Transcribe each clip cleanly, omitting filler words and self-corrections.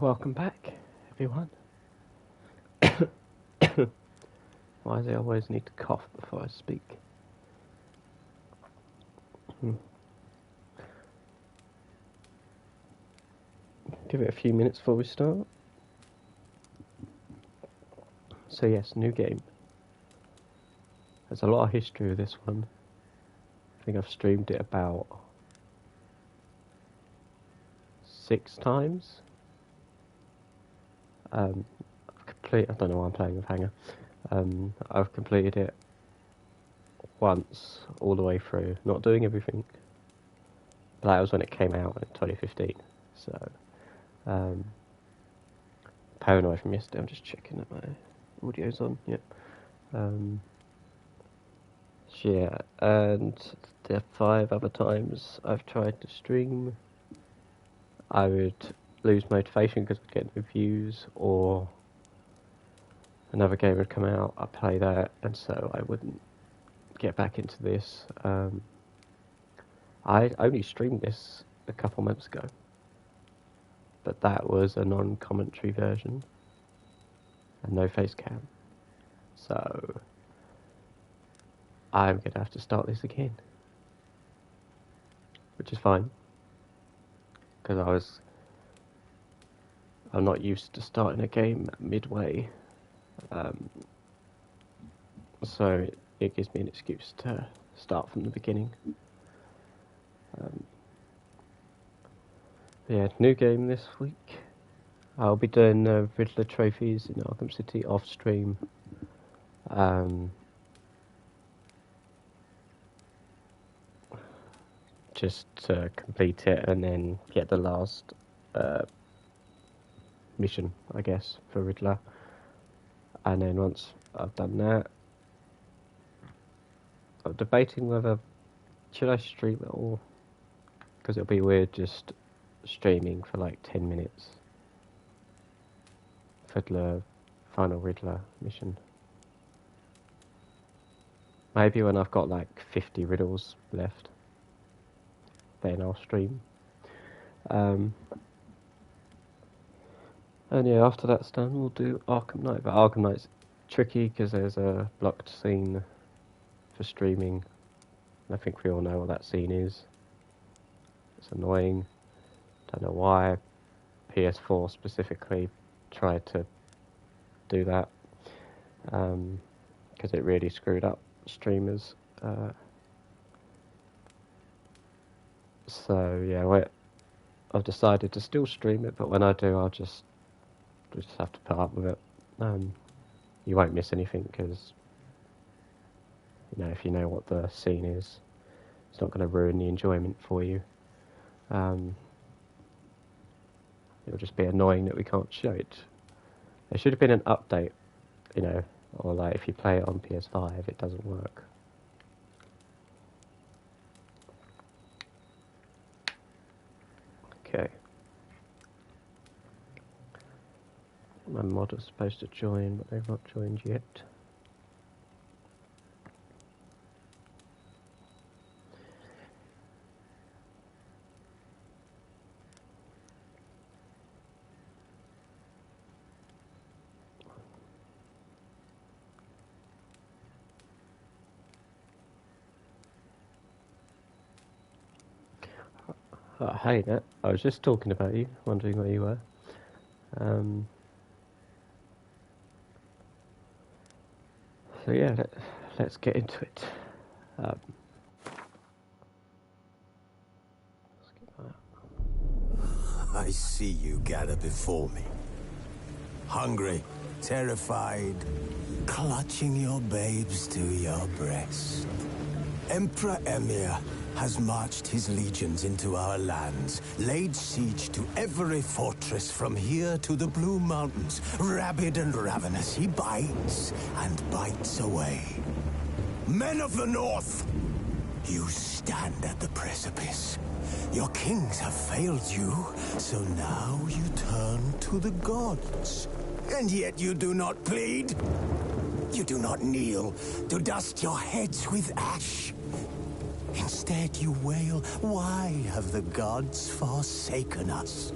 welcome back, everyone. Why do I always need to cough before I speak? Give it a few minutes before we start. So yes, new game. There's a lot of history with this one. I think I've streamed it about 6 times. I don't know why I'm playing with Hanger. I've completed it once all the way through, not doing everything. But that was when it came out in 2015. So, paranoid from yesterday. I'm just checking that my audio's on. Yep. Yeah, and the 5 other times I've tried to stream, I would lose motivation because I'd get no views, or another game would come out, I'd play that, and so I wouldn't get back into this. I only streamed this a couple months ago, but that was a non-commentary version and no face cam, so I'm going to have to start this again, which is fine, because I'm not used to starting a game midway, so it gives me an excuse to start from the beginning. Yeah, new game this week. I'll be doing Riddler trophies in Arkham City off stream. Just to complete it and then get the last mission, I guess, for Riddler. And then once I've done that, I'm debating whether should I stream it all, because it'll be weird just streaming for like 10 minutes for the final Riddler mission. Maybe when I've got like 50 riddles left, then I'll stream. And yeah, after that's done, we'll do Arkham Knight. But Arkham Knight's tricky because there's a blocked scene for streaming. I think we all know what that scene is. It's annoying. Don't know why PS4 specifically tried to do that, because it really screwed up streamers. So yeah, I've decided to still stream it, but when I do, I'll just have to put up with it. You won't miss anything because, you know, if you know what the scene is, it's not going to ruin the enjoyment for you. It'll just be annoying that we can't show it. There should have been an update, you know, or like if you play it on PS5, it doesn't work. Okay. My mod was supposed to join, but they've not joined yet. Hey Nat, I was just talking about you, wondering where you were. So yeah, let's get into it. I see you gather before me. Hungry, terrified, clutching your babes to your breast. Emperor Emir has marched his legions into our lands, laid siege to every fortress from here to the Blue Mountains. Rabid and ravenous, he bites and bites away. Men of the North, you stand at the precipice. Your kings have failed you, so now you turn to the gods. And yet you do not plead. You do not kneel to dust your heads with ash. Instead you wail, why have the gods forsaken us?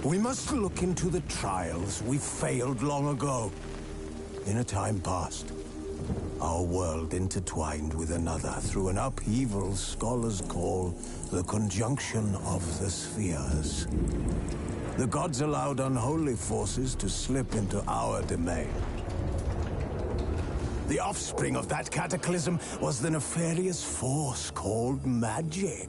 We must look into the trials we failed long ago. In a time past, our world intertwined with another through an upheaval scholars call the conjunction of the spheres. The gods allowed unholy forces to slip into our domain. The offspring of that cataclysm was the nefarious force called magic.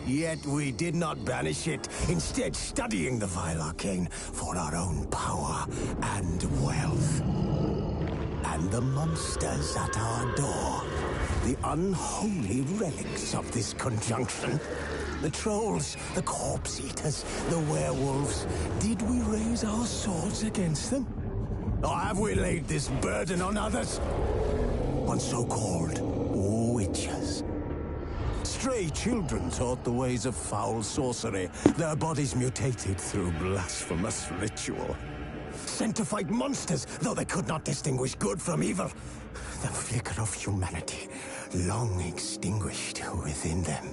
Yet we did not banish it, instead studying the vile arcane for our own power and wealth. And the monsters at our door, the unholy relics of this conjunction. The trolls, the corpse eaters, the werewolves. Did we raise our swords against them? Or have we laid this burden on others? On so-called witches. Stray children taught the ways of foul sorcery, their bodies mutated through blasphemous ritual. Sent to fight monsters, though they could not distinguish good from evil. The flicker of humanity, long extinguished within them.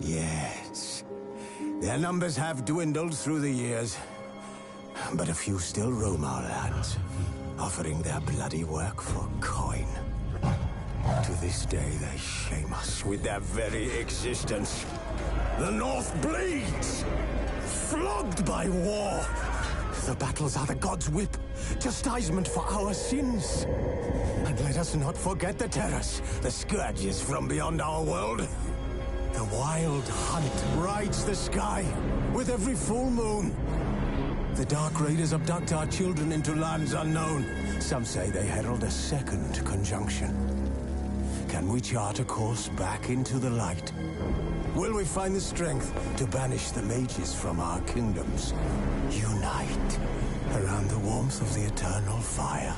Yes, their numbers have dwindled through the years, but a few still roam our lands, offering their bloody work for coin. To this day, they shame us with their very existence. The North bleeds, flogged by war. The battles are the gods' whip, chastisement for our sins. And let us not forget the terrors, the scourges from beyond our world. The wild hunt rides the sky with every full moon. The Dark Raiders abduct our children into lands unknown. Some say they herald a second conjunction. Can we chart a course back into the light? Will we find the strength to banish the mages from our kingdoms? Unite around the warmth of the eternal fire.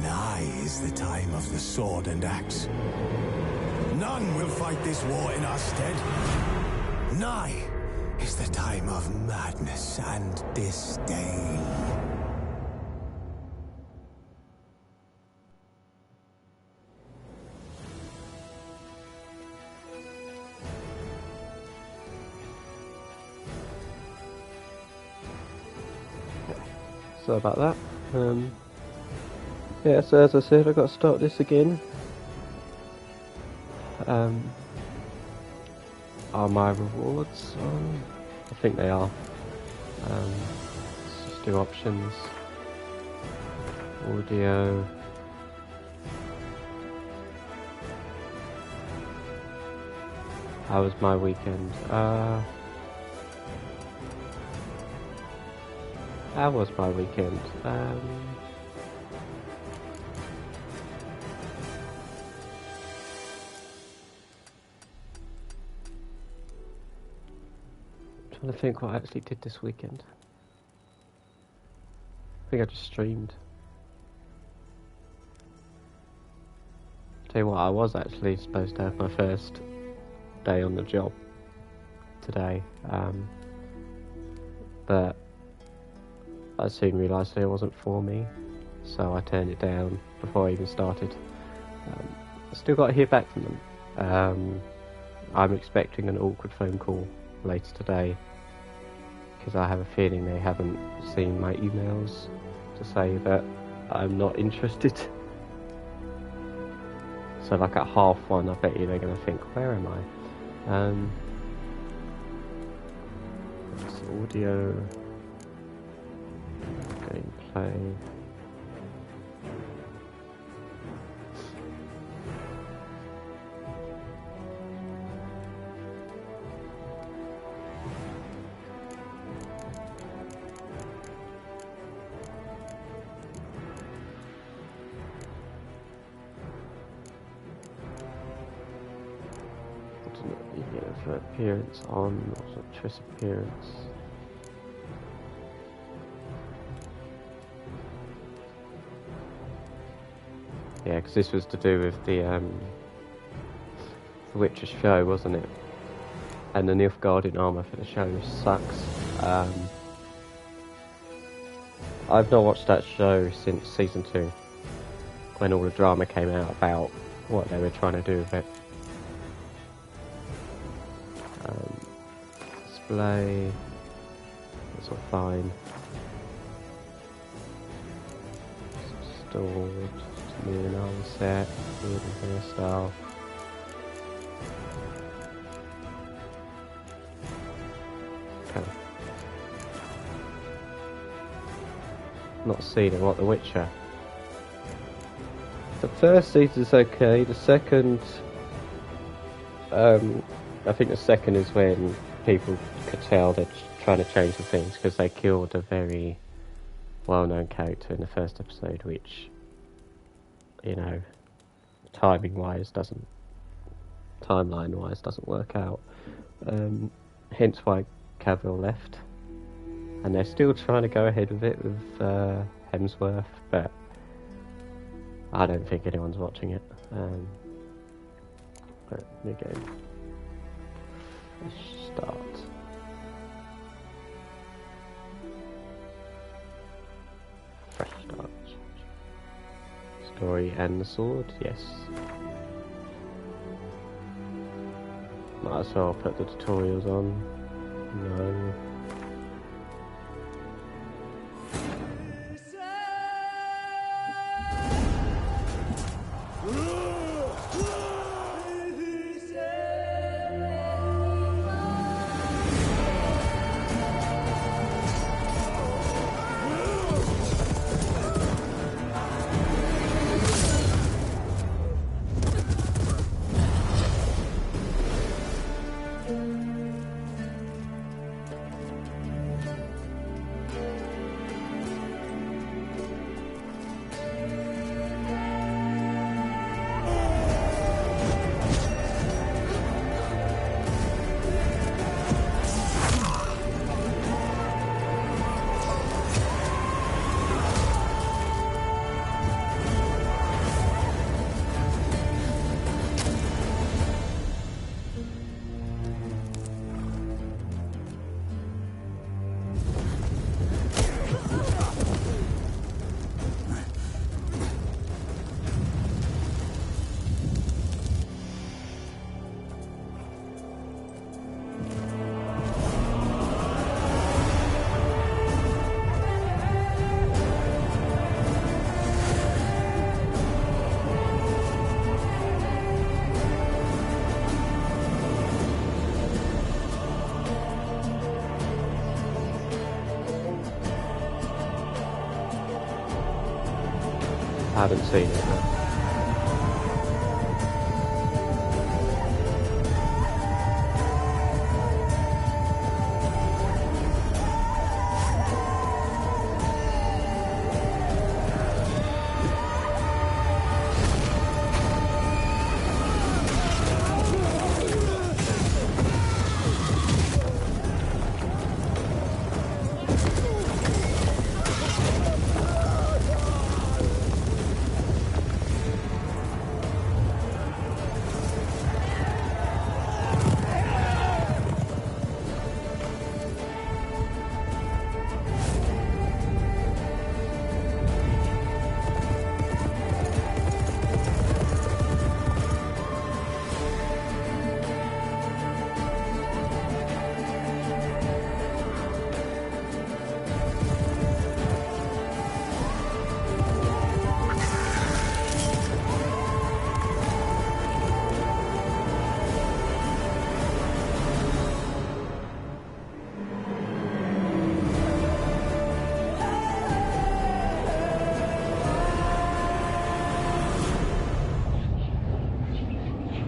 Nigh is the time of the sword and axe. None will fight this war in our stead. Nigh is the time of madness and disdain. So about that. Yeah, so as I said, I've got to start this again. Are my rewards on? I think they are. Let's just do options. Audio. How was my weekend? How was my weekend? Trying to think what I actually did this weekend. I think I just streamed. Tell you what, I was actually supposed to have my first day on the job today, but I soon realised that it wasn't for me, so I turned it down before I even started. I still got to hear back from them. I'm expecting an awkward phone call later today, because I have a feeling they haven't seen my emails to say that I'm not interested. So like at 1:30, I bet you they're going to think, where am I? It's audio, gameplay. For appearance on, also choice appearance. Yeah, because this was to do with the Witcher show, wasn't it? And the Nilfgaardian armour for the show sucks. I've not watched that show since season 2, when all the drama came out about what they were trying to do with it. display. That's all fine. Stored. New and old set. New hairstyle. Okay. Not seen it. What, The Witcher? The first season's okay. The second, I think the second is when people could tell they're trying to change the things because they killed a very well-known character in the first episode, which, you know, timeline-wise doesn't work out. Hence why Cavill left, and they're still trying to go ahead with it with Hemsworth, but I don't think anyone's watching it. But new game. Let's start. Fresh start. Story and the sword, yes. Might as well put the tutorials on. No. I haven't seen it. No.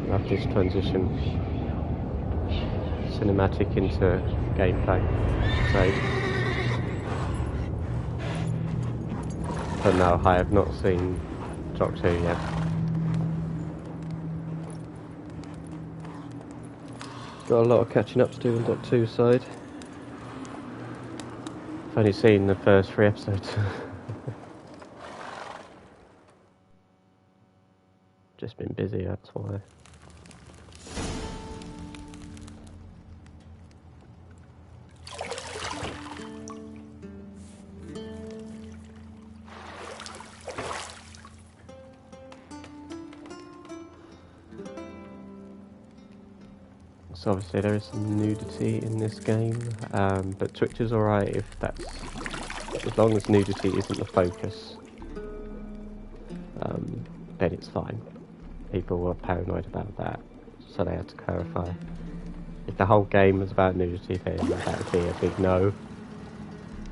Love this transition, cinematic into gameplay. So, but no, I have not seen Doc 2 yet. Got a lot of catching up to do on Doc 2's side. I've only seen the first 3 episodes. Just been busy, that's why. So obviously there is some nudity in this game, but Twitch is alright if that's, as long as nudity isn't the focus, then it's fine. People were paranoid about that, so they had to clarify. If the whole game was about nudity, then that would be a big no,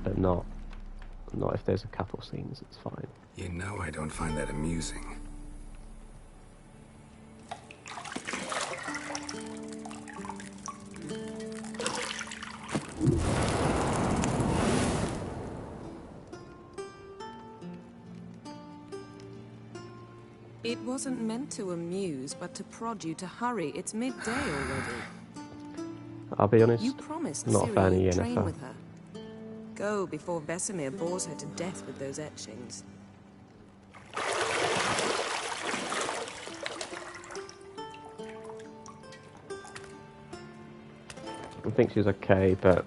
but not if there's a couple scenes, it's fine. You know I don't find that amusing. It wasn't meant to amuse, but to prod you to hurry. It's midday already. I'll be honest, You promised not a fan Ciri of you'd train Yennefer. with her. Go before Vesemir bores her to death with those etchings. I think she's okay, but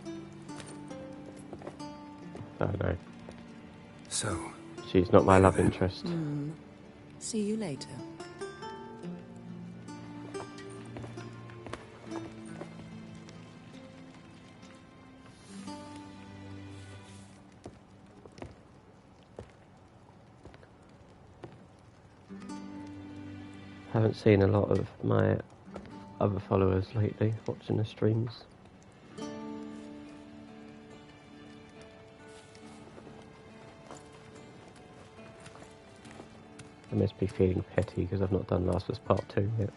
I don't know. So, She's not my love interest. See you later. Haven't seen a lot of my other followers lately watching the streams. I must be feeling petty because I've not done Last of Us Part 2 yet.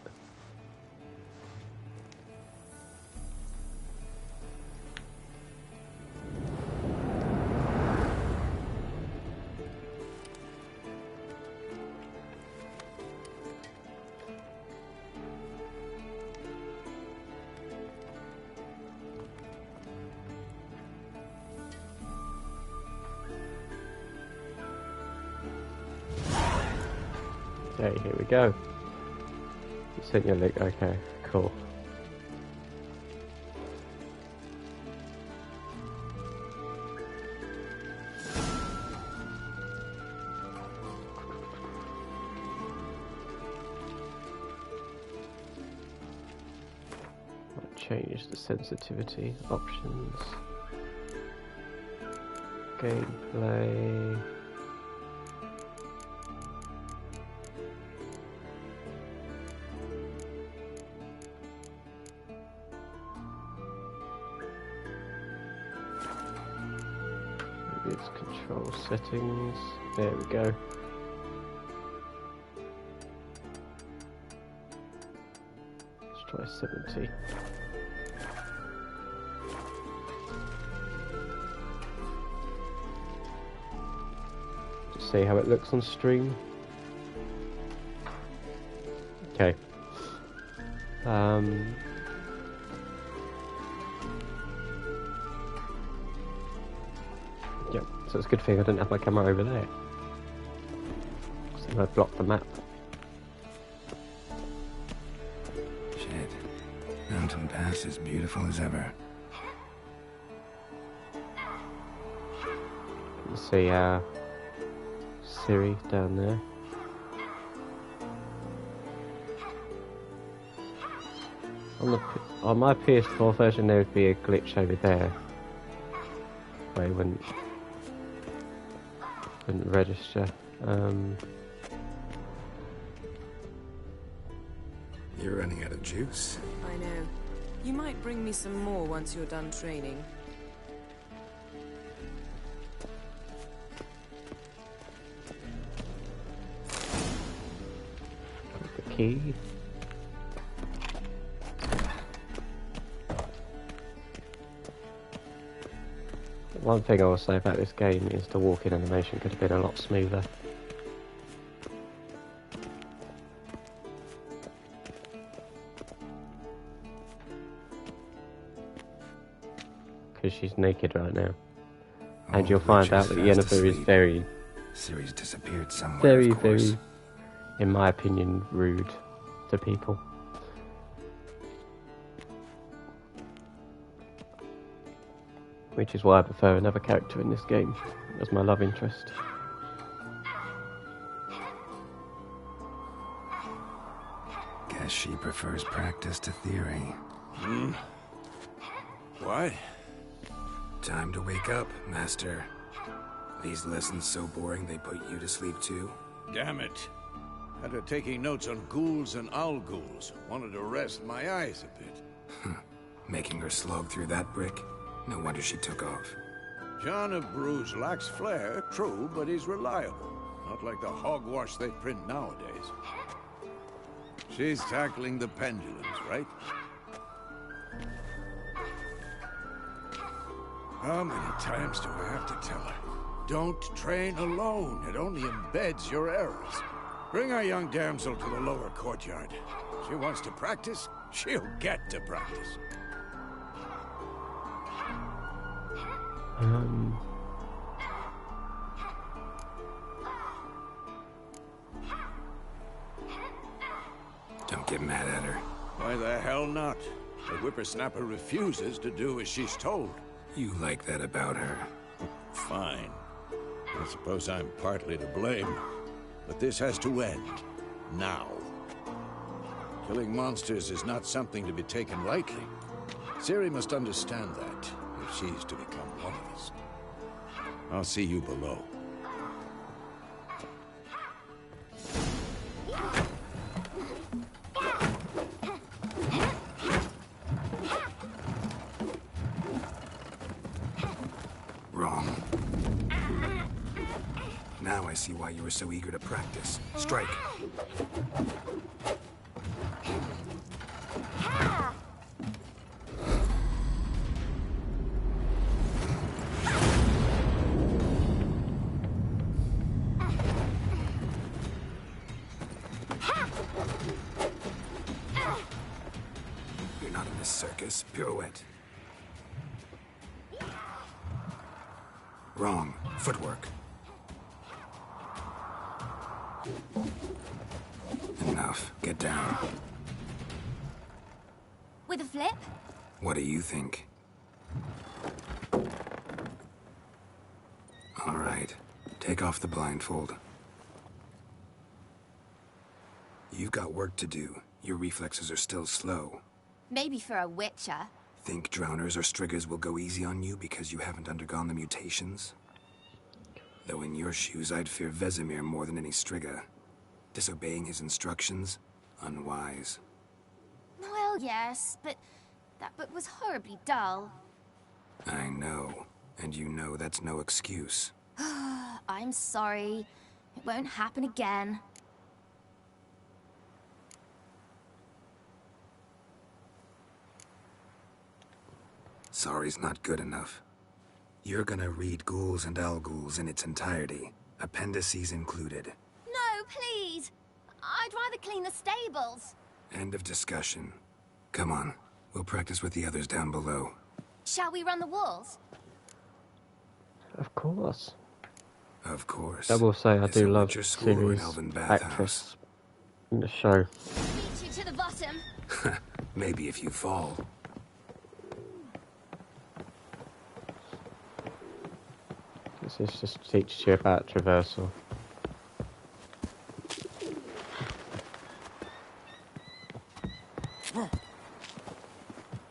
Okay, here we go. You sent your link, okay, cool. Might change the sensitivity options. Gameplay. It's control settings. There we go. Let's try 70. Just see how it looks on stream. Okay. Yep, so it's a good thing I didn't have my camera over there. So then I'd block the map. shit. Mountain Pass is beautiful as ever. You see Ciri down there. On my PS4 version there would be a glitch over there where it wouldn't register. You're running out of juice. I know. You might bring me some more once you're done training. The key. One thing I will say about this game is the walking animation could have been a lot smoother. Because she's naked right now. And you'll find out that Yennefer is very, Ciri's disappeared somewhere, very, of course. very, in my opinion, rude to people. Which is why I prefer another character in this game as my love interest. Guess she prefers practice to theory. What? Time to wake up, Master. These lessons so boring they put you to sleep too? Damn it. After taking notes on ghouls and owl ghouls, wanted to rest my eyes a bit. Making her slog through that brick? No wonder she took off. John of Bruges lacks flair, true, but he's reliable. Not like the hogwash they print nowadays. She's tackling the pendulums, right? How many times do I have to tell her? Don't train alone. It only embeds your errors. Bring our young damsel to the lower courtyard. She wants to practice, she'll get to practice. Don't get mad at her. Why the hell not? The whippersnapper refuses to do as she's told. You like that about her. Fine. I suppose I'm partly to blame. But this has to end. Now. Killing monsters is not something to be taken lightly. Ciri must understand that, if she's to become one of us. I'll see you below. Wrong. Now I see why you were so eager to practice. Strike. You're not in this circus. Pirouette. Wrong. Footwork. Enough. Get down. With a flip? What do you think? All right. Take off the blindfold. You've got work to do. Your reflexes are still slow. Maybe for a witcher. Think drowners or striggers will go easy on you because you haven't undergone the mutations? Though in your shoes, I'd fear Vesemir more than any strigger. Disobeying his instructions? Unwise. Well, yes, but that book was horribly dull. I know. And you know that's no excuse. I'm sorry. It won't happen again. Sorry's not good enough. You're gonna read Ghouls and Owl Ghouls in its entirety, appendices included. No, please! I'd rather clean the stables. End of discussion. Come on, we'll practice with the others down below. Shall we run the walls? Of course. Of course. I will say I It's do a love Witcher school or an Ciri's elven bathhouse. actress in the show. Beat you to the bottom. Maybe if you fall. This just teaches you about traversal.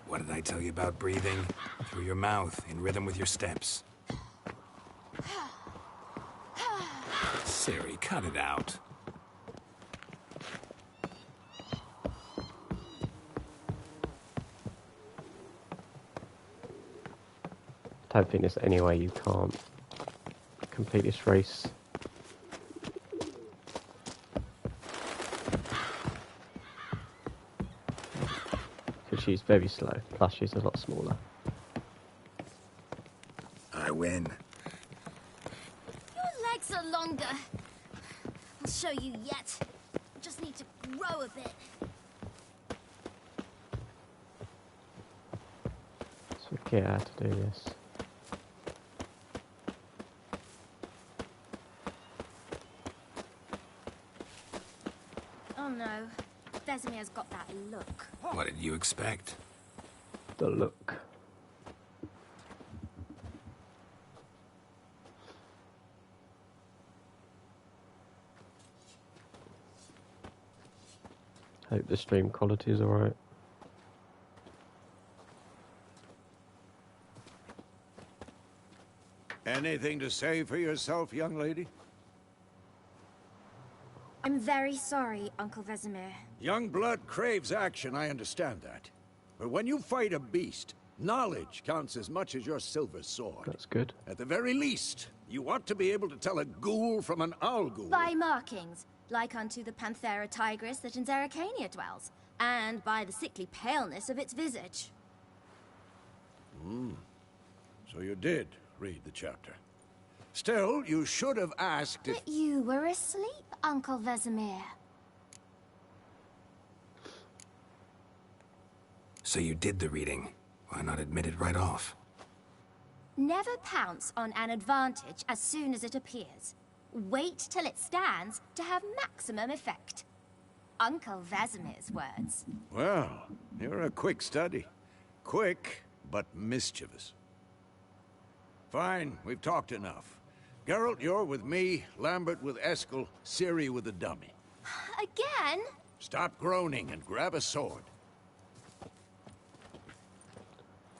What did I tell you about breathing? Through your mouth, in rhythm with your steps. Ciri, cut it out. I don't think there's any way you can't complete this race. Because she's very slow, plus she's a lot smaller. I win. Your legs are longer. I'll show you yet. Just need to grow a bit. So forget how to do this. Oh no. Vesemir's got that look. What did you expect? The look. Hope the stream quality is alright. Anything to say for yourself, young lady? I'm very sorry, Uncle Vesemir. Young blood craves action, I understand that. But when you fight a beast, knowledge counts as much as your silver sword. That's good. At the very least, you ought to be able to tell a ghoul from an owl ghoul. By markings, like unto the Panthera tigris that in Zerrikania dwells, and by the sickly paleness of its visage. So you did read the chapter. Still, you should have asked if... But you were asleep, Uncle Vesemir. So you did the reading. Why not admit it right off? Never pounce on an advantage as soon as it appears. Wait till it stands to have maximum effect. Uncle Vesemir's words. Well, you're a quick study. Quick, but mischievous. Fine, we've talked enough. Geralt, you're with me, Lambert with Eskel, Ciri with the dummy. Again? Stop groaning and grab a sword.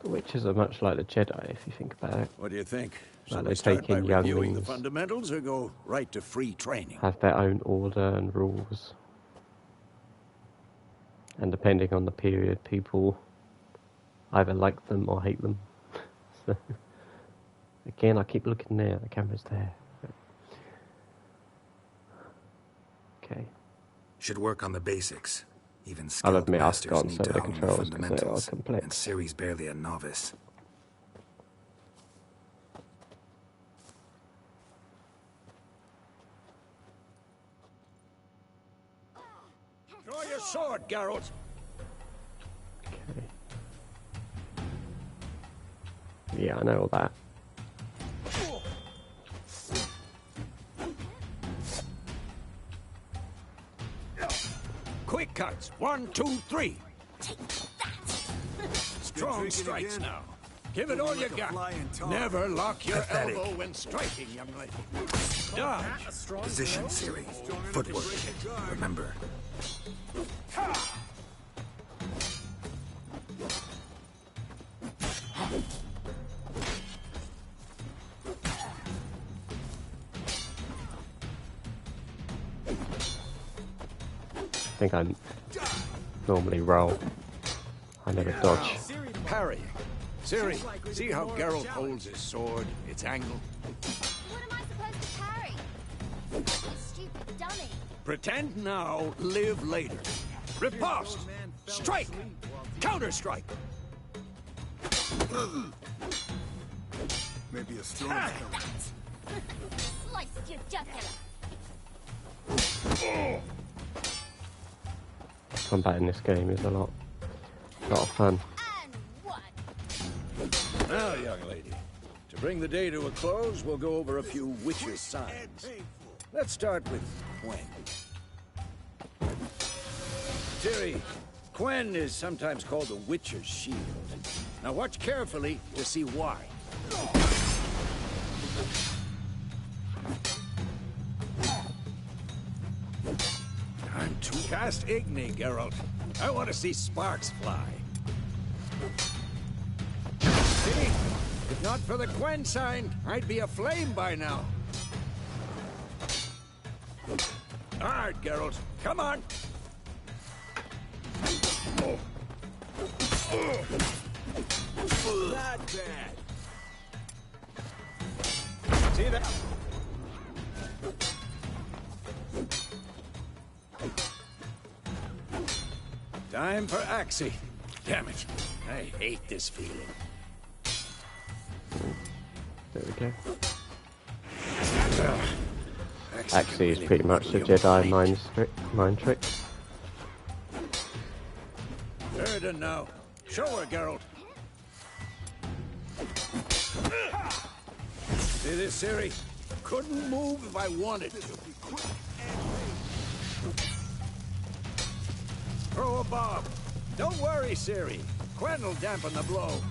The Witchers are much like the Jedi, if you think about it. What do you think? Shall Like we they start take by in reviewing the younglings. fundamentals or go right to free training? Have their own order and rules. And depending on the period, people either like them or hate them. So, again, I keep looking there, the camera's there. Okay. Should work on the basics. Even I'll skilled admit I've masters forgotten need some to of the hone the controls because they are fundamentals, complex. and Ciri's barely a novice. Draw your sword, Geralt! Okay. Yeah, I know all that. Quick cuts! 1, 2, 3! Strong strikes now. Give it all you got. Never lock your Pathetic. elbow when striking, young lady. Dodge! Position, Ciri. Footwork. Remember. I think I normally roll. I never dodge. Parry. Ciri, see how Geralt holds his sword, its angle? What am I supposed to parry? You stupid dummy. Pretend now, live later. Riposte! Strike! Counter-strike! Maybe a storm's coming. Sliced your jugular. Combat in this game is a lot of fun. And one. Now, young lady, to bring the day to a close, we'll go over a few Witcher signs. Let's start with Quen. Ciri, Quen is sometimes called the Witcher's shield. Now watch carefully to see why. Time to cast Igni, Geralt. I want to see sparks fly. See? If not for the Quen sign, I'd be aflame by now. Hard, Geralt. Come on. Not bad. See that? Time for Axie. Damn it. I hate this feeling. There we go. Axie Axie is can pretty really much the muddle your Jedi mind. mind trick. Erden now. Show her, Geralt. See this, Ciri? Couldn't move if I wanted to. Throw a bomb. Don't worry, Ciri. Quen will dampen the blow.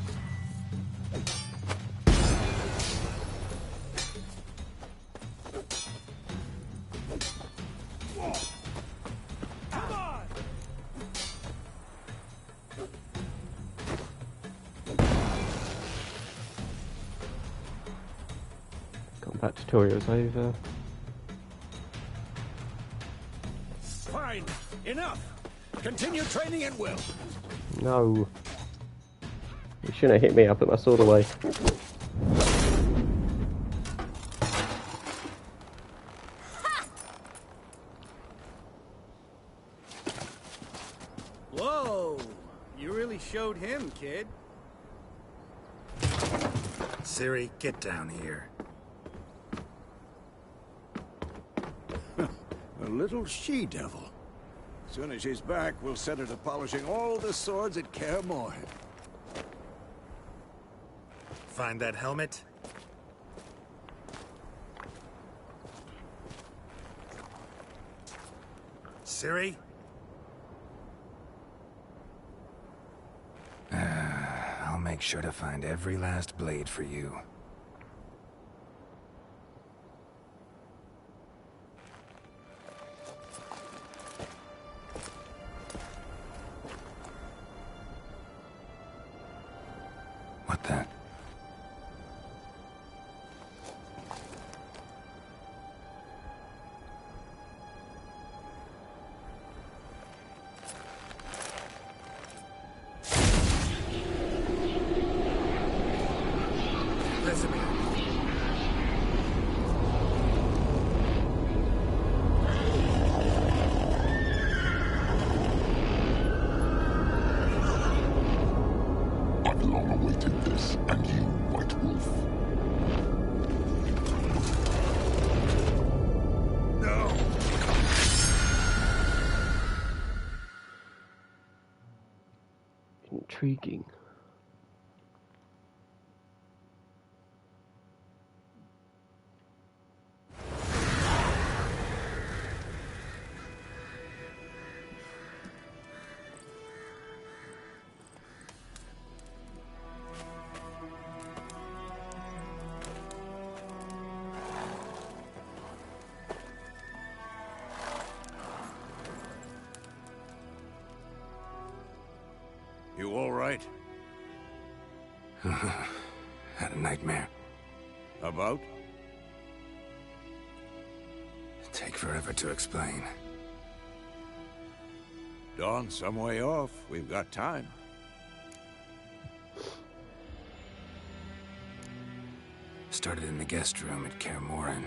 Come on! that tutorial's over. Fine. Enough. Continue training at will. No. You shouldn't have hit me. I put my sword away. Whoa! You really showed him, kid. Ciri, get down here. A little she-devil. As soon as she's back, we'll set her to polishing all the swords at Kaer Morhen. Find that helmet? Ciri? I'll make sure to find every last blade for you. What the? I've long awaited this, and you, White Wolf. No! Intriguing. You all right? Had a nightmare. About? Take forever to explain. Dawn's some way off. We've got time. Started in the guest room at Kaer Morhen.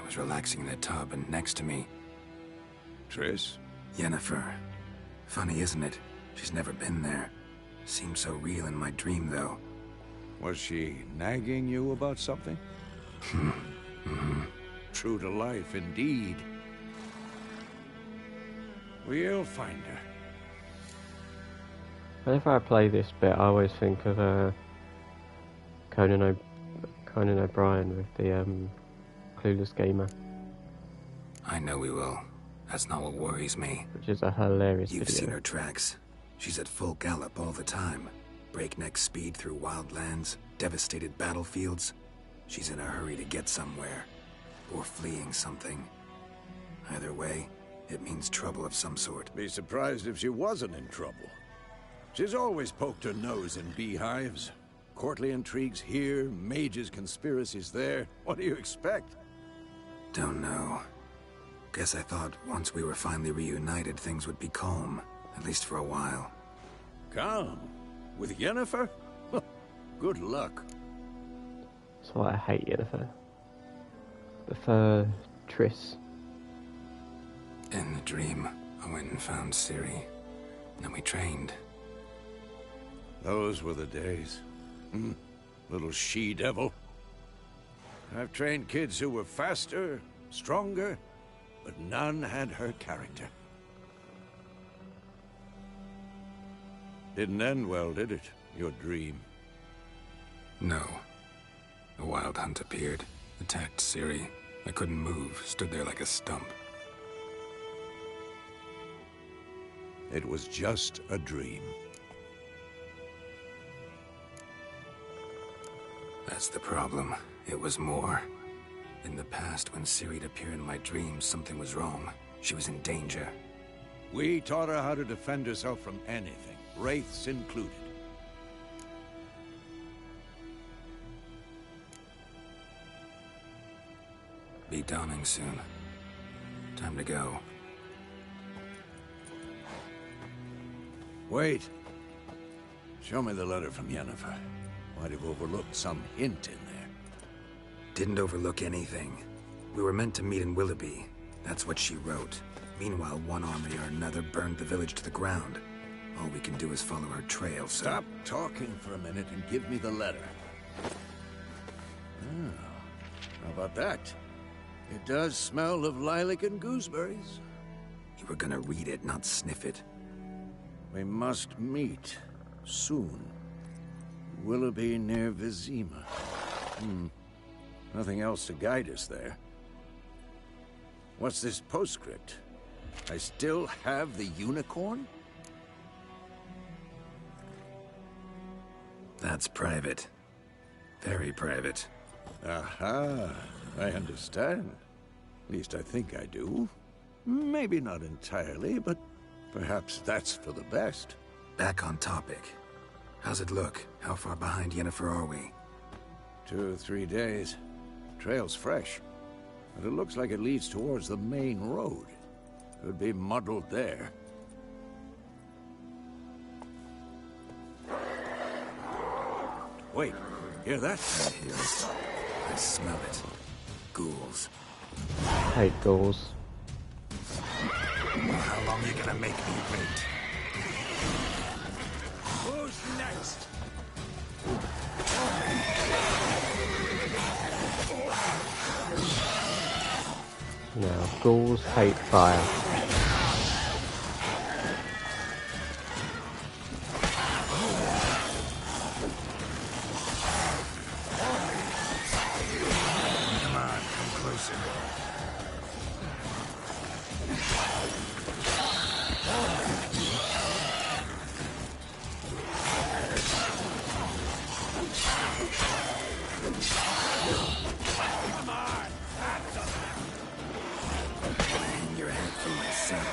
I was relaxing in a tub, and next to me, Triss? Yennefer. Funny, isn't it? She's never been there. Seemed so real in my dream, though. Was she nagging you about something? True to life, indeed. We'll find her. Whenever I play this bit, I always think of Conan O'Brien with the Clueless Gamer, I know we will. That's not what worries me. which is a hilarious You've video. seen her tracks. She's at full gallop all the time. Breakneck speed through wild lands, devastated battlefields. She's in a hurry to get somewhere. Or fleeing something. Either way, it means trouble of some sort. Be surprised if she wasn't in trouble. She's always poked her nose in beehives. Courtly intrigues here, mages' conspiracies there. What do you expect? Don't know. Guess I thought once we were finally reunited, things would be calm. At least for a while. Calm? With Yennefer? Good luck. That's why I hate Yennefer. Prefer Triss. In the dream, I went and found Ciri. Then we trained. Those were the days. Little she-devil. I've trained kids who were faster, stronger, but none had her character. Didn't end well, did it? Your dream? No. A wild hunt appeared, attacked Ciri. I couldn't move, stood there like a stump. It was just a dream. That's the problem. It was more. In the past, when Ciri'd appear in my dreams, something was wrong. She was in danger. We taught her how to defend herself from anything, wraiths included. Be dawning soon. Time to go. Wait. Show me the letter from Yennefer. Might have overlooked some hint in there. Didn't overlook anything. We were meant to meet in Willoughby. That's what she wrote. Meanwhile, one army or another burned the village to the ground. All we can do is follow her trail, so... Stop talking for a minute and give me the letter. Oh, how about that? It does smell of lilac and gooseberries. You were gonna read it, not sniff it. We must meet soon. Willoughby near Vizima. Nothing else to guide us there. What's this postscript? I still have the unicorn? That's private. Very private. Aha, I understand. At least I think I do. Maybe not entirely, but perhaps that's for the best. Back on topic. How's it look? How far behind Yennefer are we? 2 or 3 days. Trail's fresh, but it looks like it leads towards the main road. Could be muddled there. Wait, hear that? I hear it. I smell it. Ghouls. Hate ghouls. How long you gonna make me wait? Who's next? No, ghouls hate fire. Come on, come closer. Hang your head from my saddle.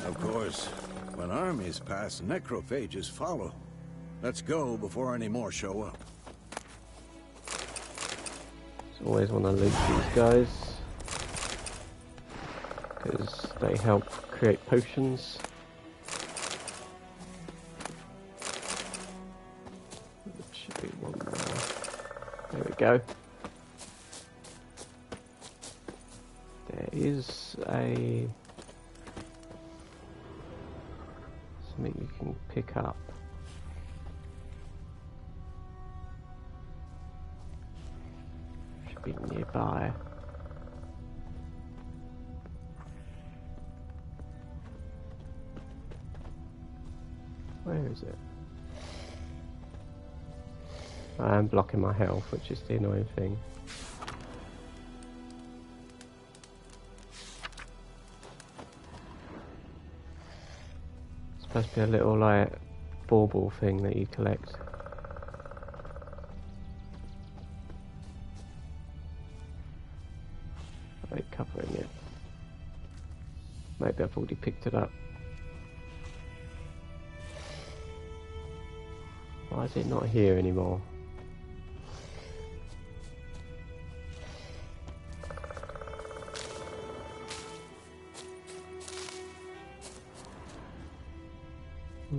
Of course, when armies pass, necrophages follow. Let's go before any more show up. Always want to loot these guys because they help create potions. There should be one there. There we go. There is a something you can pick up. Be nearby. Where is it? I am blocking my health, which is the annoying thing. It's supposed to be a little like bauble thing that you collect. Covering it. Maybe I've already picked it up. Why is it not here anymore? I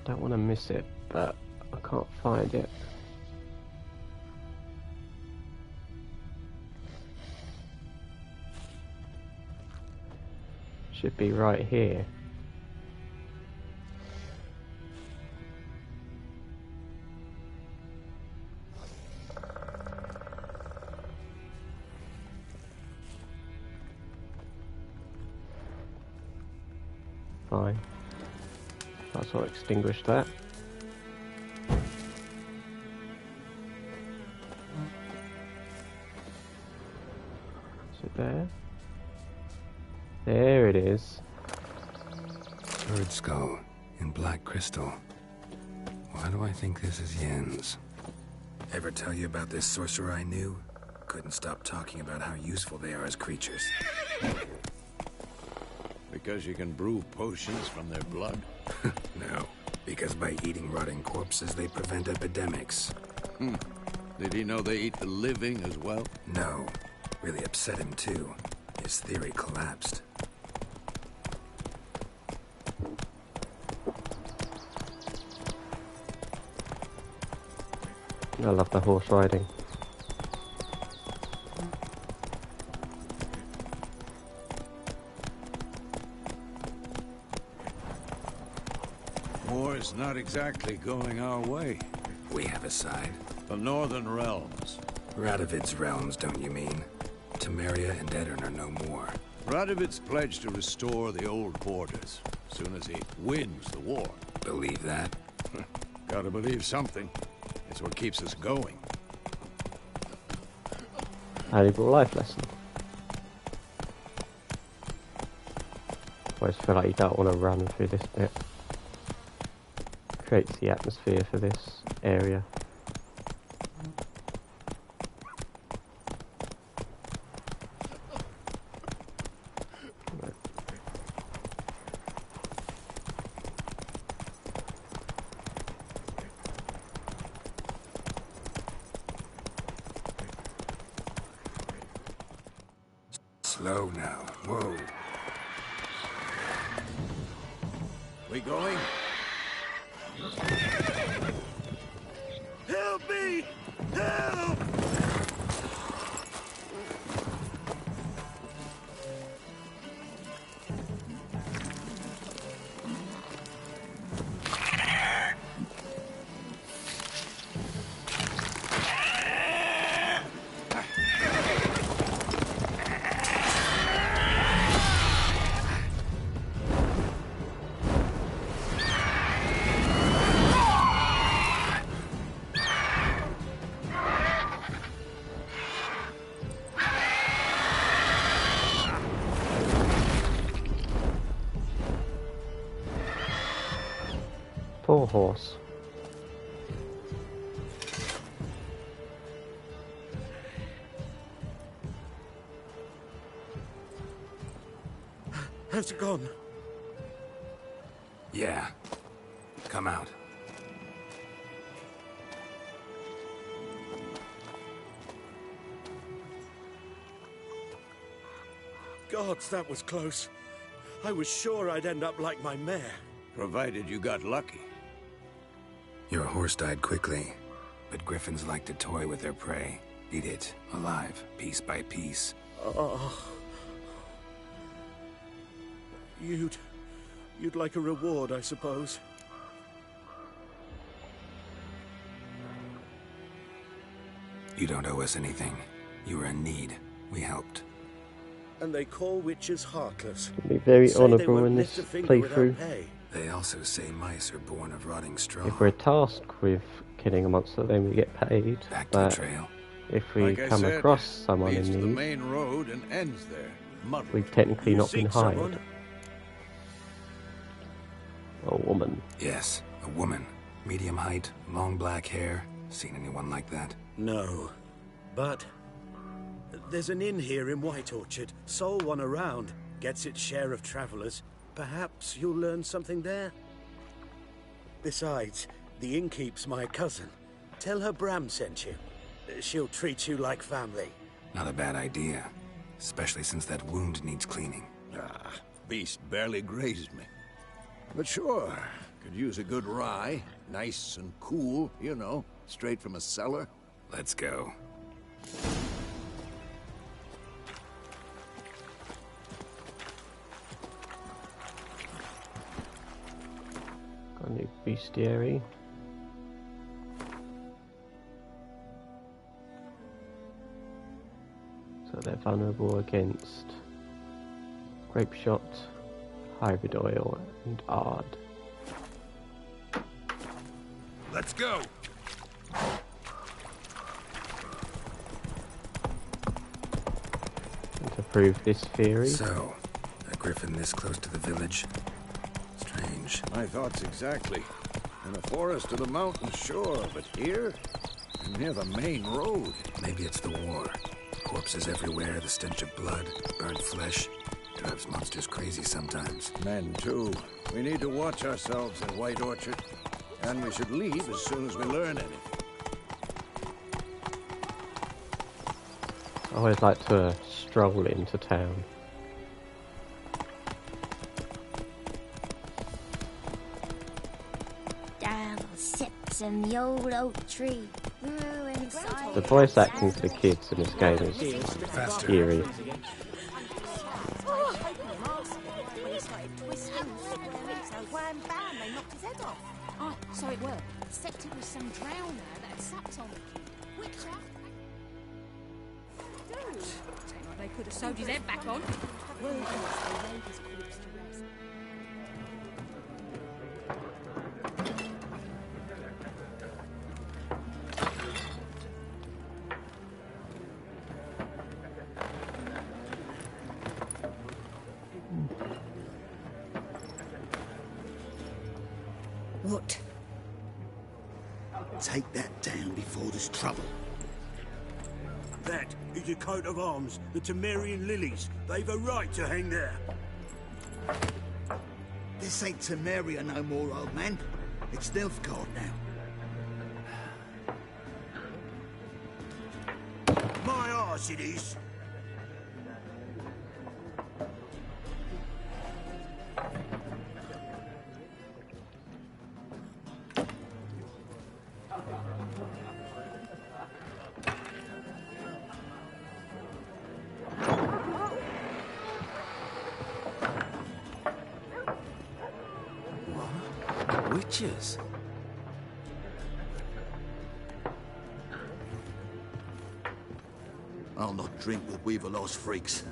don't want to miss it, but I can't find it. Should be right here. Fine. That's what extinguished that. Is it there? There it is. Bird skull in black crystal. Why do I think this is Yen's? Ever tell you about this sorcerer I knew? Couldn't stop talking about how useful they are as creatures. Because you can brew potions from their blood? No, because by eating rotting corpses, they prevent epidemics. Did he know they eat the living as well? No. Really upset him, too. His theory collapsed. I love the horse riding. War's not exactly going our way. We have a side. The Northern Realms. Radovid's realms, don't you mean? Temeria and Edirn are no more. Radovid's pledged to restore the old borders, as soon as he wins the war. Believe that? Gotta believe something. It's what keeps us going. Valuable life lesson. I always feel like you don't want to run through this bit. Creates the atmosphere for this area. Slow now. Whoa. We going? Help me! Help! Poor horse. How's it gone? Yeah. Come out. Gods, that was close. I was sure I'd end up like my mare. Provided you got lucky. Your horse died quickly, but griffins like to toy with their prey. Eat it, alive, piece by piece. Oh. You'd like a reward, I suppose. You don't owe us anything. You were in need. We helped. And they call witches heartless. Be very Say they honourable won't in lift this a finger without playthrough. pay. They also say mice are born of rotting straw. If we're tasked with killing a monster, then we get paid. Back to the But trail. if we Like I come said, across someone leads to the in need, main road and ends there. Muddled. we've technically You not been seek someone? hired. A woman. Yes, a woman. Medium height, long black hair. Seen anyone like that? No. But there's an inn here in White Orchard. Sole one around. Gets its share of travelers. Perhaps you'll learn something there? Besides, the innkeep's my cousin. Tell her Bram sent you. She'll treat you like family. Not a bad idea. Especially since that wound needs cleaning. Ah, beast barely grazed me. But sure, could use a good rye. Nice and cool, you know, straight from a cellar. Let's go. Got a new bestiary. So they're vulnerable against grape shot, hybrid oil, and ard. Let's go! And to prove this theory, So, a griffin this close to the village? Strange. My thoughts exactly. In a forest or the mountains, sure, but here? near the main road. Maybe it's the war. Corpses everywhere, the stench of blood, burnt flesh. Drives monsters crazy sometimes. Men, too. We need to watch ourselves in White Orchard. And we should leave as soon as we learn anything. I always like to stroll into town. Down sits in the old oak tree. Grew inside. The voice acting for the kids in this game is Faster. eerie. Oh, so it worked. Except it was some drowner that had sucked on the kid. Which They could have sewed his head back on. What? Take that down before there's trouble. That is a coat of arms, the Temerian lilies. They've a right to hang there. This ain't Temeria no more, old man. It's Nilfgaard now. My arse it is. Witches? I'll not drink with Weaverlost freaks.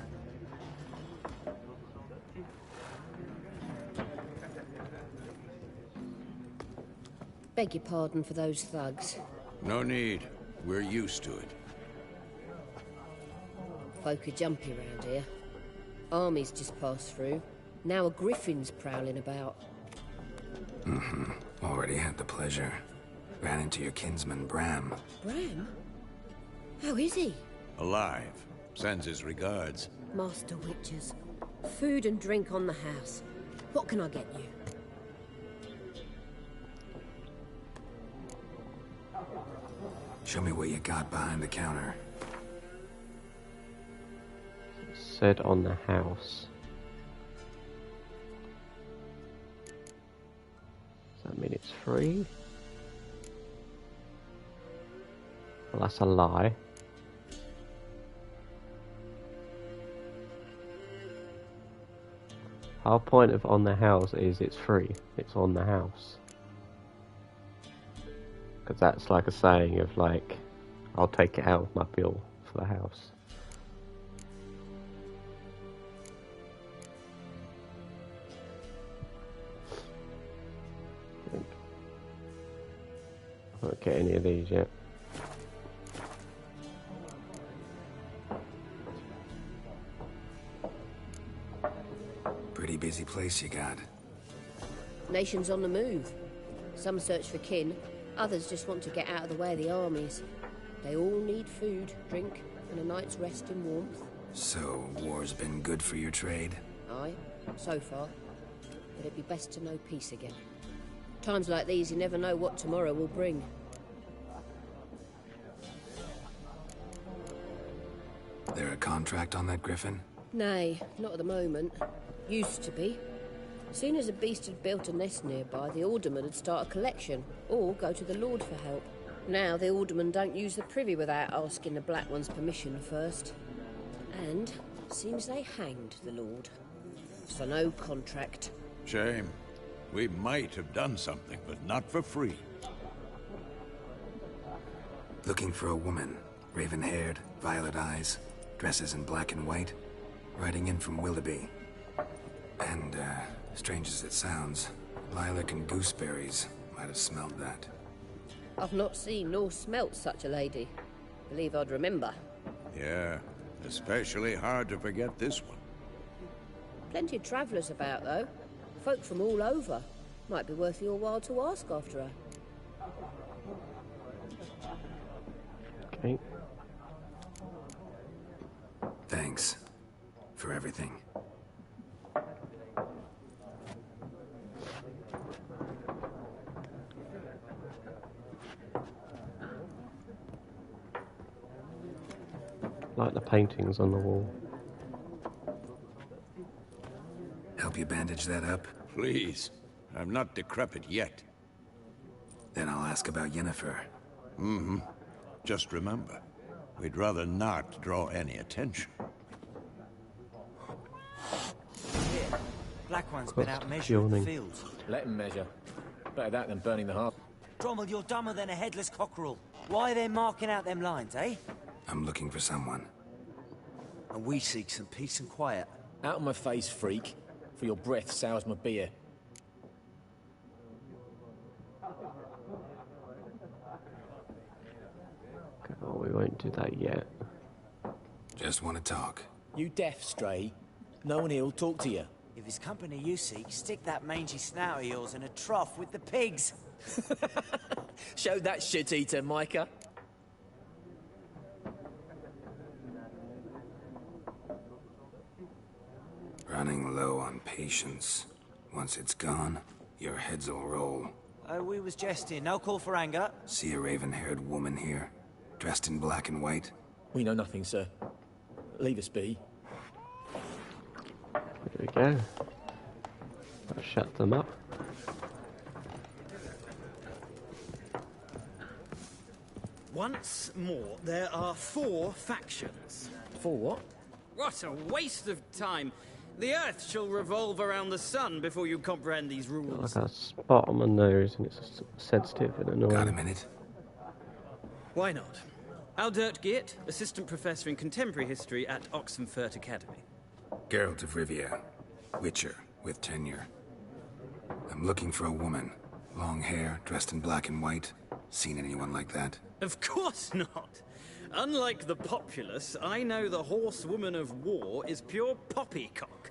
Beg your pardon for those thugs. No need. We're used to it. Folk are jumpy round here. Armies just passed through. Now a griffin's prowling about. Already had the pleasure. Ran into your kinsman, Bram. Bram? How is he? Alive. Sends his regards. Master Witches. Food and drink on the house. What can I get you? Show me what you got behind the counter. Said on the house. Does that mean it's free? Well, that's a lie. Our point of on the house is it's free. It's on the house. Because that's like a saying of like, I'll take it out of my bill for the house. I won't get any of these yet. Pretty busy place you got. Nations on the move. Some search for kin, others just want to get out of the way of the armies. They all need food, drink, and a night's rest in warmth. So, war's been good for your trade? Aye, so far. But it'd be best to know peace again. Times like these, you never know what tomorrow will bring. There a contract on that griffin? Nay, not at the moment. Used to be. Soon as a beast had built a nest nearby, the alderman would start a collection, or go to the Lord for help. Now the aldermen don't use the privy without asking the Black One's permission first. And seems they hanged the Lord. So no contract. Shame. We might have done something, but not for free. Looking for a woman. Raven-haired, violet eyes, dresses in black and white. Riding in from Willoughby. And, strange as it sounds, lilac and gooseberries might have smelled that. I've not seen nor smelt such a lady. Believe I'd remember. Yeah, especially hard to forget this one. Plenty of travellers about, though. Folk from all over. Might be worth your while to ask after her. for everything. Like the paintings on the wall. Help you bandage that up? Please. I'm not decrepit yet. Then I'll ask about Yennefer. Mm-hmm. Just remember, we'd rather not draw any attention. Here, Black One's been out Cost measuring the yawning. fields. Let him measure. Better that than burning the heart. Drommel, you're dumber than a headless cockerel. Why are they marking out them lines, eh? I'm looking for someone. And we seek some peace and quiet. Out of my face, freak. For your breath sours my beer. Oh, we won't do that yet. Just want to talk. You deaf, Stray? No one here'll talk to you. If it's company you seek, stick that mangy snout of yours in a trough with the pigs. Show that shit-eater, Micah. Running low on patience. Once it's gone, your heads'll roll. Oh, we was jesting. No call for anger. See a raven-haired woman here, dressed in black and white? We know nothing, sir. Leave us be. There we go. That shut them up. Once more, there are 4 factions. For what? What a waste of time! The Earth shall revolve around the sun before you comprehend these rules. Like a spot on my nose and it's sensitive and annoying. Got a minute? Why not? Aldert Geert, Assistant Professor in Contemporary History at Oxenfurt Academy. Geralt of Rivia, Witcher, with tenure. I'm looking for a woman. Long hair, dressed in black and white. Seen anyone like that? Of course not! Unlike the populace, I know the horsewoman of war is pure poppycock.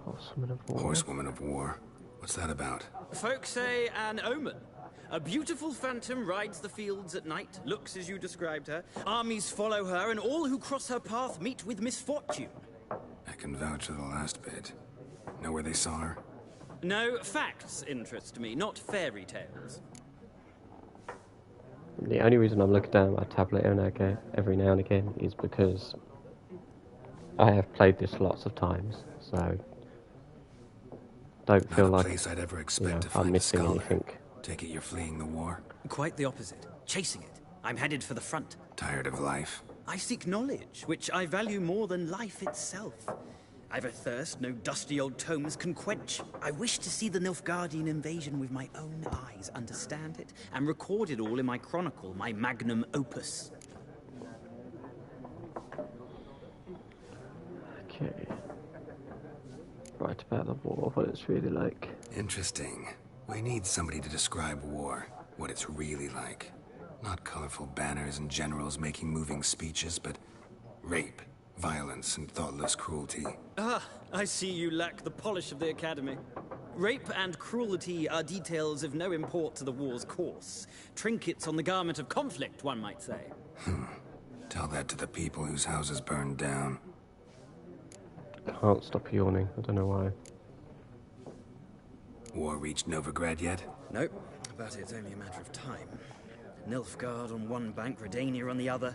Horsewoman of War. Horsewoman of War? What's that about? Folk say an omen. A beautiful phantom rides the fields at night, looks as you described her. Armies follow her, and all who cross her path meet with misfortune. I can vouch for the last bit. Know where they saw her? No, facts interest me, not fairy tales. The only reason I'm looking down at my tablet every now and again is because I have played this lots of times, so don't feel Not a like place I'd ever expect to I'm find a missing scholar. anything. Take it you're fleeing the war? Quite the opposite. Chasing it. I'm headed for the front. Tired of life? I seek knowledge, which I value more than life itself. I've a thirst no dusty old tomes can quench. I wish to see the Nilfgaardian invasion with my own eyes, understand it, and record it all in my chronicle, my magnum opus. Okay. Right about the war, what it's really like. Interesting. We need somebody to describe war, what it's really like. Not colorful banners and generals making moving speeches, but rape, violence, and thoughtless cruelty. Ah, I see you lack the polish of the Academy. Rape and cruelty are details of no import to the war's course. Trinkets on the garment of conflict, one might say. Tell that to the people whose houses burned down. Can't stop yawning, I don't know why. War reached Novigrad yet? Nope, but it's only a matter of time. Nilfgaard on one bank, Redania on the other.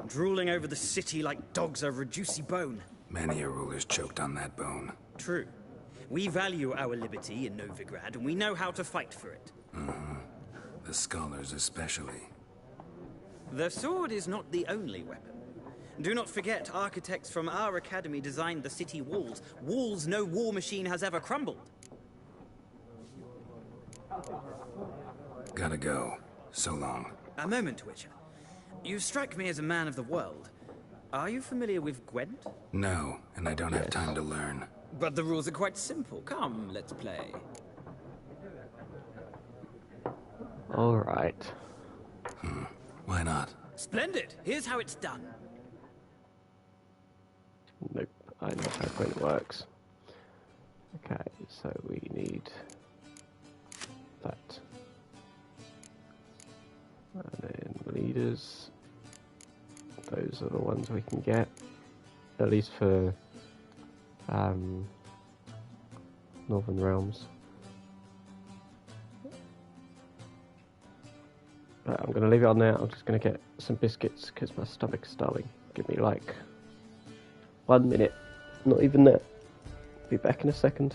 Drooling over the city like dogs over a juicy bone. Many a ruler's choked on that bone. True. We value our liberty in Novigrad, and we know how to fight for it. The scholars especially. The sword is not the only weapon. Do not forget, architects from our academy designed the city walls. Walls no war machine has ever crumbled. Gotta go. So long. A moment, Witcher. You strike me as a man of the world. Are you familiar with Gwent? No, and I don't have time to learn. But the rules are quite simple. Come, let's play. Alright. Why not? Splendid! Here's how it's done. Nope, I know how Gwent works. Okay, so we need that. And then leaders. those are the ones we can get, at least for Northern Realms. But I'm going to leave it on there. I'm just going to get some biscuits because my stomach's starving. Give me like 1 minute, not even that. Be back in a second.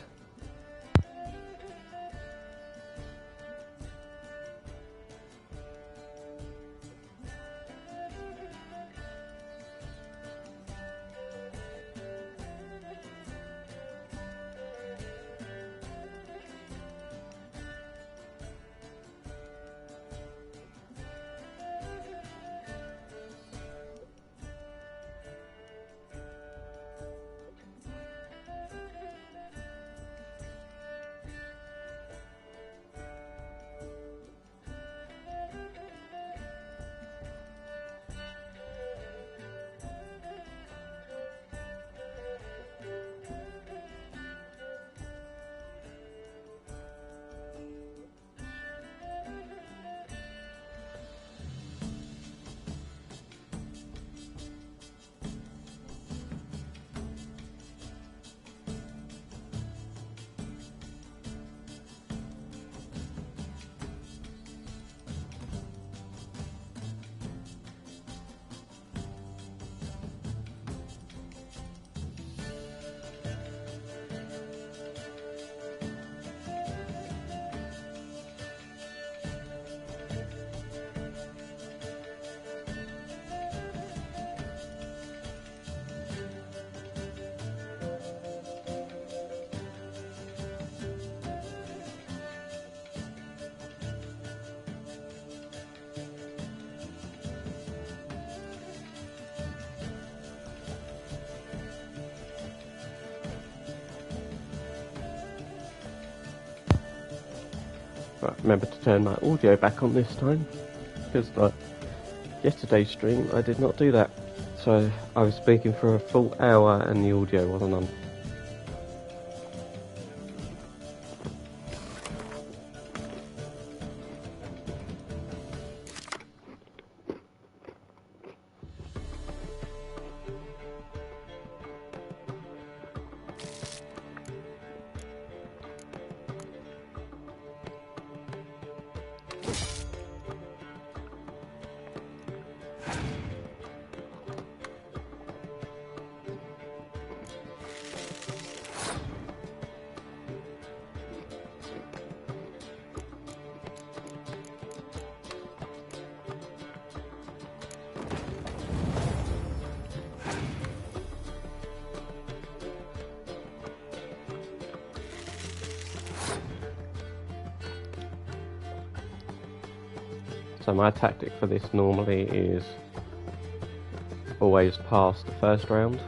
Right, remember to turn my audio back on this time, because like yesterday's stream I did not do that, so I was speaking for a full hour and the audio wasn't on. So my tactic for this normally is always pass the first round,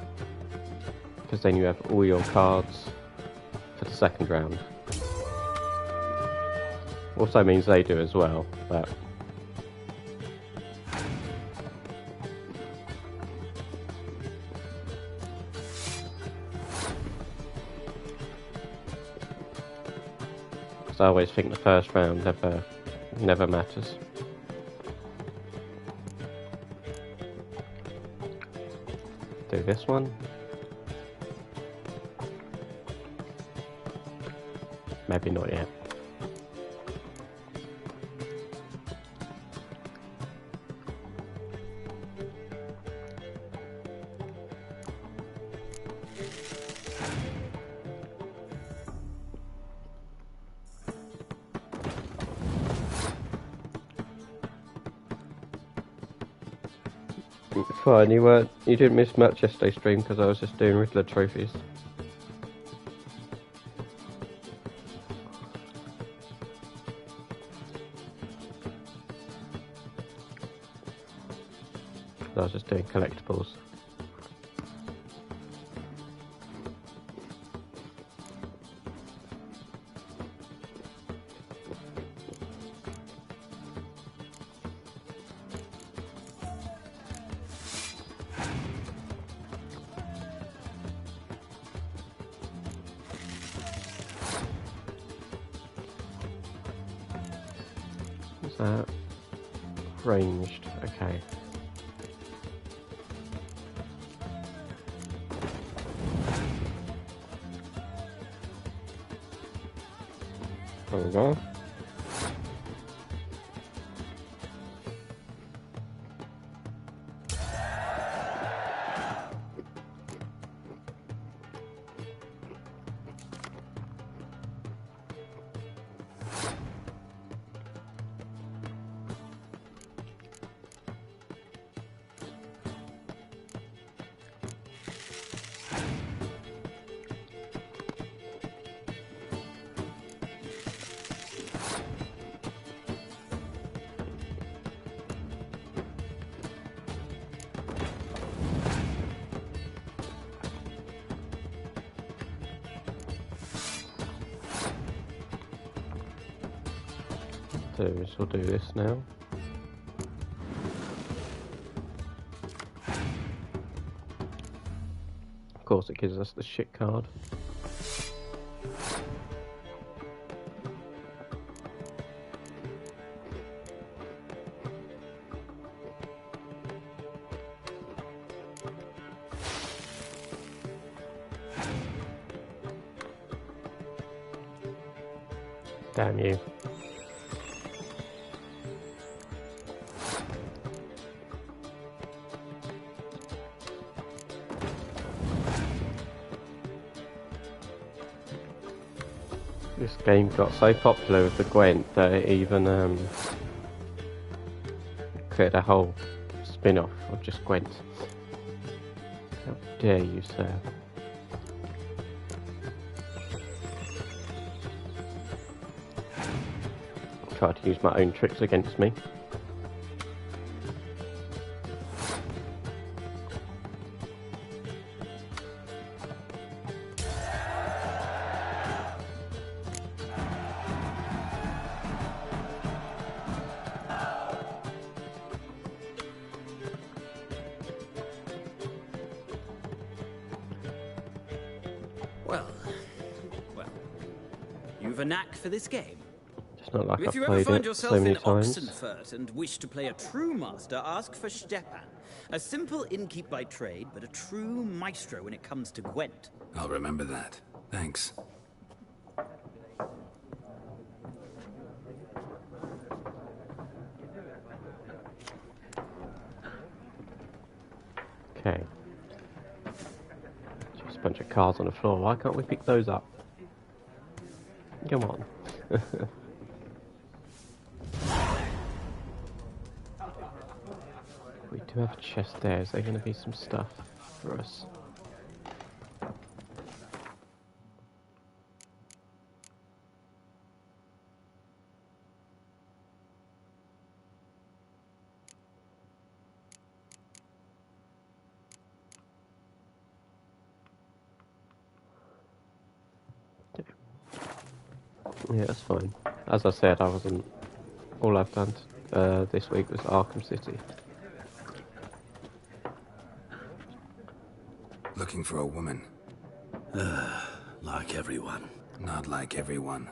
because then you have all your cards for the second round. Also means they do as well, but I always think the first round never matters. Do this one. Maybe not yet. Fine, you didn't miss much yesterday's stream because I was just doing Riddler trophies. I was just doing collectibles. Is that ranged? Okay. There we go. So we'll do this now. Of course it gives us the shit card. Damn you. This game got so popular with the Gwent that it even created a whole spin-off of just Gwent. How dare you, sir? Tried to use my own tricks against me. Well, you've a knack for this game. It's not like If I've you ever played find it yourself so many in times. Oxenfurt and wish to play a true master, ask for Stepan. A simple innkeep by trade, but a true maestro when it comes to Gwent. I'll remember that. Thanks. Okay. Just a bunch of cards on the floor. Why can't we pick those up? Come on. We do have a chest there. Is there going to be some stuff for us? Yeah, that's fine. As I said, I wasn't. All I've done this week was Arkham City. Looking for a woman. Like everyone. Not like everyone.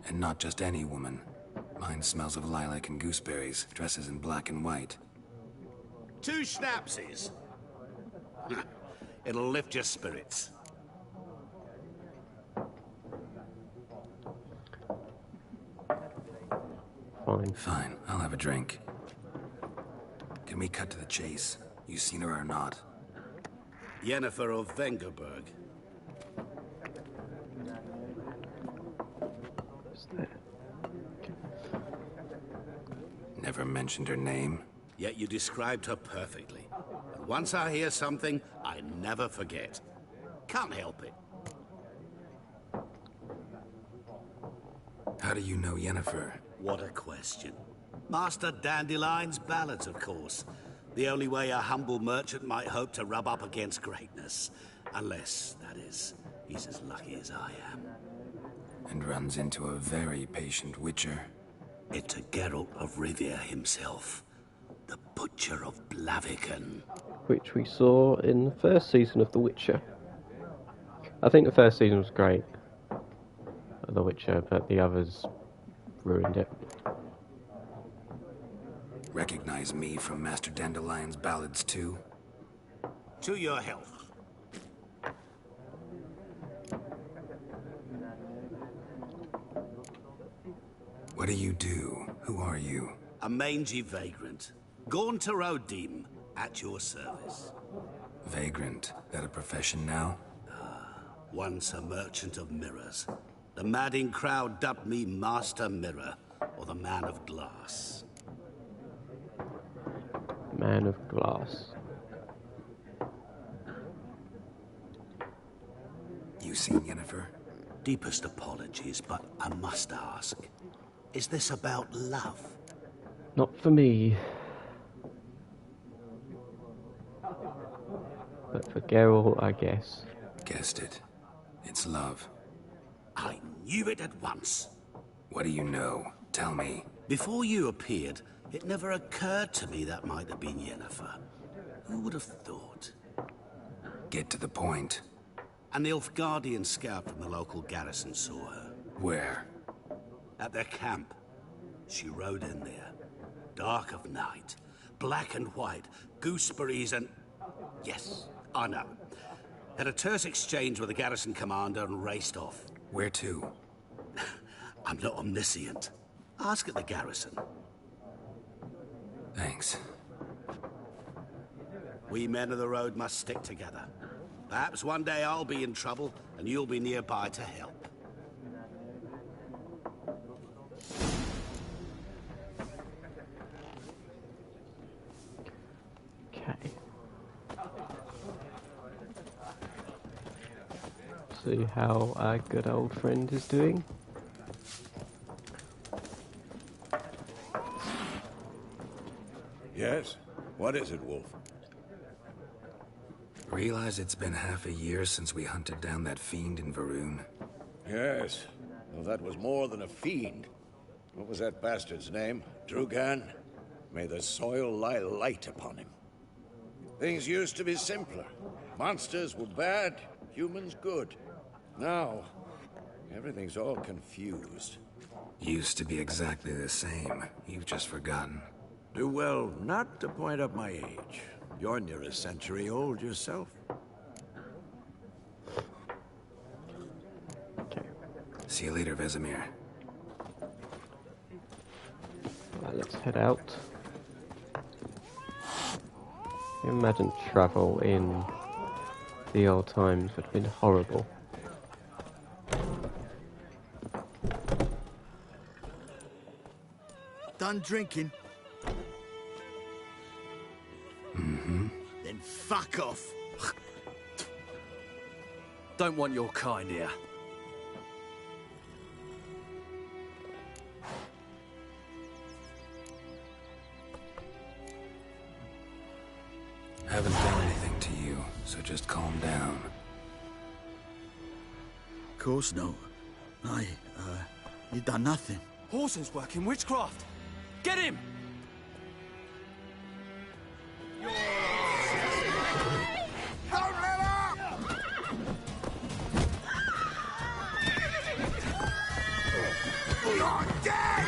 And not just any woman. Mine smells of lilac and gooseberries, dresses in black and white. 2 schnapsies. It'll lift your spirits. Fine. Fine, I'll have a drink. Can we cut to the chase? You seen her or not? Yennefer of Vengerberg. Never mentioned her name. Yet you described her perfectly. And once I hear something, I never forget. Can't help it. How do you know Yennefer? What a question. Master Dandelion's ballads, of course. The only way a humble merchant might hope to rub up against greatness. Unless, that is, he's as lucky as I am. And runs into a very patient witcher. It's a Geralt of Rivia himself. The Butcher of Blaviken. Which we saw in the first season of The Witcher. I think the first season was great of The Witcher, but the others ruined it. Recognize me from Master Dandelion's ballads too? To your health. What do you do? Who are you? A mangy vagrant. Gone to Rodim, at your service. Vagrant. That a profession now? Once a merchant of mirrors. The madding crowd dubbed me Master Mirror, or the Man of Glass. Man of glass. You seen Yennefer? Deepest apologies, but I must ask. Is this about love? Not for me. But for Geralt, I guess. Guessed it. It's love. I knew it at once. What do you know? Tell me. Before you appeared, it never occurred to me that might have been Yennefer. Who would have thought? Get to the point. An Nilfgaardian scout from the local garrison saw her. Where? At their camp. She rode in there. Dark of night. Black and white. Gooseberries and... Yes, I know. Had a terse exchange with the garrison commander and raced off. Where to? I'm not omniscient. Ask at the garrison. Thanks. We men of the road must stick together. Perhaps one day I'll be in trouble and you'll be nearby to help. Okay. See how our good old friend is doing. Yes? What is it, Wolf? Realize it's been half a year since we hunted down that fiend in Varun? Yes. Well, that was more than a fiend. What was that bastard's name? Drugan? May the soil lie light upon him. Things used to be simpler. Monsters were bad, humans good. Now, everything's all confused. Used to be exactly the same. You've just forgotten. Do well not to point up my age. You're near a century old yourself. Okay. See you later, Vesemir. Right, let's head out. Imagine travel in the old times would have been horrible. Done drinking? Mm-hmm. Then fuck off. Don't want your kind here. Haven't done anything to you, so just calm down. Of course not. You done nothing. Horson's working witchcraft. Get him! Don't let up! You're dead!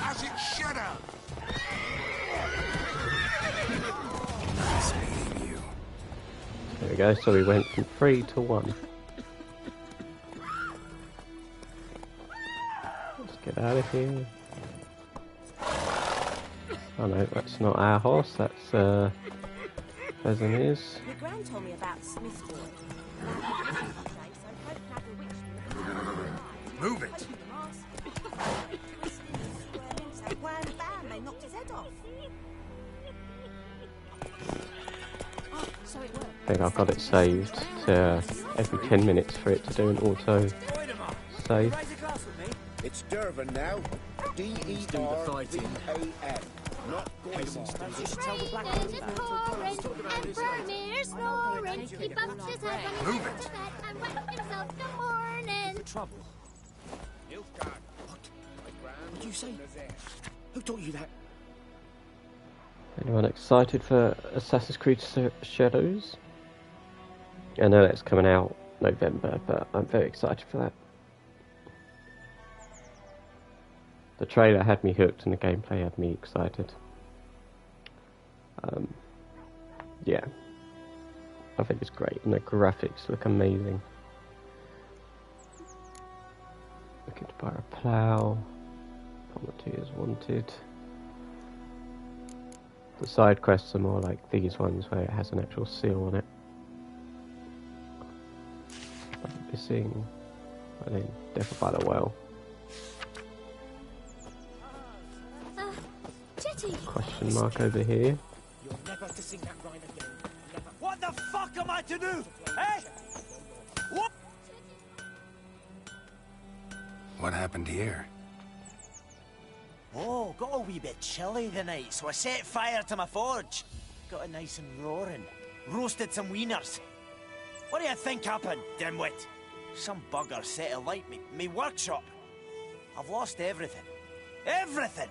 As it should have. Nice meeting you. There we go, so we went from 3 to 1. Let's get out of here. Oh no, that's not our horse, that's Vesemir's. Your gran told me about Smith's boy. Move it! Wham bam, they knocked his head off. Oh, so it worked. I think I've got it saved to every 10 minutes for it to do an auto save. It's Dervan now. D-E-R-V-A-N. Not Goyson. You should tell the black man about Move it! Trouble. What did you say? Who taught you that? Anyone excited for Assassin's Creed Shadows? I know that's coming out November, but I'm very excited for that. The trailer had me hooked and the gameplay had me excited. Yeah. I think it's great, and the graphics look amazing. Looking to buy a plough. Poverty is wanted. The side quests are more like these ones where it has an actual seal on it. Missing. And then Death by the Well. Jetty! Question mark over here. You're never to sing that rhyme again. Never. What the fuck am I to do? Eh? What? What happened here? Oh, got a wee bit chilly the night, so I set fire to my forge. Got it nice and roaring. Roasted some wieners. What do you think happened, dimwit? Some bugger set alight me workshop. I've lost everything. Everything!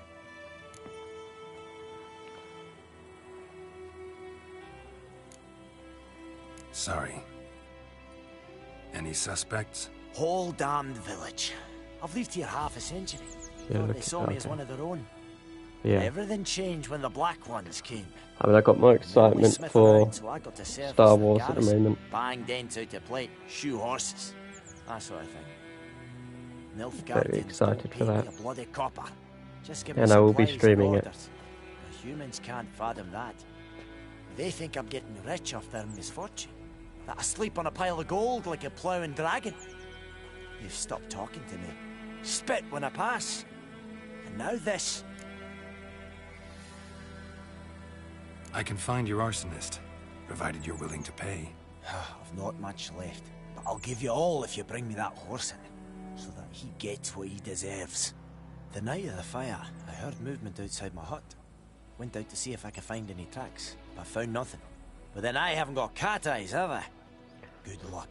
Sorry. Any suspects? Whole damned village. I've lived here half a century. Yeah, Thought they saw me as one of their own. Yeah. Everything changed when the Black Ones came. I mean, I got more excitement for Around, so I got to service Star the Wars at the garrison. moment. Bang dents out to plate, shoe horses, that sort of thing. Very excited for that. A bloody copper. Just give me And I will be supplies and streaming it. orders. The humans can't fathom that. They think I'm getting rich off their misfortune. That I sleep on a pile of gold like a ploughing dragon. They've stopped talking to me. Spit when I pass. And now this. I can find your arsonist, provided you're willing to pay. I've not much left, but I'll give you all if you bring me that horse in, so that he gets what he deserves. The night of the fire, I heard movement outside my hut. Went out to see if I could find any tracks, but found nothing. But then I haven't got cat eyes, have I? Good luck.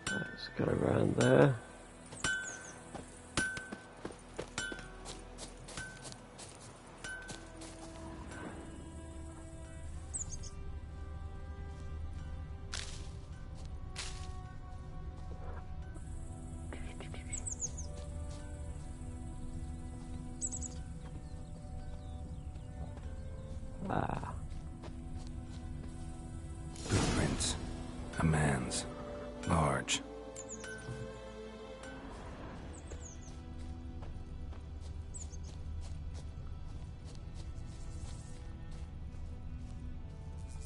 Let's go around there. Footprints. A man's. Large.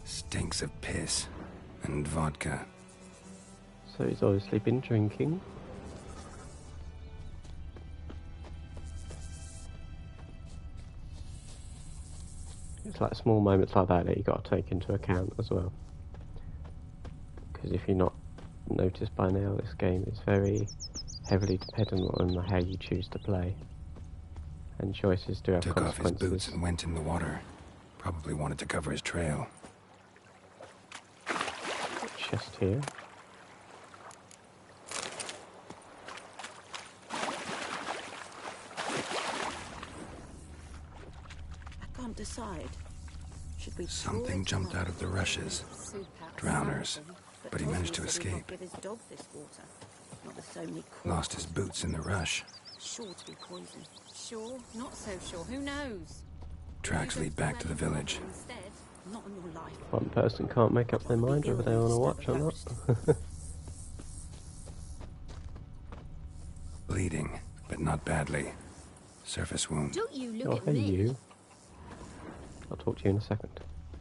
Stinks of piss and vodka. So he's obviously been drinking. It's like small moments like that you got to take into account as well. Because if you're not noticed by now, this game is very heavily dependent on how you choose to play. And choices do have Took off his consequences. boots and went in the water. Probably wanted to cover his trail. Chest here. I can't decide. Should we Something jumped out of the rushes. Drowners. But he managed to escape. Give his dogs this water. Not with so many Lost his boots in the rush. Sure to be poison. Sure, not so sure. Who knows? Tracks lead back to the village. Instead, not on your life. One person can't make up their mind whether they want to watch or not. Bleeding, but not badly. Surface wound. Don't you look Oh, at hey me. you. I'll talk to you in a second.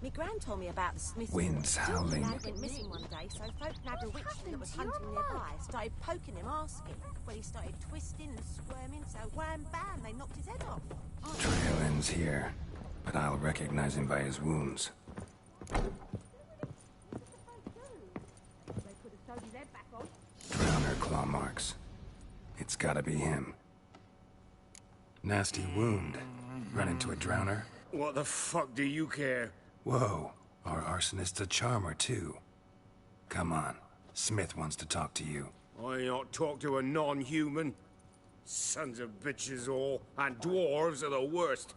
Me gran told me about the Smiths. Wind's howling. Dad went missing one day, so folk nabbed a witch that was hunting nearby. Started poking him, asking. Well, he started twisting and squirming, so wham bam, they knocked his head off. Trail ends here, but I'll recognize him by his wounds. Drowner claw marks. It's gotta be him. Nasty wound. Run into a drowner. What the fuck do you care? Whoa, our arsonist's a charmer too. Come on, Smith wants to talk to you. I ain't not talk to a non-human. Sons of bitches all, and dwarves are the worst.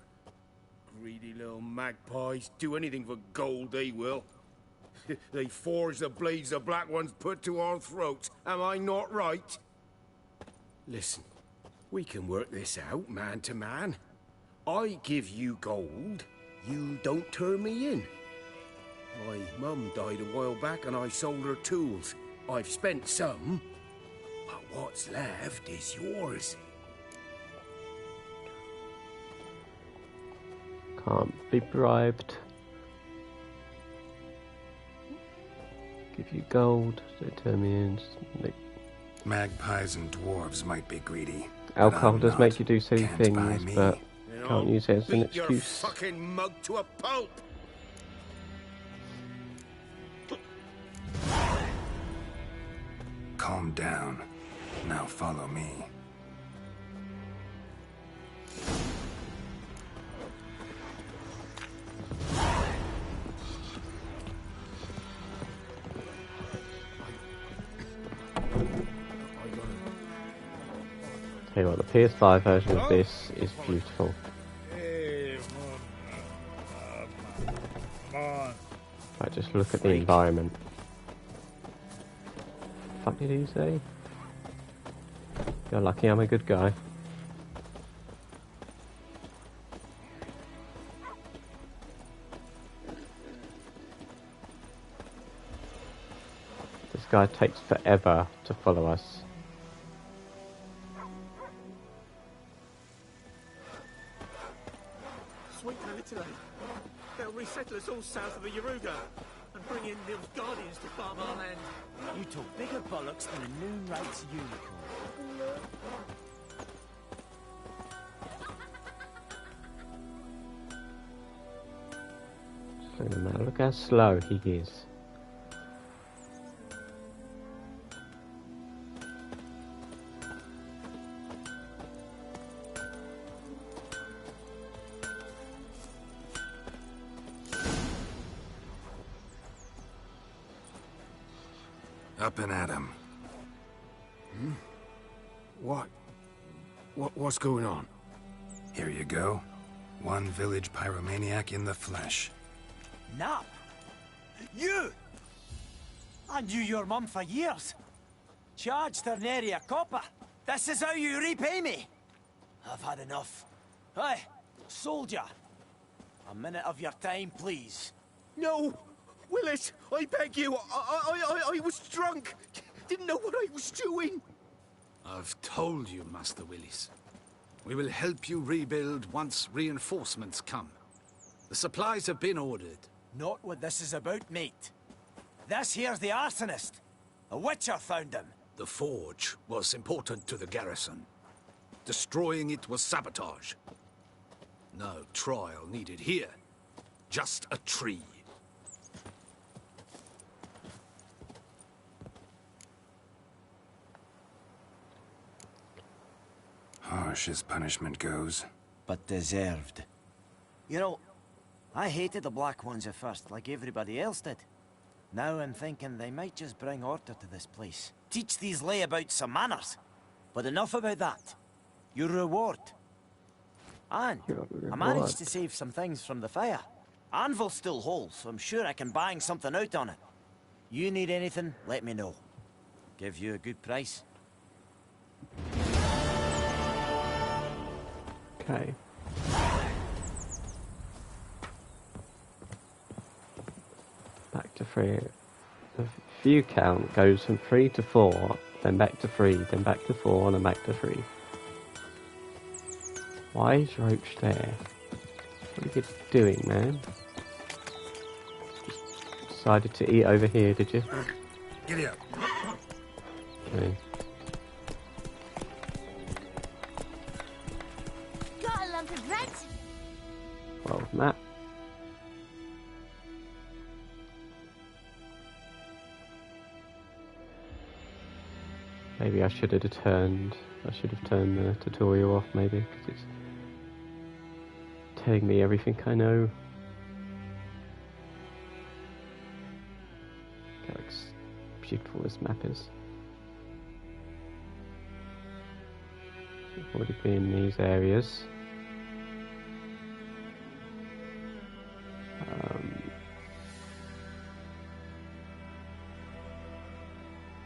Greedy little magpies, do anything for gold they will. They forge the blades the Black Ones put to our throats, am I not right? Listen, We can work this out, man to man. I give you gold, you don't turn me in. My mum died a while back and I sold her tools. I've spent some, but what's left is yours. Can't be bribed. Give you gold, they turn me in. Magpies and dwarves might be greedy. Alcohol does make you do silly Can't buy things, me. but can't use it as an Beat your excuse. fucking mug to a pulp. Calm down. Now follow me. Tell you what, the PS5 version of this is beautiful. Right, just look at the environment. What the fuck did he say? You're lucky I'm a good guy. This guy takes forever to follow us. Sweet Alitile. They'll resettle us all south of the Yaruga and bring in Nilfgaardians to farm our land. You talk bigger bollocks than a noon rights unicorn. Look how slow he is. Up and at 'em. What's going on? Here you go. One village pyromaniac in the flesh. Nap? You? I knew your mum for years. Charged her nary a copper. This is how you repay me. I've had enough. Hey, soldier. A minute of your time, please. No! Willis, I beg you. I was drunk. Didn't know what I was doing. I've told you, Master Willis. We will help you rebuild once reinforcements come. The supplies have been ordered. Not what this is about, mate. This here's the arsonist. A witcher found him. The forge was important to the garrison. Destroying it was sabotage. No trial needed here. Just a tree. Harsh as punishment goes. But deserved. You know, I hated the Black Ones at first, like everybody else did. Now I'm thinking they might just bring order to this place. Teach these layabouts some manners. But enough about that. Your reward. And I managed to save some things from the fire. Anvil's still whole, so I'm sure I can bang something out on it. You need anything, let me know. Give you a good price. Okay. Back to 3. The view count goes from 3 to 4, then back to 3, then back to 4, and then back to 3. Why is Roach there? What are you doing, man? Just decided to eat over here, did you? Giddy up. Okay. Got a lump of bread? Well, map. Maybe I should have turned the tutorial off, maybe, because it's telling me everything I know. Look how beautiful this map is. I've already been in these areas.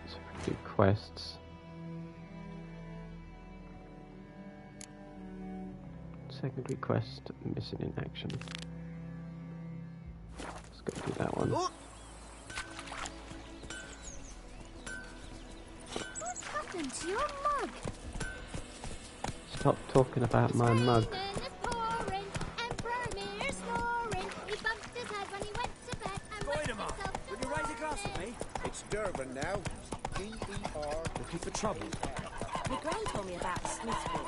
So we can do quests. secondary quest missing in action. Let's go do that one. What happened to your mug? Stop talking about my mug. It's Durban now. D-E-R. Looking for trouble. My gran told me about Smithfield.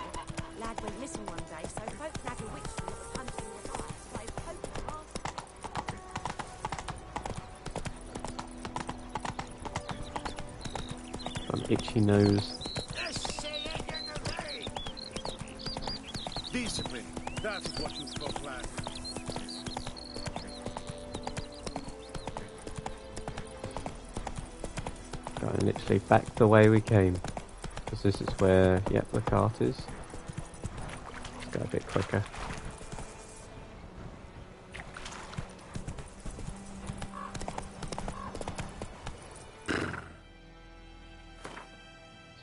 Lad went missing one day, so folk had a witch that was hunting the fire, so they poked him An itchy nose. Discipline. That's what you call class. Going literally back the way we came. Because this is where, yep, the cart is. Let's go a bit quicker.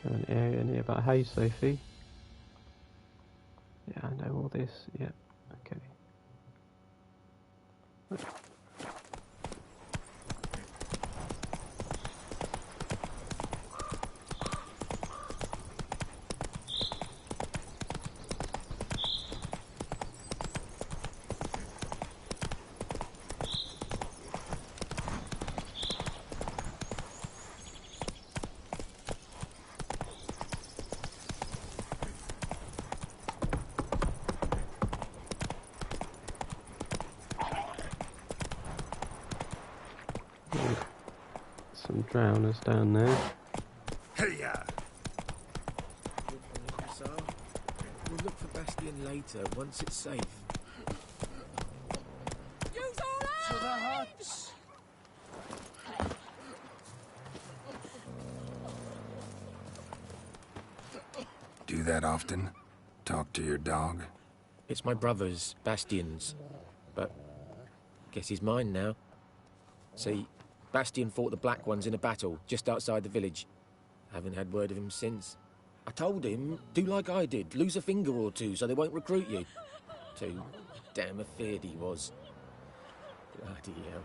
So an area nearby. Hey Sophie. Yeah, I know all this. Yep, okay. Some drowners down there. Hey-ya! So, we'll look for Bastion later, once it's safe. To the huts! Do that often? Talk to your dog? It's my brother's, Bastion's. But, guess he's mine now. See, Bastion fought the Black Ones in a battle just outside the village. Haven't had word of him since. I told him, do like I did, lose a finger or two so they won't recruit you. Too damn afeard he was. Bloody hell.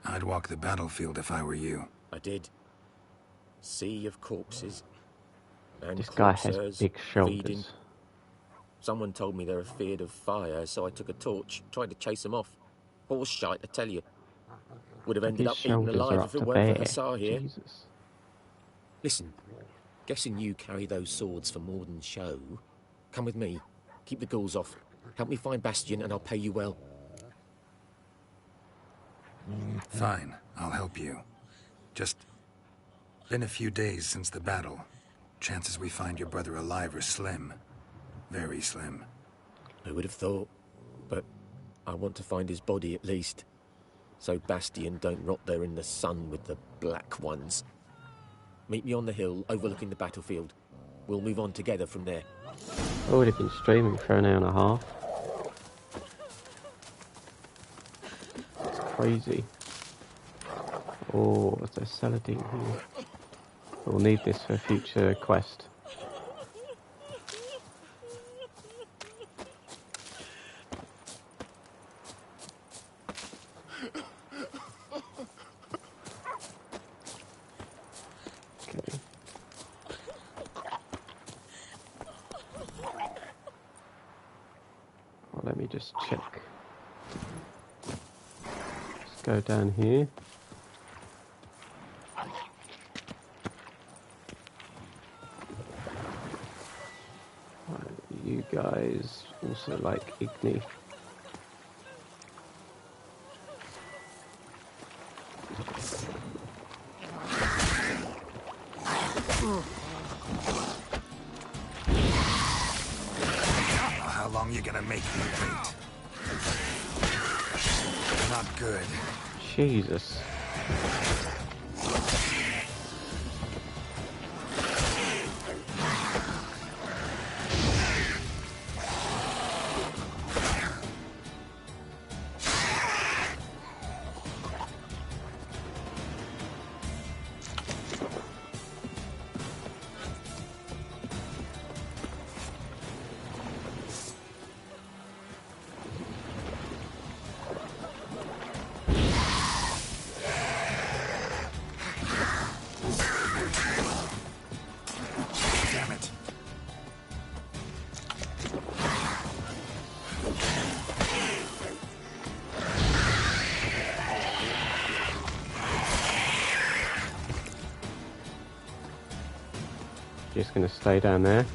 I'd walk the battlefield if I were you. I did. Sea of corpses. And This guy has corpsers big shoulders. feeding. Someone told me they're afeard of fire, so I took a torch, tried to chase them off. Horse shite, I tell you. Would have ended His up eaten shoulders are alive up if it to weren't for bare. Hussar here. Jesus. Listen, guessing you carry those swords for more than show. Come with me. Keep the ghouls off. Help me find Bastion and I'll pay you well. Fine, I'll help you. Just been a few days since the battle. Chances we find your brother alive are slim. Very slim. Who would have thought? But I want to find his body at least. So Bastion don't rot there in the sun with the Black Ones. Meet me on the hill overlooking the battlefield. We'll move on together from there. I've already been streaming for an hour and a half. It's crazy. Oh, there's a Saladin here. We'll need this for a future quest. Okay. Well, let me just check. Let's go down here. You guys also like Igni. How long you gonna make me wait? Not good. Jesus. just going to stay down there.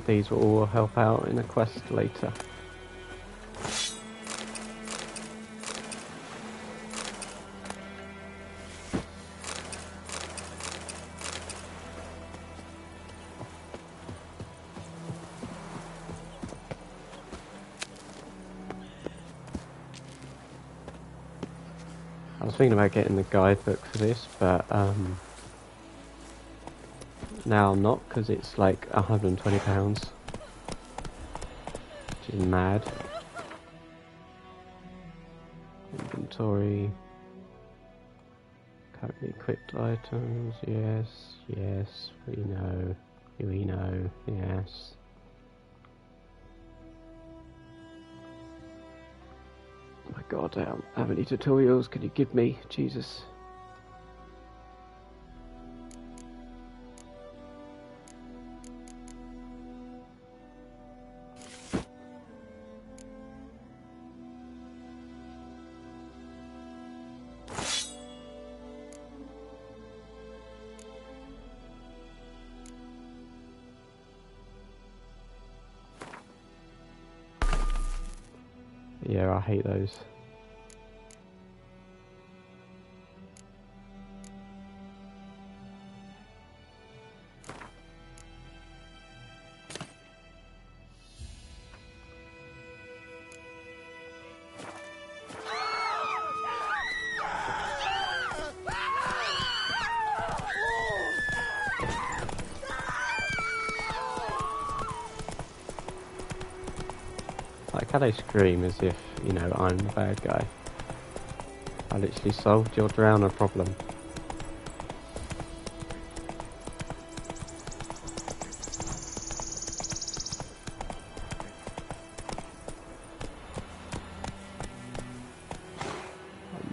These will all help out in a quest later. I was thinking about getting the guidebook for this, but now I'm not, because it's like £120, which is mad. Inventory, currently equipped items, yes, we know, yes. Oh my god, how many tutorials can you give me, Jesus? Yeah, I hate those. Like how they scream as if, you know, I'm the bad guy. I literally solved your drowner problem.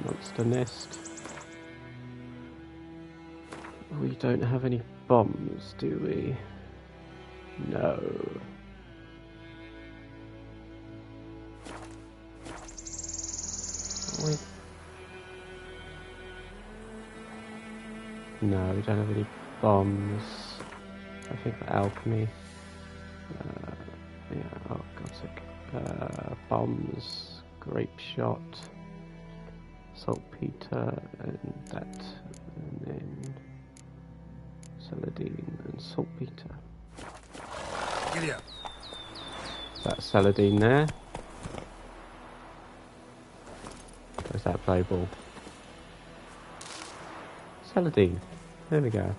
Monster nest. We don't have any bombs, do we? No. No, we don't have any bombs. I think for alchemy. Yeah, oh god's sake. Bombs, grape shot, saltpeter, and that, and then saladine and saltpeter. Giddy up. That's saladine there. Where's that play ball? Saladine. There we go.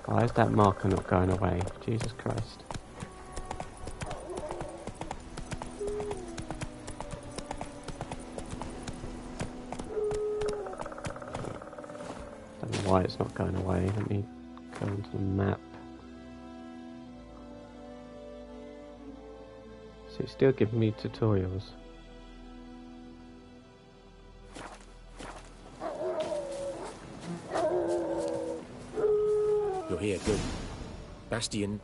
Why is that marker not going away? Jesus Christ. Don't know why it's not going away. Let me go onto the map. So it's still giving me tutorials. You're here, good. Bastion...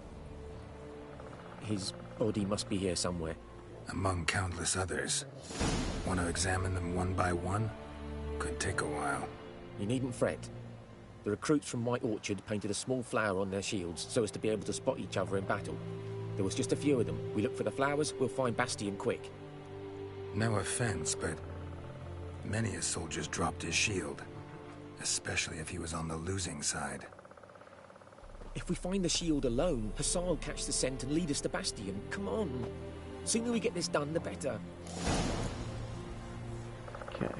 his body must be here somewhere. Among countless others. Want to examine them one by one? Could take a while. You needn't fret. The recruits from White Orchard painted a small flower on their shields so as to be able to spot each other in battle. There was just a few of them. We look for the flowers, we'll find Bastion quick. No offense, but many a soldier's dropped his shield. Especially if he was on the losing side. If we find the shield alone, Hassan will catch the scent and lead us to Bastion. Come on. Sooner we get this done, the better. Okay.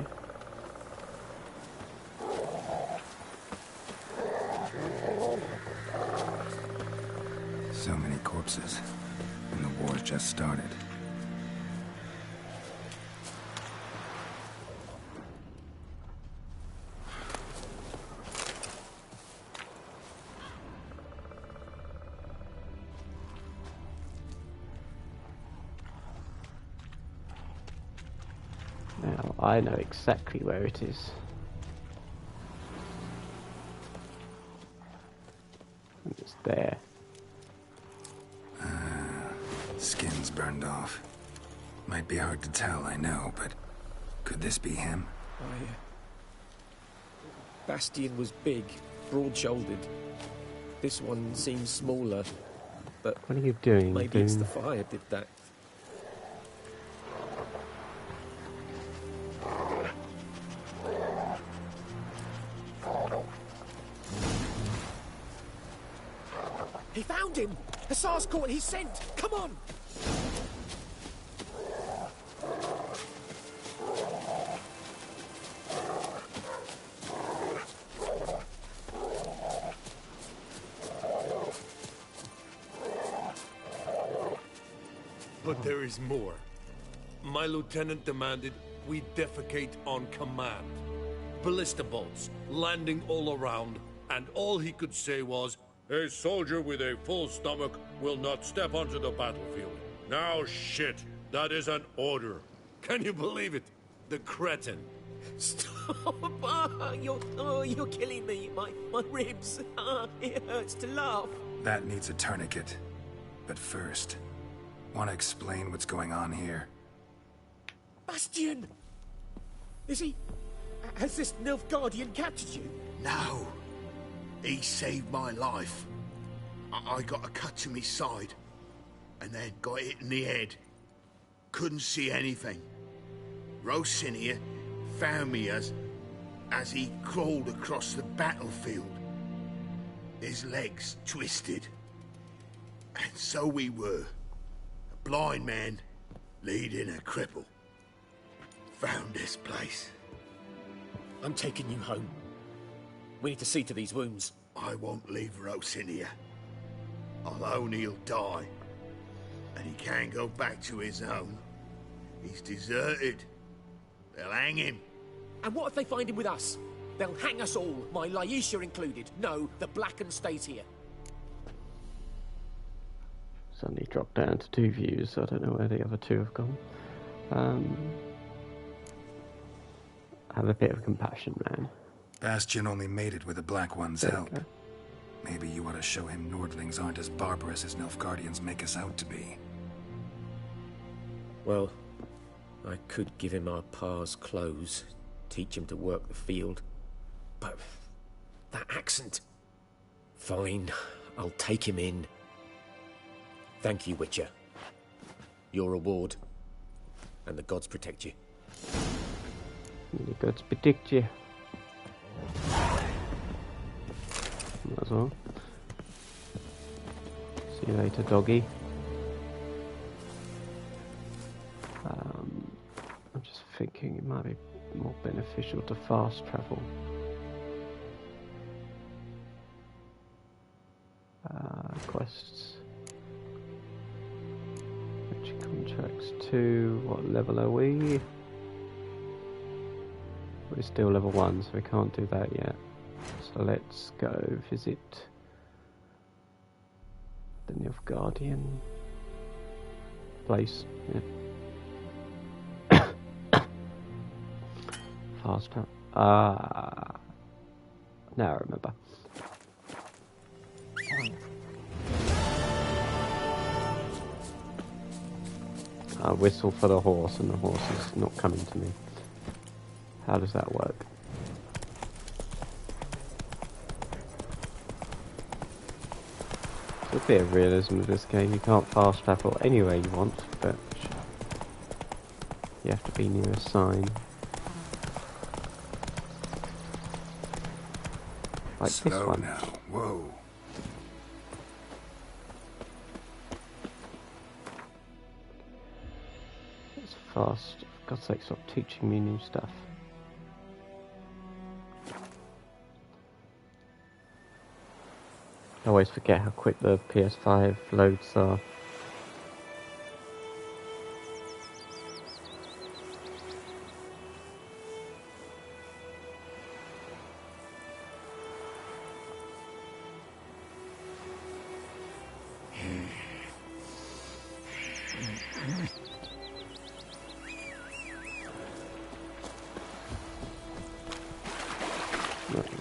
So many corpses, and the war's just started. I know exactly where it is. And it's there. Skin's burned off. Might be hard to tell, I know, but could this be him? Bastian was big, broad-shouldered. This one seems smaller, but what are you doing? Maybe it's the fire did that. He found him! Hussar's caught his scent! Come on! But there is more. My lieutenant demanded we defecate on command. Ballista bolts, landing all around, and all he could say was, "A soldier with a full stomach will not step onto the battlefield." Now shit, that is an order. Can you believe it? The cretin. Stop! You're killing me. My ribs. It hurts to laugh. That needs a tourniquet. But first, want to explain what's going on here? Bastian! Is he... Has this Nilfgaardian captured you? No. He saved my life. I got a cut to my side, and then got hit in the head. Couldn't see anything. Rosinia found me as he crawled across the battlefield. His legs twisted. And so we were. A blind man leading a cripple. Found this place. I'm taking you home. We need to see to these wounds. I won't leave Rosinia. Alone he'll die. And he can't go back to his own. He's deserted. They'll hang him. And what if they find him with us? They'll hang us all, my Laisha included. No, the Blacken stays here. Suddenly dropped down to 2 views. I don't know where the other 2 have gone. Have a bit of compassion, man. Bastian only made it with the Black One's help. Maybe you ought to show him Nordlings aren't as barbarous as Nilfgaardians make us out to be. Well, I could give him our pa's clothes, teach him to work the field. But that accent... Fine, I'll take him in. Thank you, Witcher. Your reward. And the gods protect you. The gods protect you. Might as well. See you later, doggy. I'm just thinking it might be more beneficial to fast travel. Quests. Which contracts to what level are we? We're still level 1, so we can't do that yet. So let's go visit the Nilfgaardian place. Yeah. Fast travel. Now I remember. I whistle for the horse, and the horse is not coming to me. How does that work? There's a bit of realism with this game. You can't fast travel anywhere you want, but you have to be near a sign. Like Slow this one. Now. Whoa. It's fast. For God's sake, stop teaching me new stuff. I always forget how quick the PS5 loads are.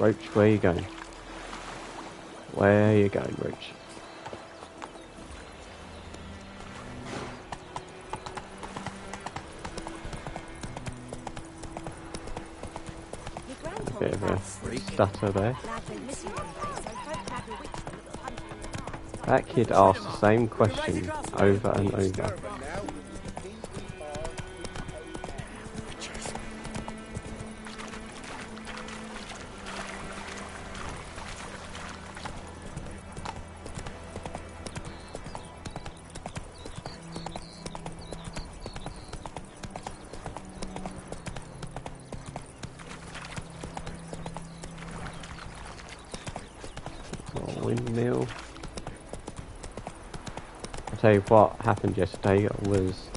Roach, where are you going? Where are you going, Roach? Bit of a stutter there. That kid asked the same question over and over. Windmill. I'll tell you what happened yesterday was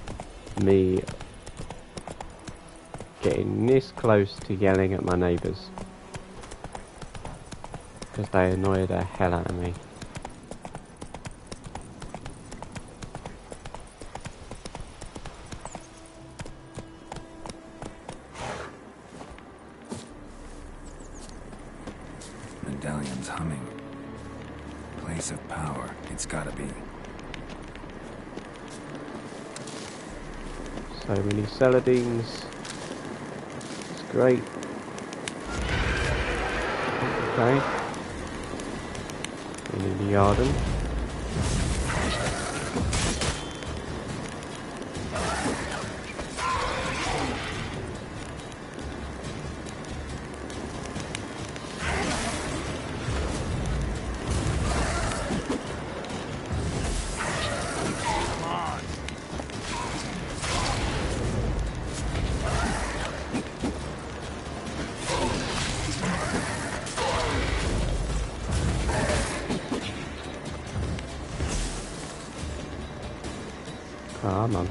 me getting this close to yelling at my neighbours because they annoy the hell out of me. Medallion's humming. Place of power. It's gotta be. So many Saladins. It's great. Okay. We need the Arden. Come on.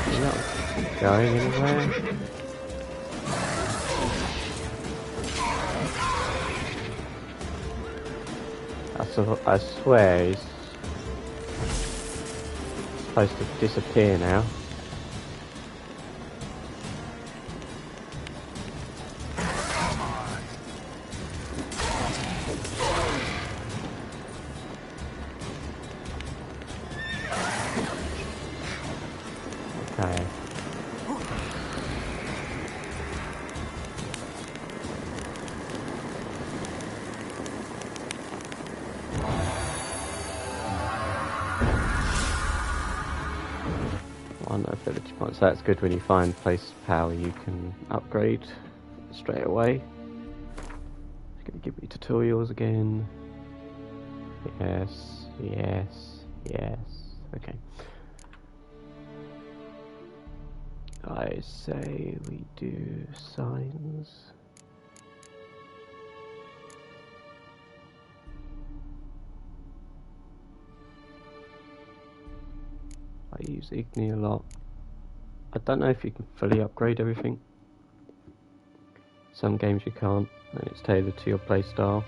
You're not going anywhere. I swear he's supposed to disappear now. Okay. One ability point, so that's good when you find place of power you can upgrade straight away. It's going to give me tutorials again. Yes, yes, yes. Okay. I say we do signs. I use Igni a lot. I don't know if you can fully upgrade everything. Some games you can't, and it's tailored to your playstyle.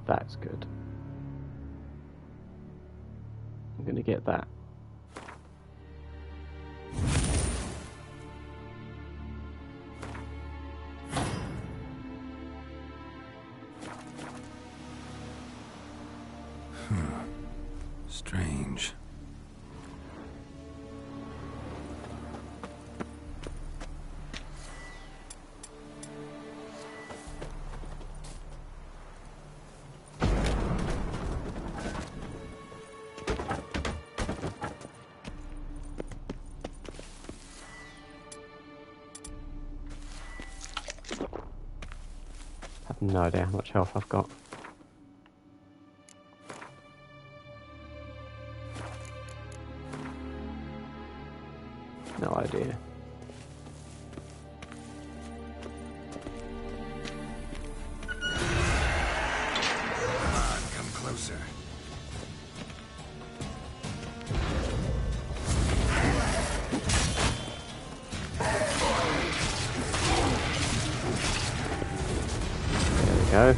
That's good. I'm going to get that. Strange. I have no idea how much health I've got. No idea. go.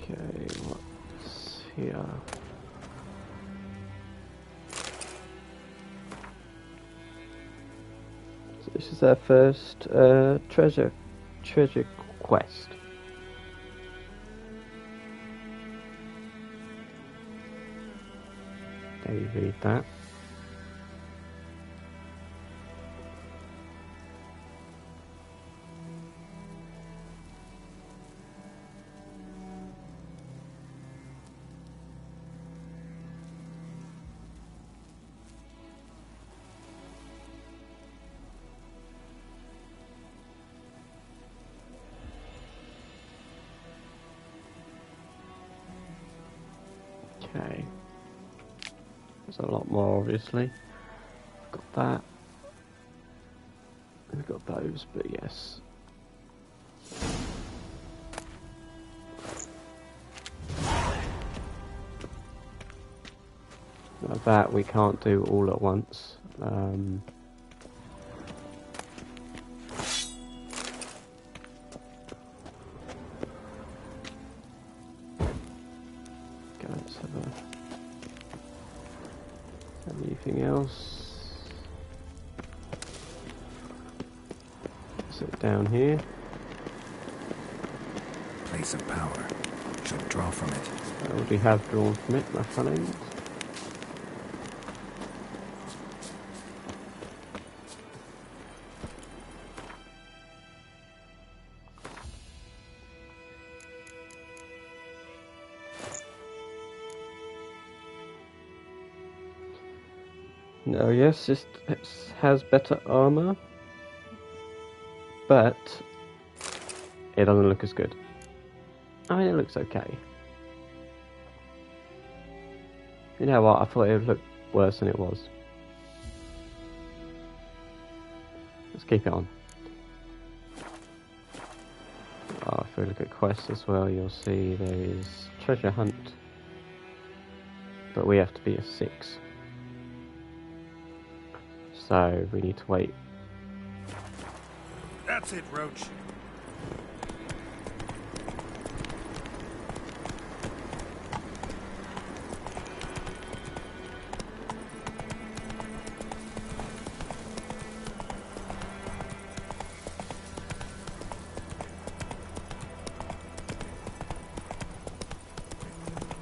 Okay, what's here? So this is our first treasure quest. There you read that. Okay. There's a lot more, obviously. Got that. We've got those, but yes. Now that we can't do all at once. Okay, let's have anything else? Sit down here. Place of power. Should draw from it. I already have drawn from it, my friend. No, yes, it has better armor, but it doesn't look as good. I mean, it looks okay. You know what? I thought it would look worse than it was. Let's keep it on. Oh, if we look at quests as well, you'll see there is treasure hunt, but we have to be a 6. So we need to wait. That's it, Roach.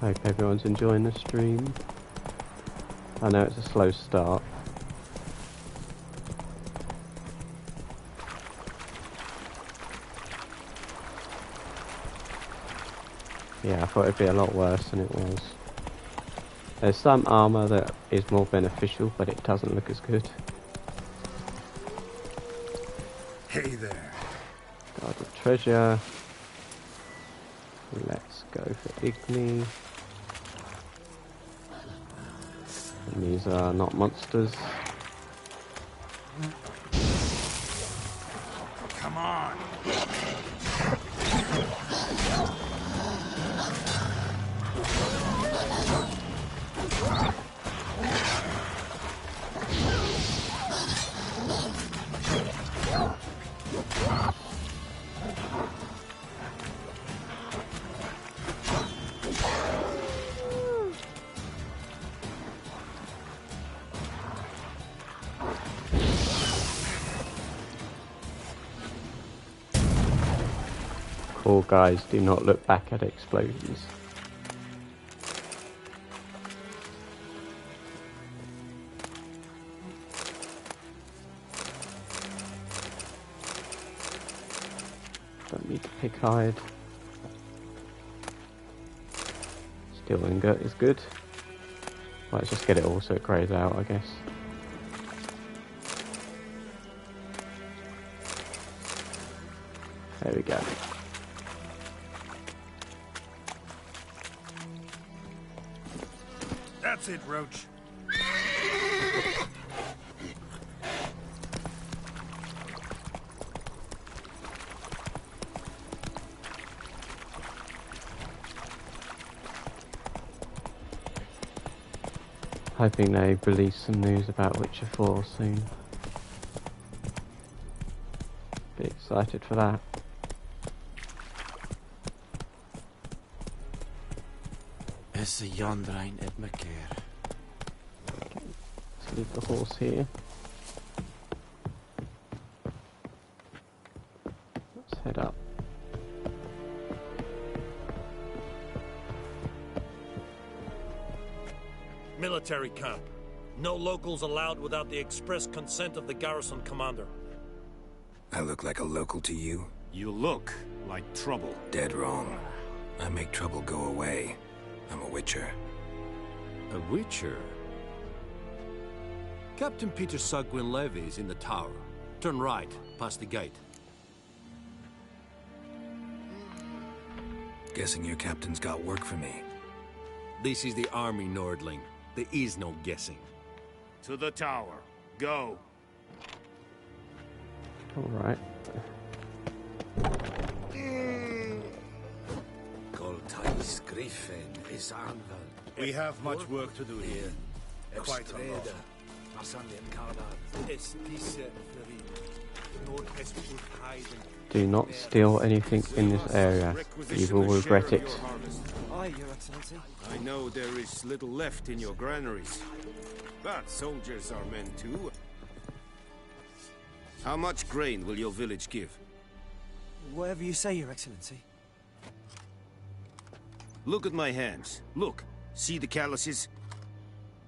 Hope everyone's enjoying the stream. I know it's a slow start. Yeah, I thought it'd be a lot worse than it was. There's some armour that is more beneficial, but it doesn't look as good. Hey there. Got the treasure. Let's go for Igni. And these are not monsters. Come on. Cool guys, do not look back at explosions. Don't need to pick hide. Steel ingot is good. Let's just get it all so it grays out, I guess. There we go. That's it, Roach. Hoping they release some news about Witcher 4 soon. Be excited for that. Is the yondrein at my care? Okay, let's leave the horse here. Let's head up. Military camp. No locals allowed without the express consent of the garrison commander. I look like a local to you? You look like trouble. Dead wrong. I make trouble go away. I'm a witcher. A witcher? Captain Peter Sugwin Levy is in the tower. Turn right, past the gate. Guessing your captain's got work for me. This is the army, Nordling. There is no guessing. To the tower. Go. Alright. Coltais Griffin is anvil. We have much work to do here. Quite a lot. Do not steal anything in this area. You will regret it. Aye, Your Excellency. I know there is little left in your granaries, but soldiers are men too. How much grain will your village give? Whatever you say, Your Excellency. Look at my hands. Look. See the calluses?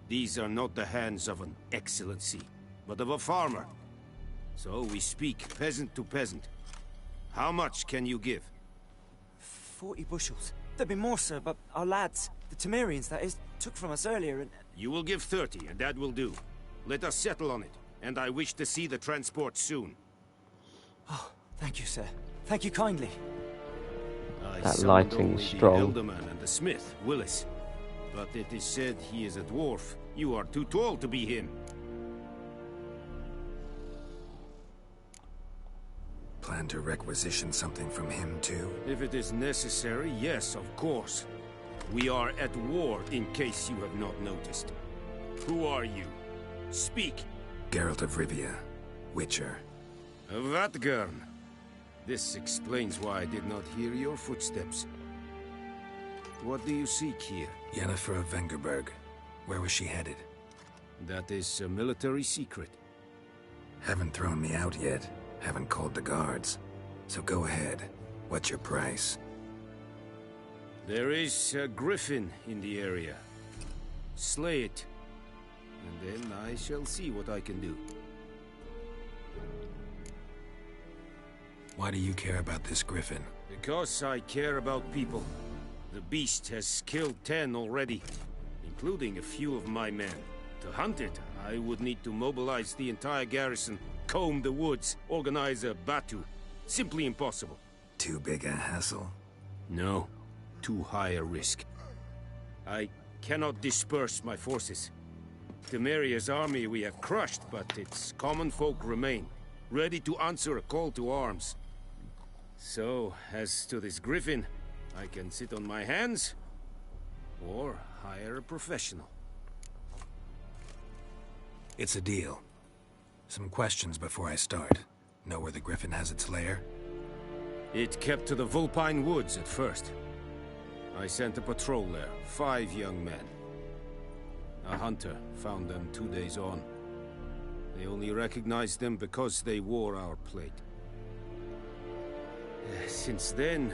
These are not the hands of an excellency, but of a farmer. So we speak peasant to peasant. How much can you give? 40 bushels. There'd be more, sir, but our lads, the Temerians, that is, took from us earlier and... You will give 30, and that will do. Let us settle on it, and I wish to see the transport soon. Oh, thank you, sir. Thank you kindly. That lighting's strong. The elderman and the smith, Willis. But it is said he is a dwarf. You are too tall to be him. Plan to requisition something from him, too? If it is necessary, yes, of course. We are at war, in case you have not noticed. Who are you? Speak. Geralt of Rivia, Witcher. Vatgern. This explains why I did not hear your footsteps. What do you seek here? Yennefer of Vengerberg. Where was she headed? That is a military secret. Haven't thrown me out yet. Haven't called the guards. So go ahead. What's your price? There is a griffin in the area. Slay it. And then I shall see what I can do. Why do you care about this griffin? Because I care about people. The beast has killed 10 already, including a few of my men. To hunt it, I would need to mobilize the entire garrison, comb the woods, organize a batu. Simply impossible. Too big a hassle? No. Too high a risk. I cannot disperse my forces. Temeria's army we have crushed, but its common folk remain, ready to answer a call to arms. So, as to this griffin, I can sit on my hands, or hire a professional. It's a deal. Some questions before I start. Know where the griffin has its lair? It kept to the Vulpine Woods at first. I sent a patrol there, 5 young men. A hunter found them 2 days on. They only recognized them because they wore our plate. Since then,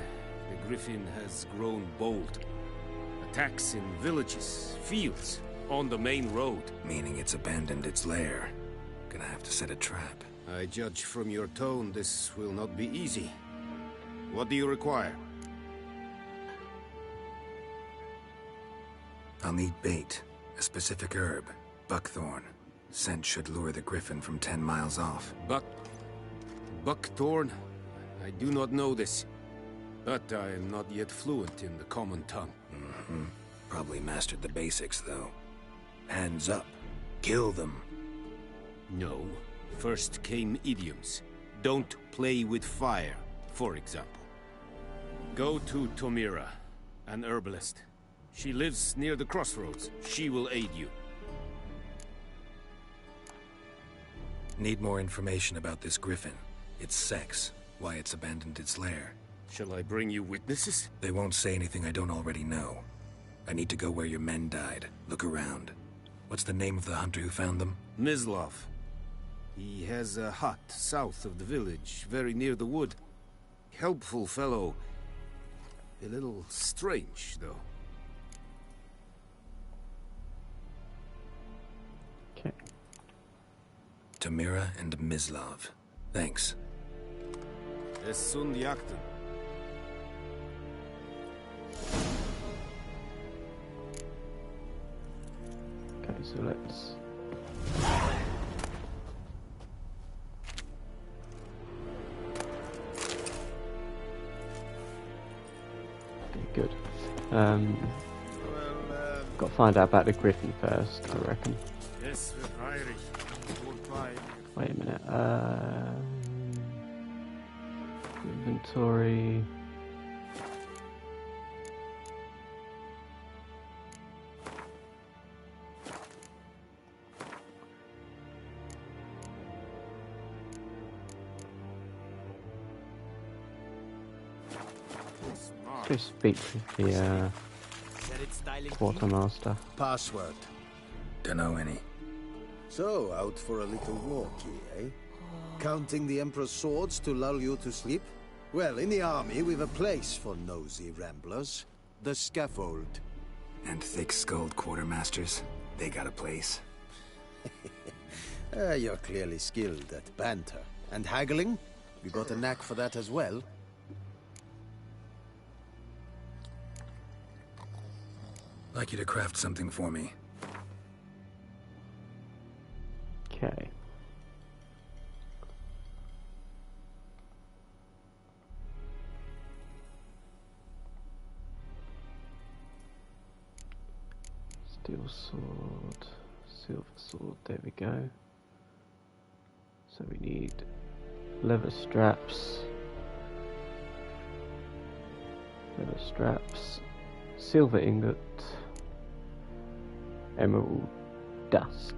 the griffin has grown bold. Attacks in villages, fields, on the main road. Meaning it's abandoned its lair. Gonna have to set a trap. I judge from your tone this will not be easy. What do you require? I'll need bait. A specific herb. Buckthorn. Scent should lure the griffin from 10 miles off. Buckthorn? I do not know this. But I am not yet fluent in the common tongue. Mm-hmm. Probably mastered the basics, though. Hands up. Kill them. No. First came idioms. Don't play with fire, for example. Go to Tomira, an herbalist. She lives near the crossroads. She will aid you. Need more information about this griffin. Its sex, why it's abandoned its lair. Shall I bring you witnesses? They won't say anything I don't already know. I need to go where your men died. Look around. What's the name of the hunter who found them? Mislav. He has a hut south of the village, very near the wood. Helpful fellow. A little strange, though. Okay. Tomira and Mislav. Thanks. Es sind Jagden. Okay, so let's... Okay, good. Got to find out about the griffin first, I reckon. Yes, we're Irish. Wait a minute. Inventory. Go speak with the quartermaster. Password. Dunno any. So, out for a little walk, eh? Counting the Emperor's swords to lull you to sleep? Well, in the army, we've a place for nosy ramblers. The scaffold. And thick-skulled quartermasters. They got a place. You're clearly skilled at banter. And haggling? You got a knack for that as well? Like you to craft something for me. Okay. Steel sword, silver sword, there we go. So we need leather straps, silver ingot, emerald dust.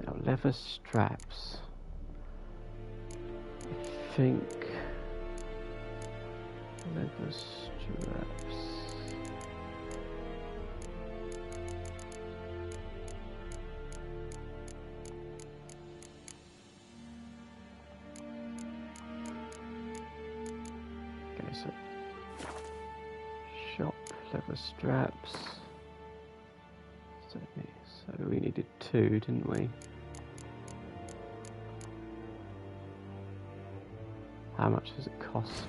Now leather straps. I think leather straps. Okay, so shop leather straps. So we needed 2, didn't we? How much does it cost?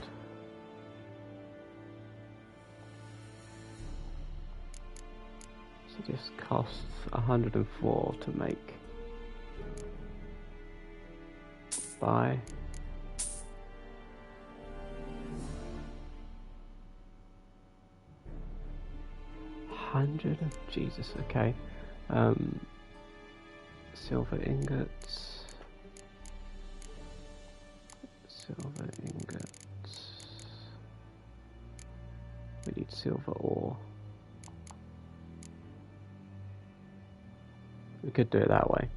So this costs 104 to make. Buy. Jesus, okay. Silver ingots. Silver ingots. We need silver ore. We could do it that way.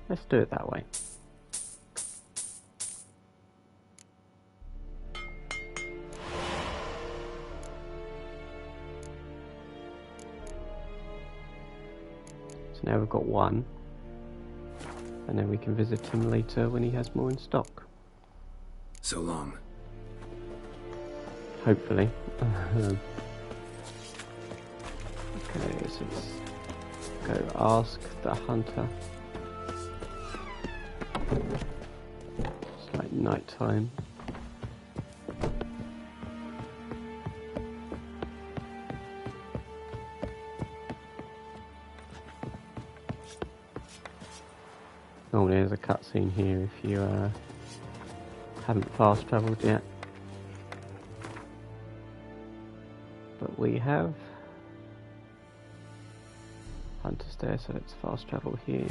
Let's do it that way. So now we've got 1. And then we can visit him later when he has more in stock. So long. Hopefully. Okay, so let's go ask the hunter. It's like night time. Normally there's a cutscene here if you haven't fast travelled yet. But we have. Hunter's there, so let's fast travel here.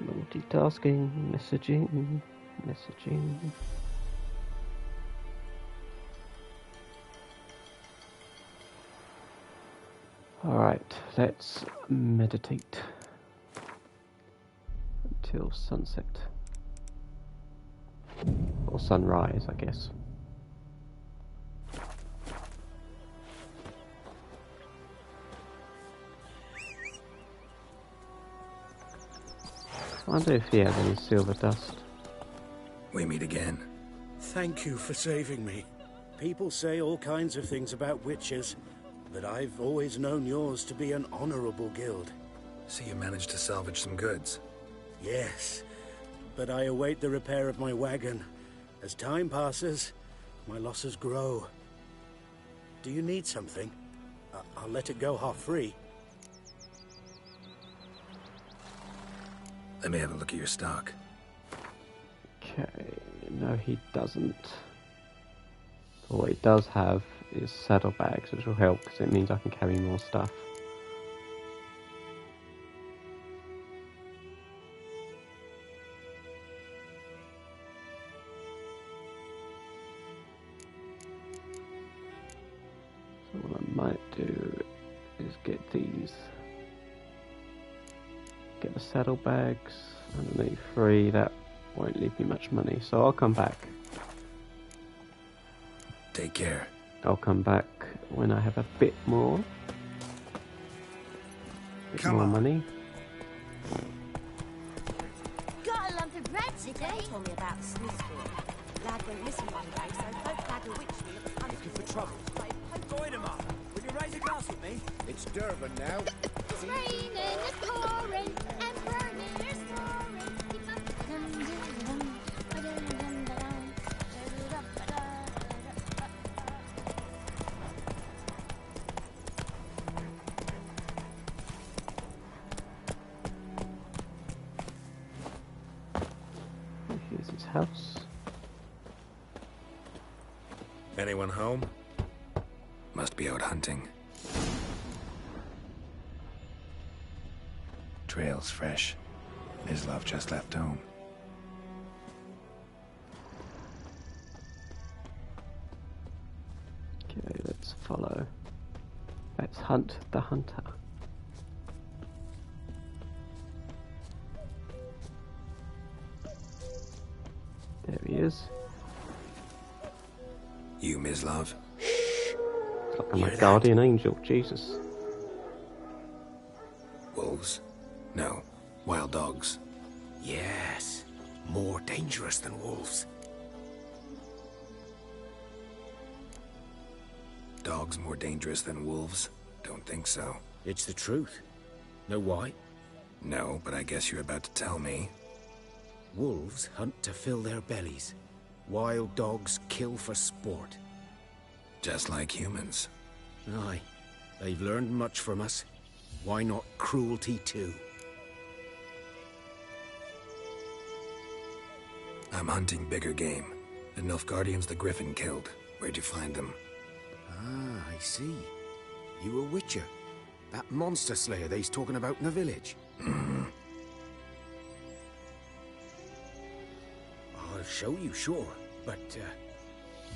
Multitasking, messaging. Alright, let's meditate until sunset. Or sunrise, I guess. I wonder if he has any silver dust. We meet again. Thank you for saving me. People say all kinds of things about witches, but I've always known yours to be an honorable guild. So you managed to salvage some goods? Yes, but I await the repair of my wagon. As time passes, my losses grow. Do you need something? I'll let it go half-free. Let me have a look at your stock. Okay, no he doesn't. But what he does have is saddlebags, which will help because it means I can carry more stuff. So what I might do is get these. Get the saddlebags underneath free. That won't leave me much money, so I'll come back. Take care. I'll come back when I have a bit more. More money. Got a lump of bread today. Told me about the Smith's boy. Lad went missing one day, so folk had a witch me at the front. Looking for trouble. Join him up. Will you raise a glass with me? It's Durban now. It's raining, it's pouring, and burning is roaring. Here's his house. Anyone home? Must be out hunting. Trail's fresh. His love just left home. Okay, let's follow. Let's hunt the hunter. There he is. You, Ms. Love? It's like I'm a guardian angel, Jesus. Wolves? No. Wild dogs. Yes. More dangerous than wolves. Dogs more dangerous than wolves? Don't think so. It's the truth. Know why? No, but I guess you're about to tell me. Wolves hunt to fill their bellies. Wild dogs kill for sport. Just like humans. Aye. They've learned much from us. Why not cruelty too? I'm hunting bigger game. The Nilfgaardians the Griffin killed. Where'd you find them? Ah, I see. You a witcher. That monster slayer they's talking about in the village. I'll show you, sure. But,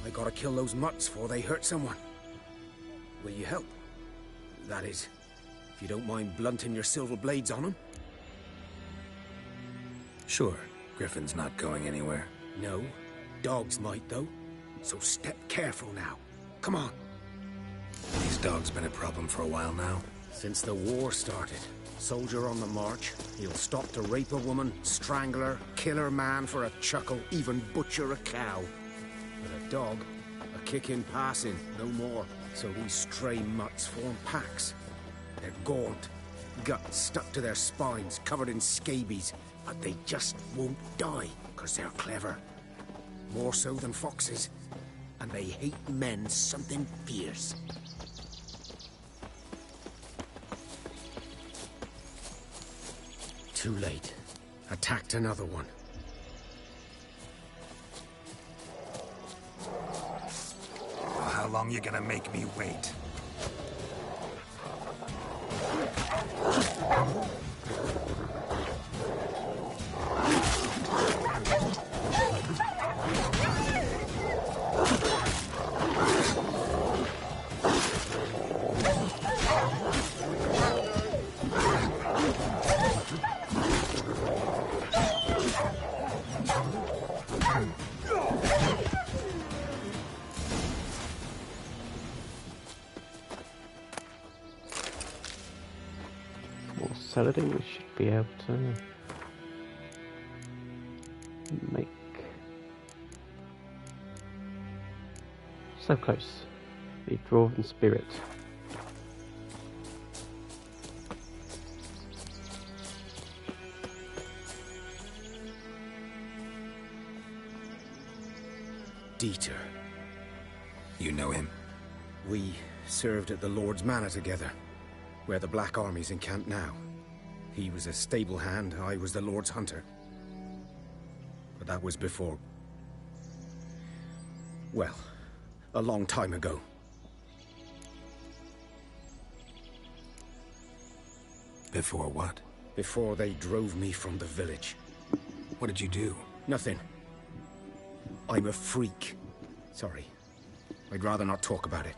I gotta kill those mutts before they hurt someone. Will you help? That is, if you don't mind blunting your silver blades on them. Sure. Griffin's not going anywhere. No. Dogs might, though. So step careful now. Come on. These dogs been a problem for a while now? Since the war started. Soldier on the march. He'll stop to rape a woman, strangle her, kill her man for a chuckle, even butcher a cow. But a dog, a kick in passing, no more. So these stray mutts form packs. They're gaunt, Guts stuck to their spines, covered in scabies. But they just won't die, because they're clever. More so than foxes. And they hate men something fierce. Too late. Attacked another one. Well, how long you gonna make me wait? Saladin, we should be able to make so close. The dwarven spirit. Dieter. You know him? We served at the Lord's Manor together, where the Black Army's encamped now. He was a stable hand, I was the Lord's hunter. But that was before... well, a long time ago. Before what? Before they drove me from the village. What did you do? Nothing. I'm a freak. Sorry. I'd rather not talk about it.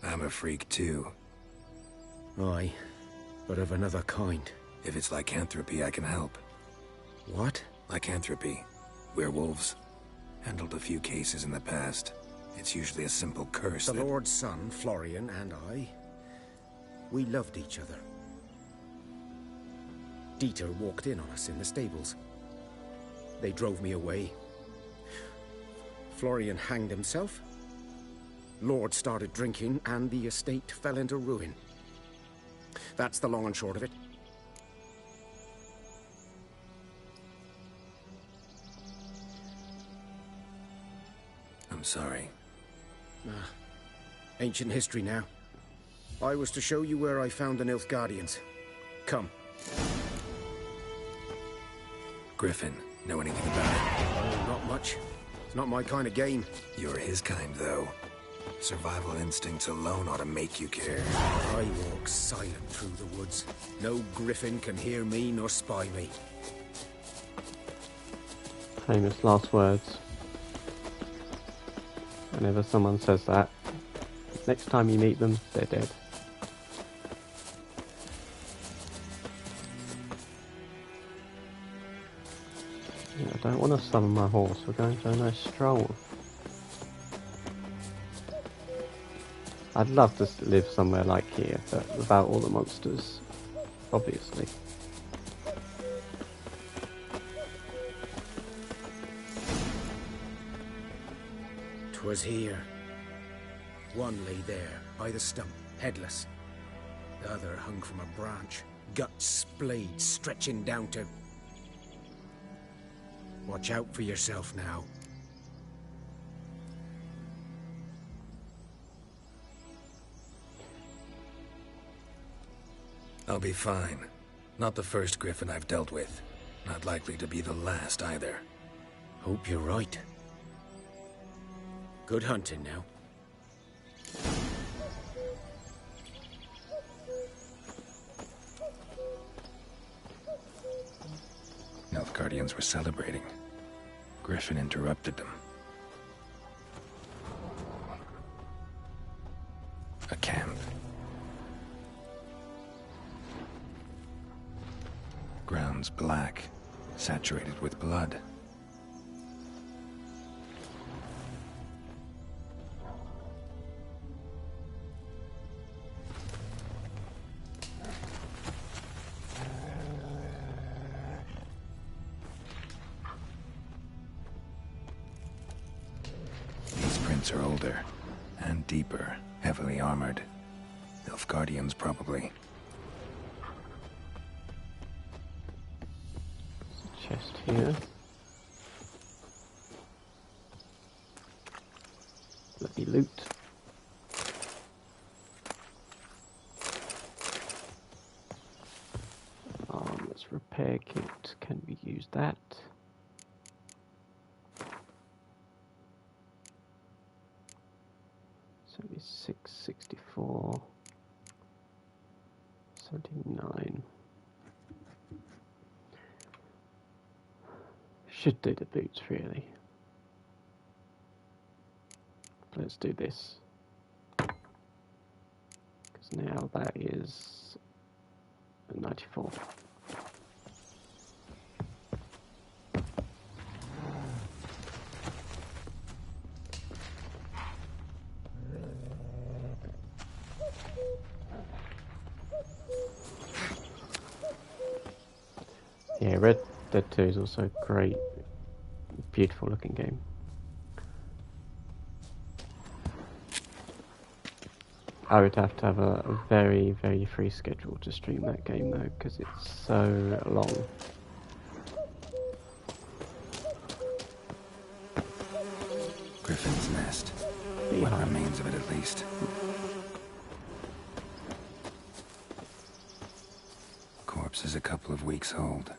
I'm a freak too. Aye, but of another kind. If it's lycanthropy, I can help. What? Lycanthropy. Werewolves. Handled a few cases in the past. It's usually a simple curse The that... Lord's son, Florian, and I... we loved each other. Dieter walked in on us in the stables. They drove me away. Florian hanged himself. Lord started drinking, and the estate fell into ruin. That's the long and short of it. I'm sorry. Ancient history now. I was to show you where I found the Nilfgaardians. Come. Griffin, know anything about it? Oh, not much. It's not my kind of game. You're his kind, though. Survival instincts alone ought to make you care. I walk silent through the woods. No griffin can hear me nor spy me. Famous last words. Whenever someone says that, next time you meet them, they're dead. Yeah, I don't want to summon my horse, we're going for a nice stroll. I'd love to live somewhere like here, but without all the monsters, obviously. 'Twas here. One lay there, by the stump, headless. The other hung from a branch, guts splayed, stretching down to... Watch out for yourself now. I'll be fine. Not the first griffin I've dealt with. Not likely to be the last either. Hope you're right. Good hunting now. Nilfgaardians were celebrating. Griffin interrupted them. A camp. Grounds black, saturated with blood. These prints are older and deeper, Heavily armored. Nilfgaardians, probably. Chest here. Let me loot. Let's repair kit. Can we use that? So it's 664. 79. Should do the boots really. Let's do this. Because now that is 94. Yeah, Red Dead 2 is also a great, beautiful looking game. I would have to have a very, very free schedule to stream that game though, because it's so long. Griffin's nest. What remains of it, at least. Corpse is a couple of weeks old.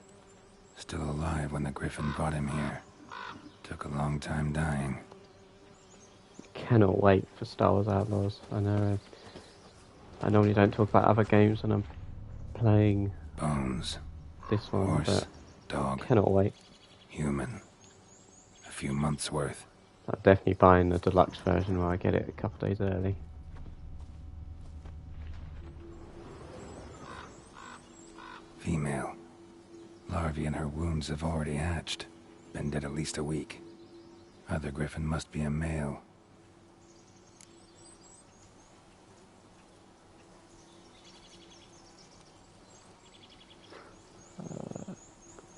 Still alive when the Griffin brought him here. Took a long time dying. Cannot wait for Star Wars Outlaws. I know I normally don't talk about other games when I'm playing Bones. This one, Horse. but Dog. cannot wait. Human. A few months' worth. I'm definitely buying the deluxe version where I get it a couple days early. Female. Larvae in her wounds have already hatched. Been dead at least a week. Other Griffin must be a male.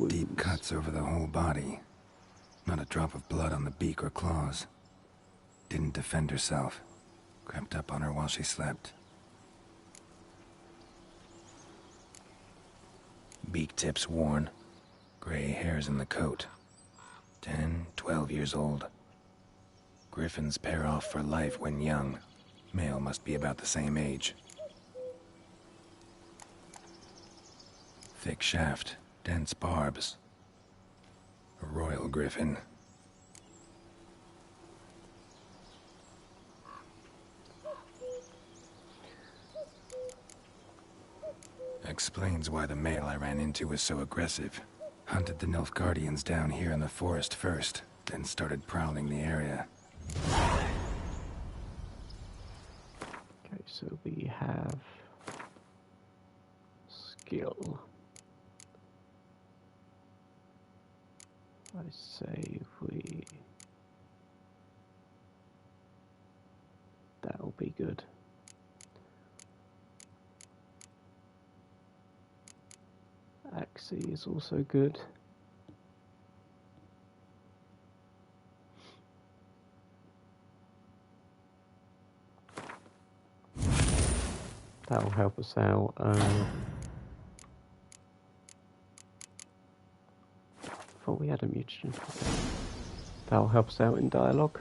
Deep cuts over the whole body. Not a drop of blood on the beak or claws. Didn't defend herself. Crept up on her while she slept. Beak tips worn. Gray hairs in the coat. 10, 12 years old. Griffins pair off for life when young. Male must be about the same age. Thick shaft, dense barbs. A royal griffin. Explains why the male I ran into was so aggressive. Hunted the Nilfgaardians down here in the forest first, then started prowling the area. Okay, so we have skill. I say if we... That'll be good. Axie is also good. That'll help us out. Thought we had a mutagen. That'll help us out in dialogue.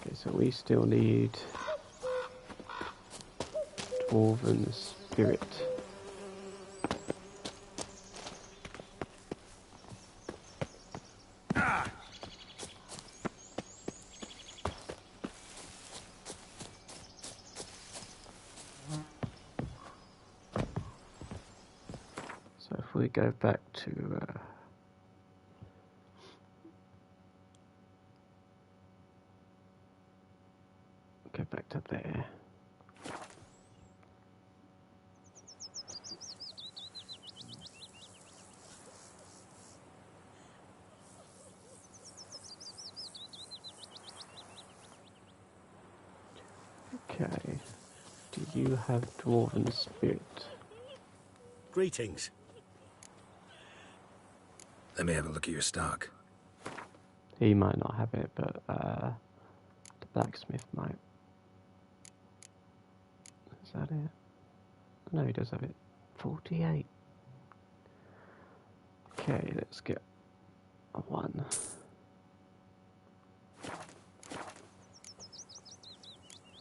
Okay, so we still need Dwarven Spirit. So if we go back to there. Okay. Do you have Dwarven Spirit? Greetings. Let me have a look at your stock. He might not have it, but the blacksmith might. Is that it? No, he does have it. 48. Okay, let's get a 1.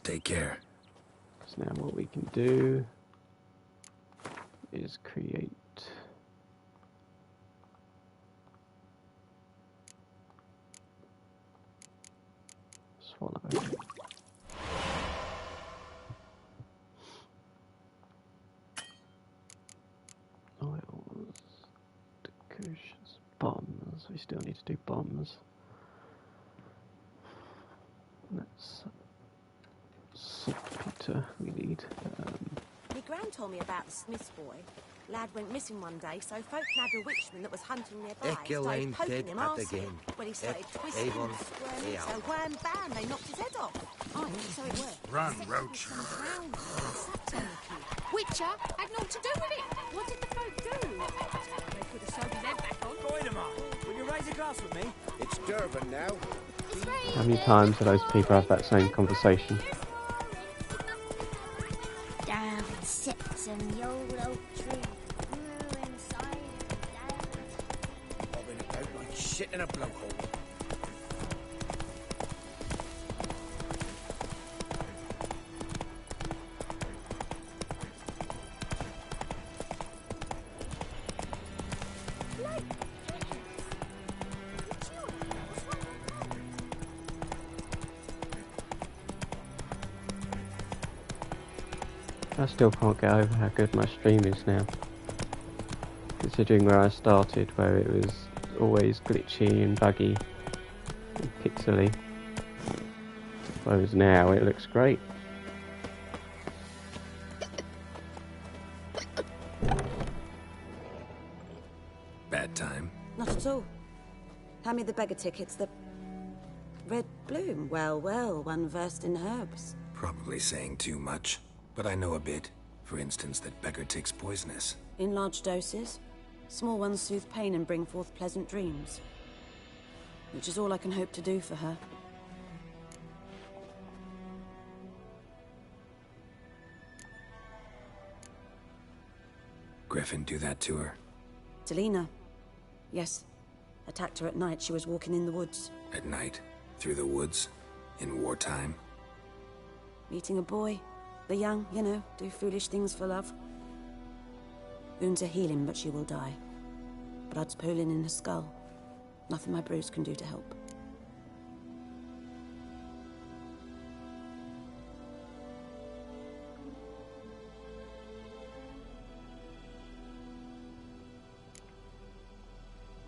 Take care. So now what we can do is create swallow. Oils, decorations, bombs. We still need to do bombs. That's saltpeter we need. My gran told me about the Smith's boy. Lad went missing one day, so folk nabbed a witchman that was hunting nearby. Echelane Started poking dead him at asking. again. When he started twisting Avon, and squirming, Eal. so wham bam, they knocked his head off. Oh, so it worked. Run, Roach. Witcher had naught to do with it. What did the folk do? They put a soapy lamp back on. Goidemar, will you raise a glass with me? It's Durban now. How many times do those people have that same conversation? Down sits in the old oak tree. Grew inside Bobbing about like shit in a blowhole. I still can't get over how good my stream is now. Considering where I started, where it was always glitchy and buggy and pixely. Whereas now it looks great. Bad time. Not at all. Hand me the beggar tickets, the red bloom. Well, well, one versed in herbs. Probably saying too much, but I know a bit. For instance, that beggar tick's poisonous. In large doses. Small ones soothe pain and bring forth pleasant dreams. Which is all I can hope to do for her. Griffin do that to her? Delina. Yes. Attacked her at night. She was walking in the woods. At night? Through the woods? In wartime? Meeting a boy. The young, you know, do foolish things for love. Wounds are healing, but she will die. Blood's pooling in her skull. Nothing my bruise can do to help.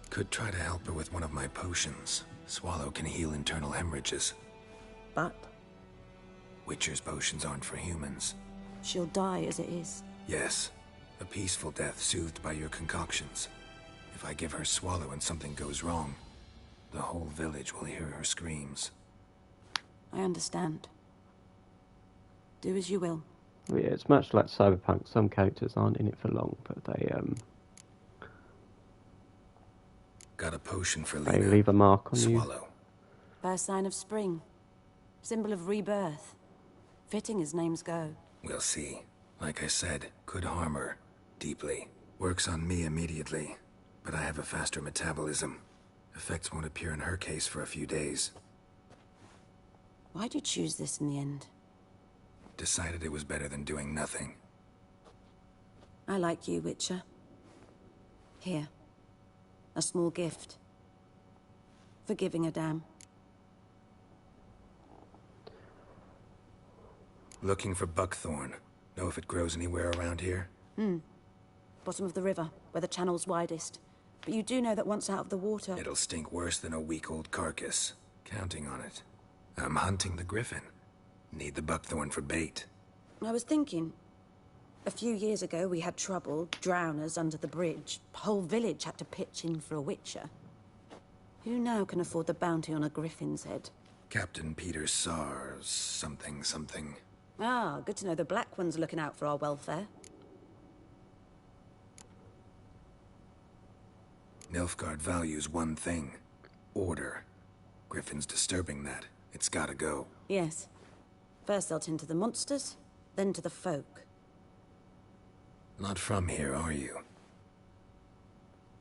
Could try to help her with one of my potions. Swallow can heal internal hemorrhages. But Witcher's potions aren't for humans. she'll die as it is. Yes. A peaceful death soothed by your concoctions. If I give her Swallow and something goes wrong, the whole village will hear her screams. I understand. Do as you will. Well, yeah, it's much like Cyberpunk. Some characters aren't in it for long, but they Got a potion for they Lena. leave a mark on you. Swallow. First sign of spring. Symbol of rebirth. Fitting as names go. We'll see. Like I said, could harm her. Deeply. Works on me immediately. But I have a faster metabolism. Effects won't appear in her case for a few days. Why'd you choose this in the end? Decided it was better than doing nothing. I like you, Witcher. Here. A small gift. For giving a damn. Looking for buckthorn. Know if it grows anywhere around here? Bottom of the river, where the channel's widest. But you do know that once out of the water... It'll stink worse than a week-old carcass. Counting on it. I'm hunting the griffin. Need the buckthorn for bait. I was thinking... A few years ago, we had trouble, drowners under the bridge. Whole village had to pitch in for a witcher. Who now can afford the bounty on a griffin's head? Captain Peter Sars, something. Ah, good to know the Black One's looking out for our welfare. Nilfgaard values one thing. Order. Griffin's disturbing that. It's gotta go. Yes. First they'll tend to the monsters, then to the folk. Not from here, are you?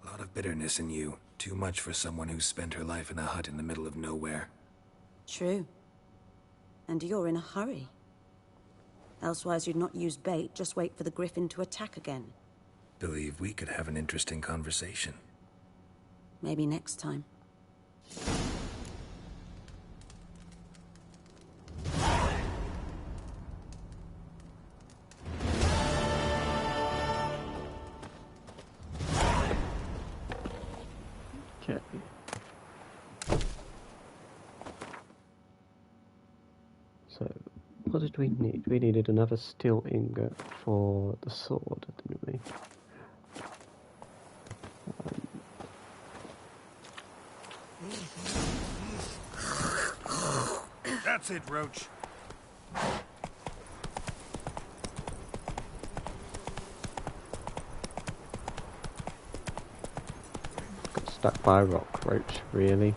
A lot of bitterness in you. Too much for someone who's spent her life in a hut in the middle of nowhere. True. And you're in a hurry. Elsewise you'd not use bait, just wait for the griffin to attack again. Believe we could have an interesting conversation. Maybe next time. Okay. So, what did we need? We needed another steel ingot for the sword, didn't we? That's it, Roach. Got stuck by a rock, Roach, really?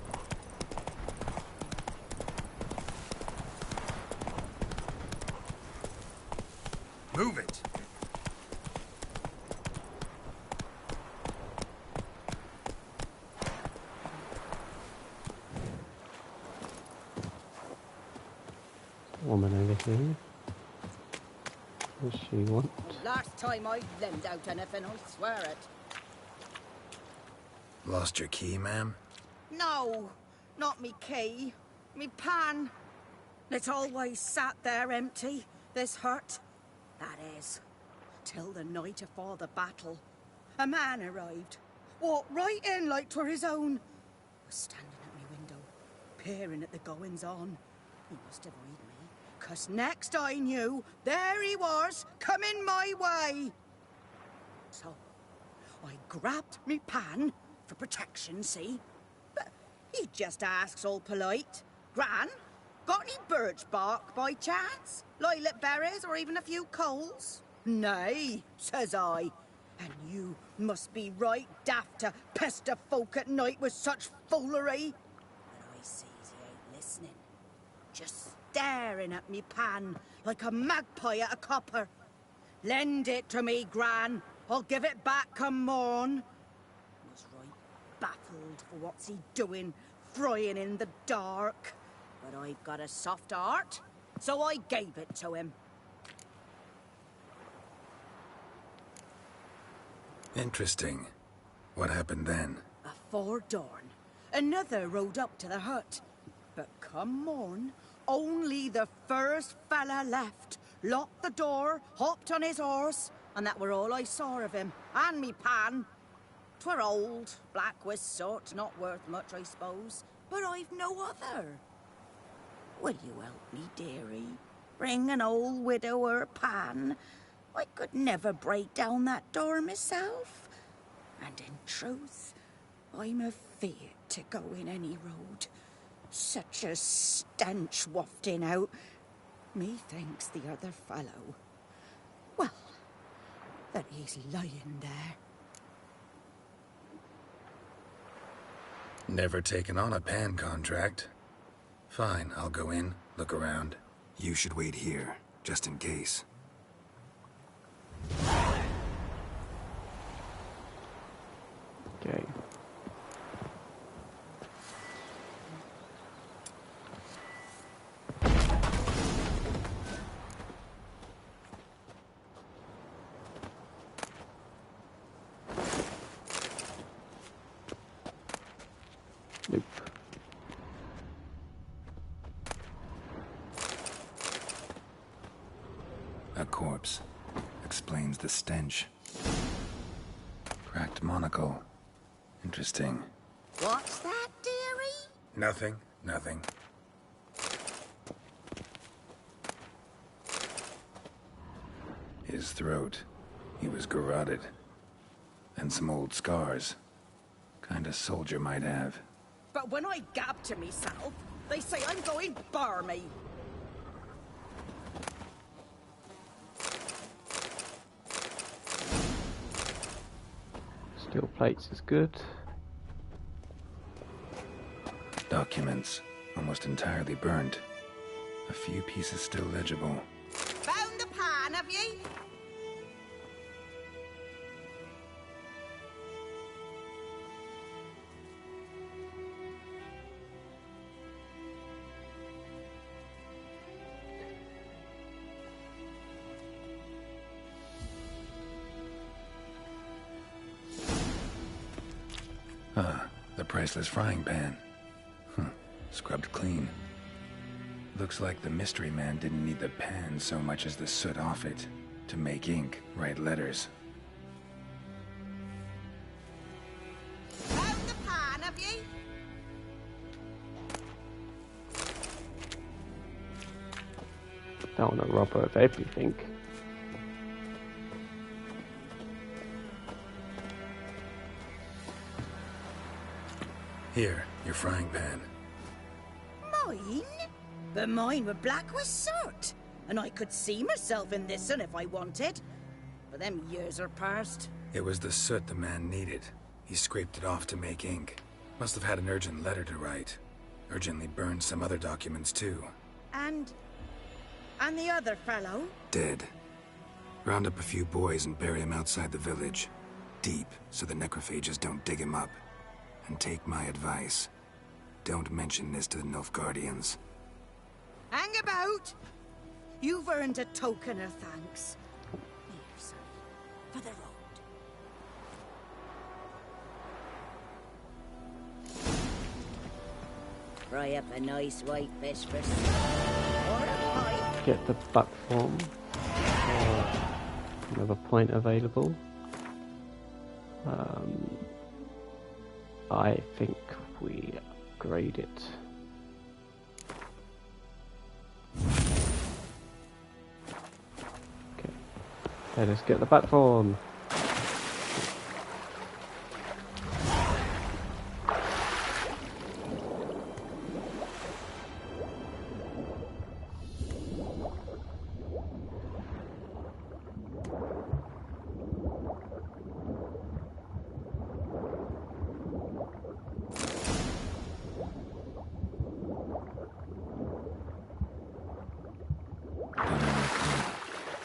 Move it. Woman over here. What does she want? Last time I lend out anything, I swear it. Lost your key, ma'am? No, not me key. Me pan. It's always sat there empty, this hut. That is, till the night afore the battle. A man arrived, walked right in like 'twere his own. Was standing at me window, peering at the goings-on. He must have eyed me, 'cause next I knew, there he was, coming my way. So, I grabbed me pan, for protection, see? But he just asks all polite, Gran, got any birch bark by chance? Lilac berries or even a few coals? Nay, says I. And you must be right daft to pester folk at night with such foolery. But I sees he ain't listening. Just staring at me pan like a magpie at a copper. Lend it to me, Gran. I'll give it back come morn. Was right baffled for what's he doing, frying in the dark. But I've got a soft heart, so I gave it to him. Interesting. What happened then? Afore dawn, another rode up to the hut. But come morn, only the first fella left. Locked the door, hopped on his horse, and that were all I saw of him, and me pan. 'Twere old, black with soot, not worth much, I suppose, but I've no other. Will you help me, dearie? Bring an old widower pan? I could never break down that door myself. And in truth, I'm afeard to go in any road. Such a stench wafting out. Methinks the other fellow, well, that he's lying there. Never taken on a pan contract. Fine, I'll go in, look around. You should wait here, just in case. Okay. Nope. A corpse. Explains the stench. Cracked monocle. Interesting. What's that, dearie? Nothing, nothing. His throat. He was garroted. And some old scars. Kind of soldier might have. But when I gab to myself, they say I'm going barmy. Steel plates is good. Duck documents, almost entirely burnt. A few pieces still legible. Found the pan, have ye? The priceless frying pan. Scrubbed clean. Looks like the mystery man didn't need the pan so much as the soot off it to make ink, write letters. Found the pan, have ye? Don't want a robber of everything. Here, your frying pan. Mine? But mine were black with soot. And I could see myself in this one if I wanted. But them years are past. It was the soot the man needed. He scraped it off to make ink. Must have had an urgent letter to write. Urgently burned some other documents too. And the other fellow? Dead. Round up a few boys and bury him outside the village. Deep, so the necrophages don't dig him up. And take my advice. Don't mention this to the Nilfgaardians. Hang about! You've earned a token of thanks. Here, son, for the road. Fry up a nice white vespers. Or a pipe. Get the buck form. Another point available. I think we upgrade it. Okay, let us get the platform.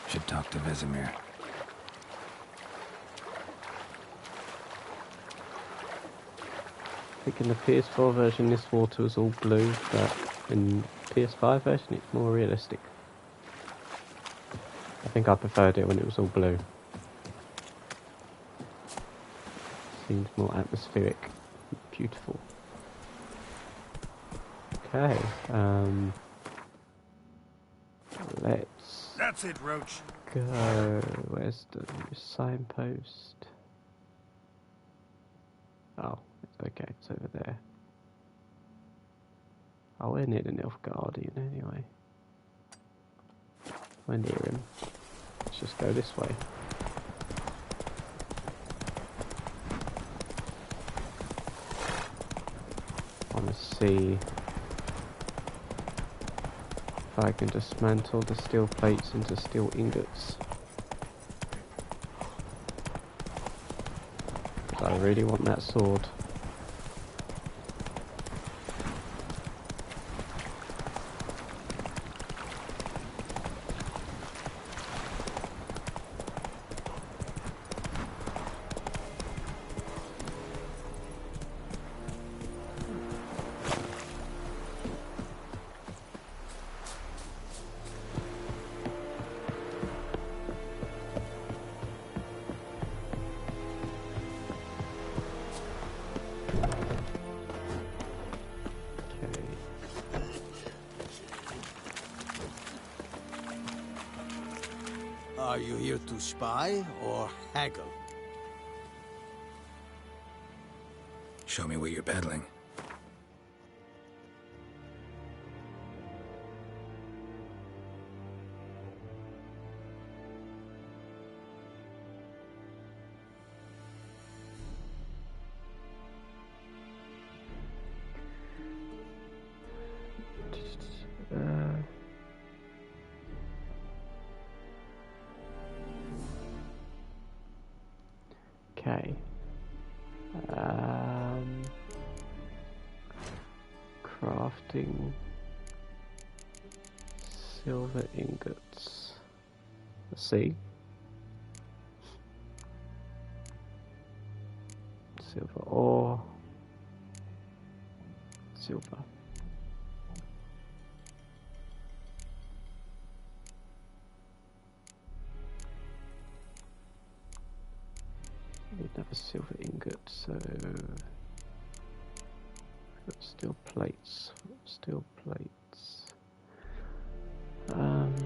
Should talk to Vesemir. I think in the PS4 version this water was all blue, but in PS5 version it's more realistic. I think I preferred it when it was all blue. Seems more atmospheric, beautiful. Okay, let's... That's it, Roach. Go. Where's the signpost? Oh, it's okay, it's over there. Oh, we're near the Nilfgaardian anyway. We're near him. Let's just go this way. I want to see if I can dismantle the steel plates into steel ingots. I really want that sword. Are you here to spy or haggle? Show me what you're peddling. Okay. crafting silver ingots. Let's see. Silver ore. Silver. Need another silver ingot, so got steel plates. Steel plates. Got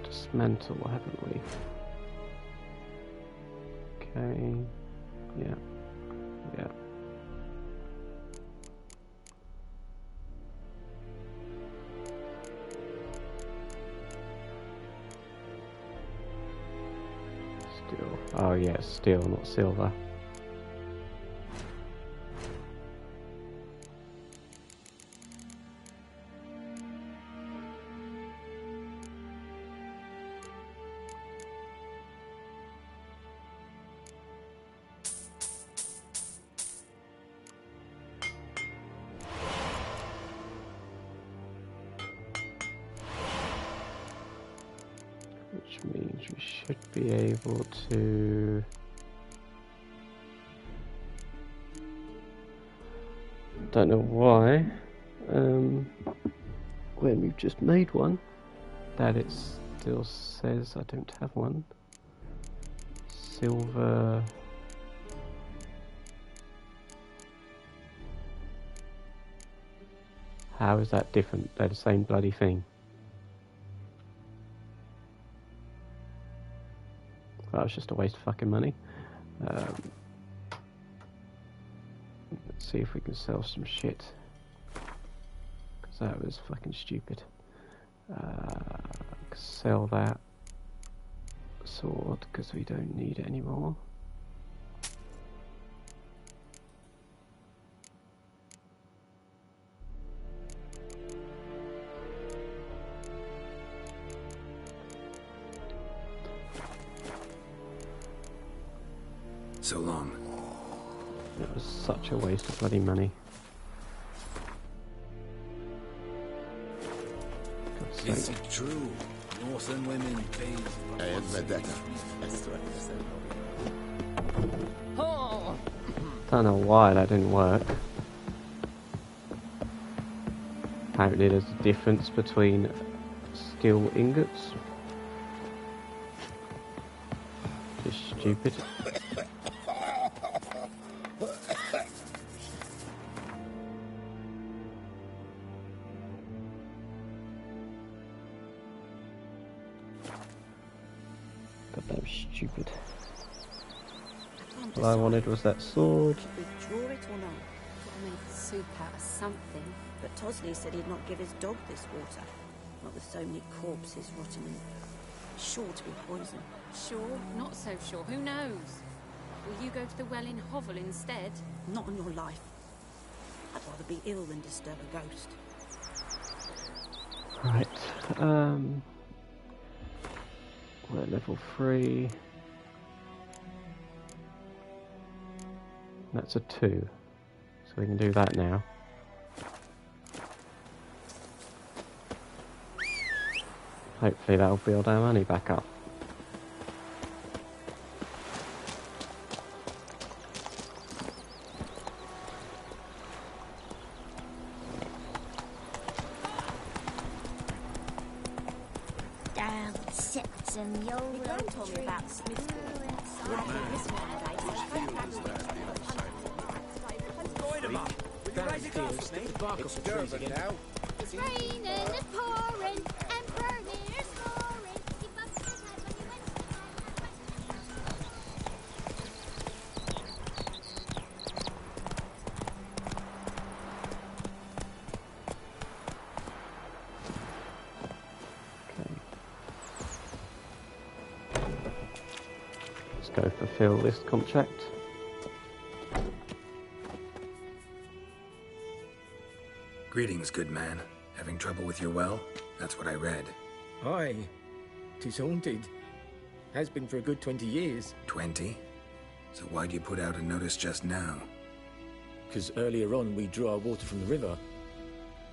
to dismantle, haven't we? Okay. Yeah. Yeah. Steel. Oh yeah, steel, not silver. Which means we should be able to don't know why when we've just made one that it still says I don't have one. Silver how is that different? They're the same bloody thing. That was just a waste of fucking money. Let's see if we can sell some shit. Because that was fucking stupid. Sell that sword because we don't need it anymore. So long. It was such a waste of bloody money. Is it true? Northern women pay. Don't know why that didn't work. Apparently there's a difference between steel ingots. Just stupid. God, that was stupid. All I wanted was that sword. Should we draw it or not? Could make soup out of something. But Tosley said he'd not give his dog this water. Not with so many corpses rotting in it. Sure to be poison. Sure, not so sure. Who knows? Will you go to the well in Hovel instead? Not on your life. I'd rather be ill than disturb a ghost. Right, we're at level 3. That's a 2. So we can do that now. Hopefully that'll build our money back up. It's Durban now. It's raining, it's pouring, and burning, it's roaring. Keep up your head when you went. Let's go fulfill this contract. Greetings, good man. Having trouble with your well? That's what I read. Aye. 'Tis haunted. Has been for a good 20 years. 20? So why'd you put out a notice just now? because earlier on we drew our water from the river.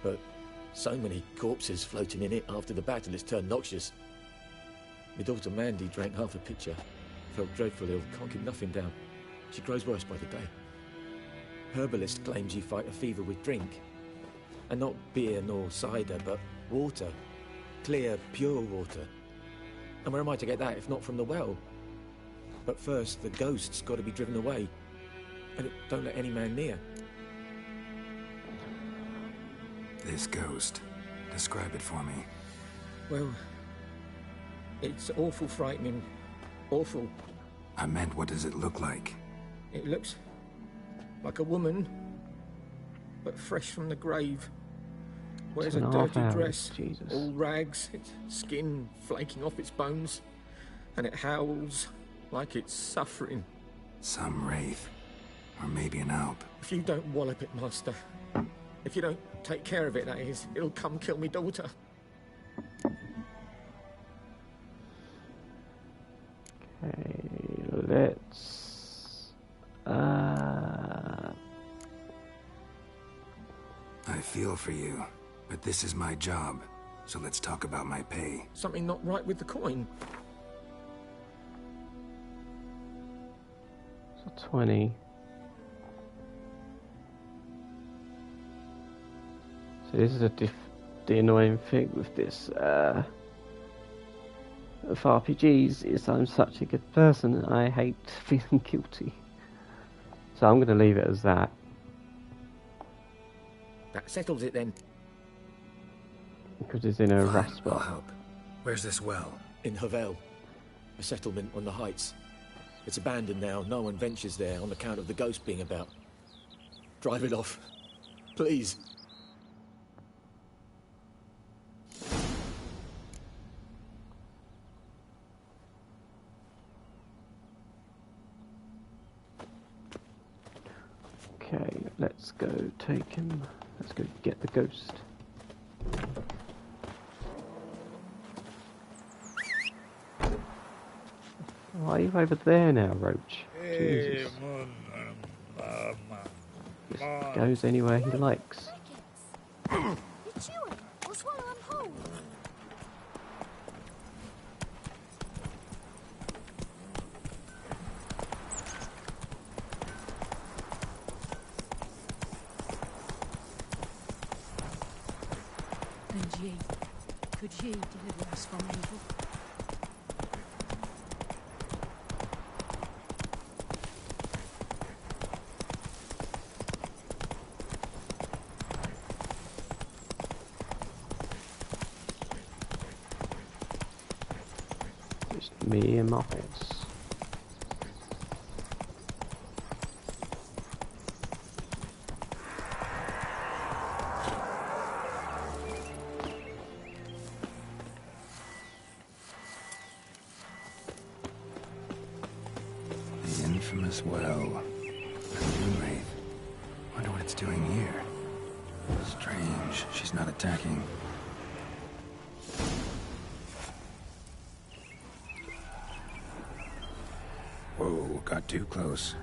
But so many corpses floating in it after the battle, it's turned noxious. My daughter Mandy drank half a pitcher. Felt dreadful ill, can't keep nothing down. She grows worse by the day. Herbalist claims you fight a fever with drink. And not beer nor cider, but water. Clear, pure water. And where am I to get that if not from the well? But first, the ghost's got to be driven away. And don't let any man near. This ghost. Describe it for me. Well, it's awful frightening. Awful. I meant, what does it look like? It looks like a woman, but fresh from the grave. Wears a dirty dress, Jesus. all rags, its skin flaking off its bones, and it howls like it's suffering. Some wraith. Or maybe an alp. If you don't wallop it, Master, if you don't take care of it, that is, it'll come kill me daughter. Okay, let's... I feel for you, but this is my job, so let's talk about my pay. Something not right with the coin. So 20. So this is the annoying thing with this of RPGs is I'm such a good person and I hate feeling guilty. So I'm going to leave it as that. That settles it then. Because it's in a Fine, rust I'll spot. help. Where's this well? In Havel, a settlement on the heights. It's abandoned now. No one ventures there on account of the ghost being about. Drive it off, please. Okay, let's go take him. Let's go get the ghost. Why are you over there now, Roach? Jesus. Just goes anywhere he likes. It's you! We'll swallow him whole! And ye, could ye deliver us from evil? Just me and my horse. The infamous well. A new wraith. Wonder what it's doing here. Strange. She's not attacking. Whoa, got too close.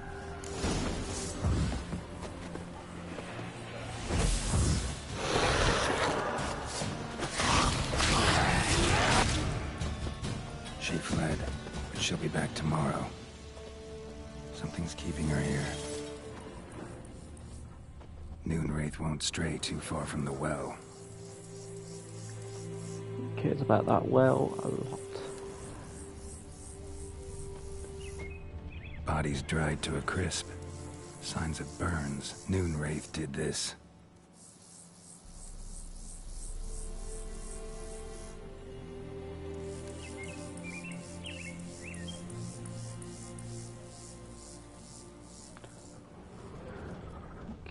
She fled, but she'll be back tomorrow. Something's keeping her here. Noon Wraith won't stray too far from the well. He cares about that well a lot. Body's dried to a crisp. Signs of burns. Noon Wraith did this.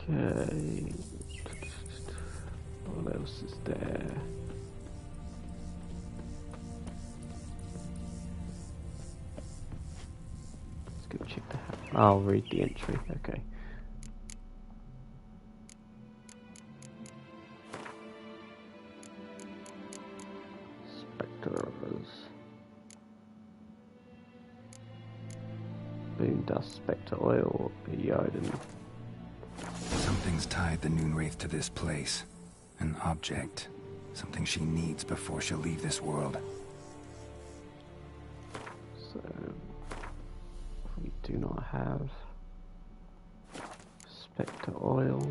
Okay. What else is there? Let's go check the house. I'll read the entry. Okay. Spectres. Boon dust, spectre oil, Yarden. Someone's tied the Noonwraith to this place. An object. Something she needs before she'll leave this world. So, we do not have Spectre oil.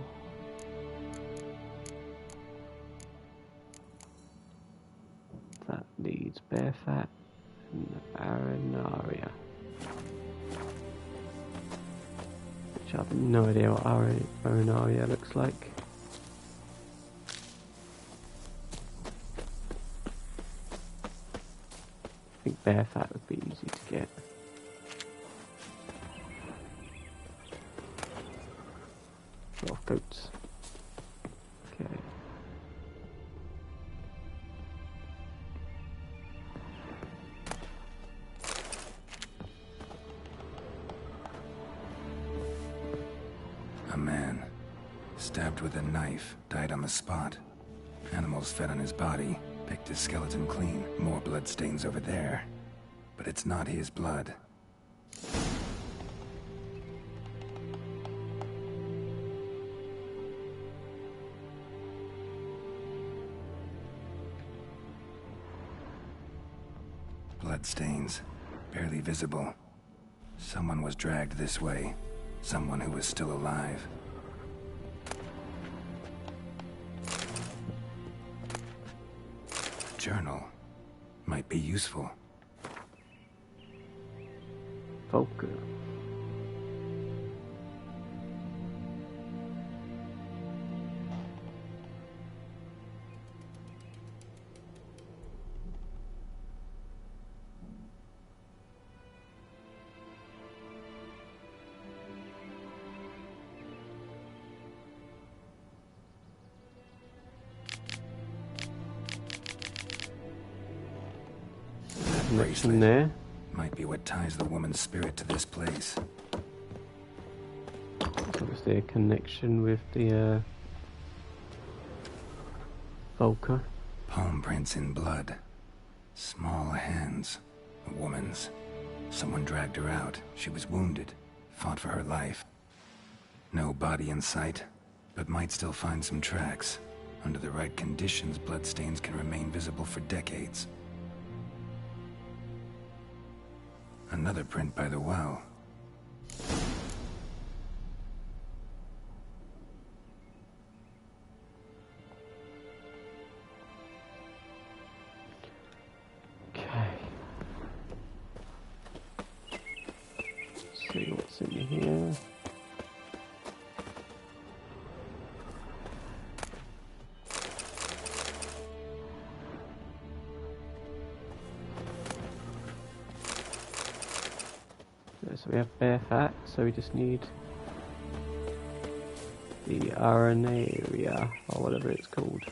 That needs bear fat and arenaria. Which I have no idea what arenaria looks like. I think bear fat would be easy to get. A lot of goats. Okay. A man, stabbed with a knife, died on the spot. Animals fed on his body, picked his skeleton clean. More bloodstains over there. But it's not his blood. Bloodstains, barely visible. Someone was dragged this way. Someone who was still alive. A journal might be useful. Volker. Connection there. Might be what ties the woman's spirit to this place. There's obviously a connection with the Volker. Palm prints in blood. Small hands. A woman's. Someone dragged her out. She was wounded. Fought for her life. No body in sight, but might still find some tracks. Under the right conditions, bloodstains can remain visible for decades. Another print by the well. Okay. See what's in here. So we have bear fat, so we just need the arenaria, or whatever it's called.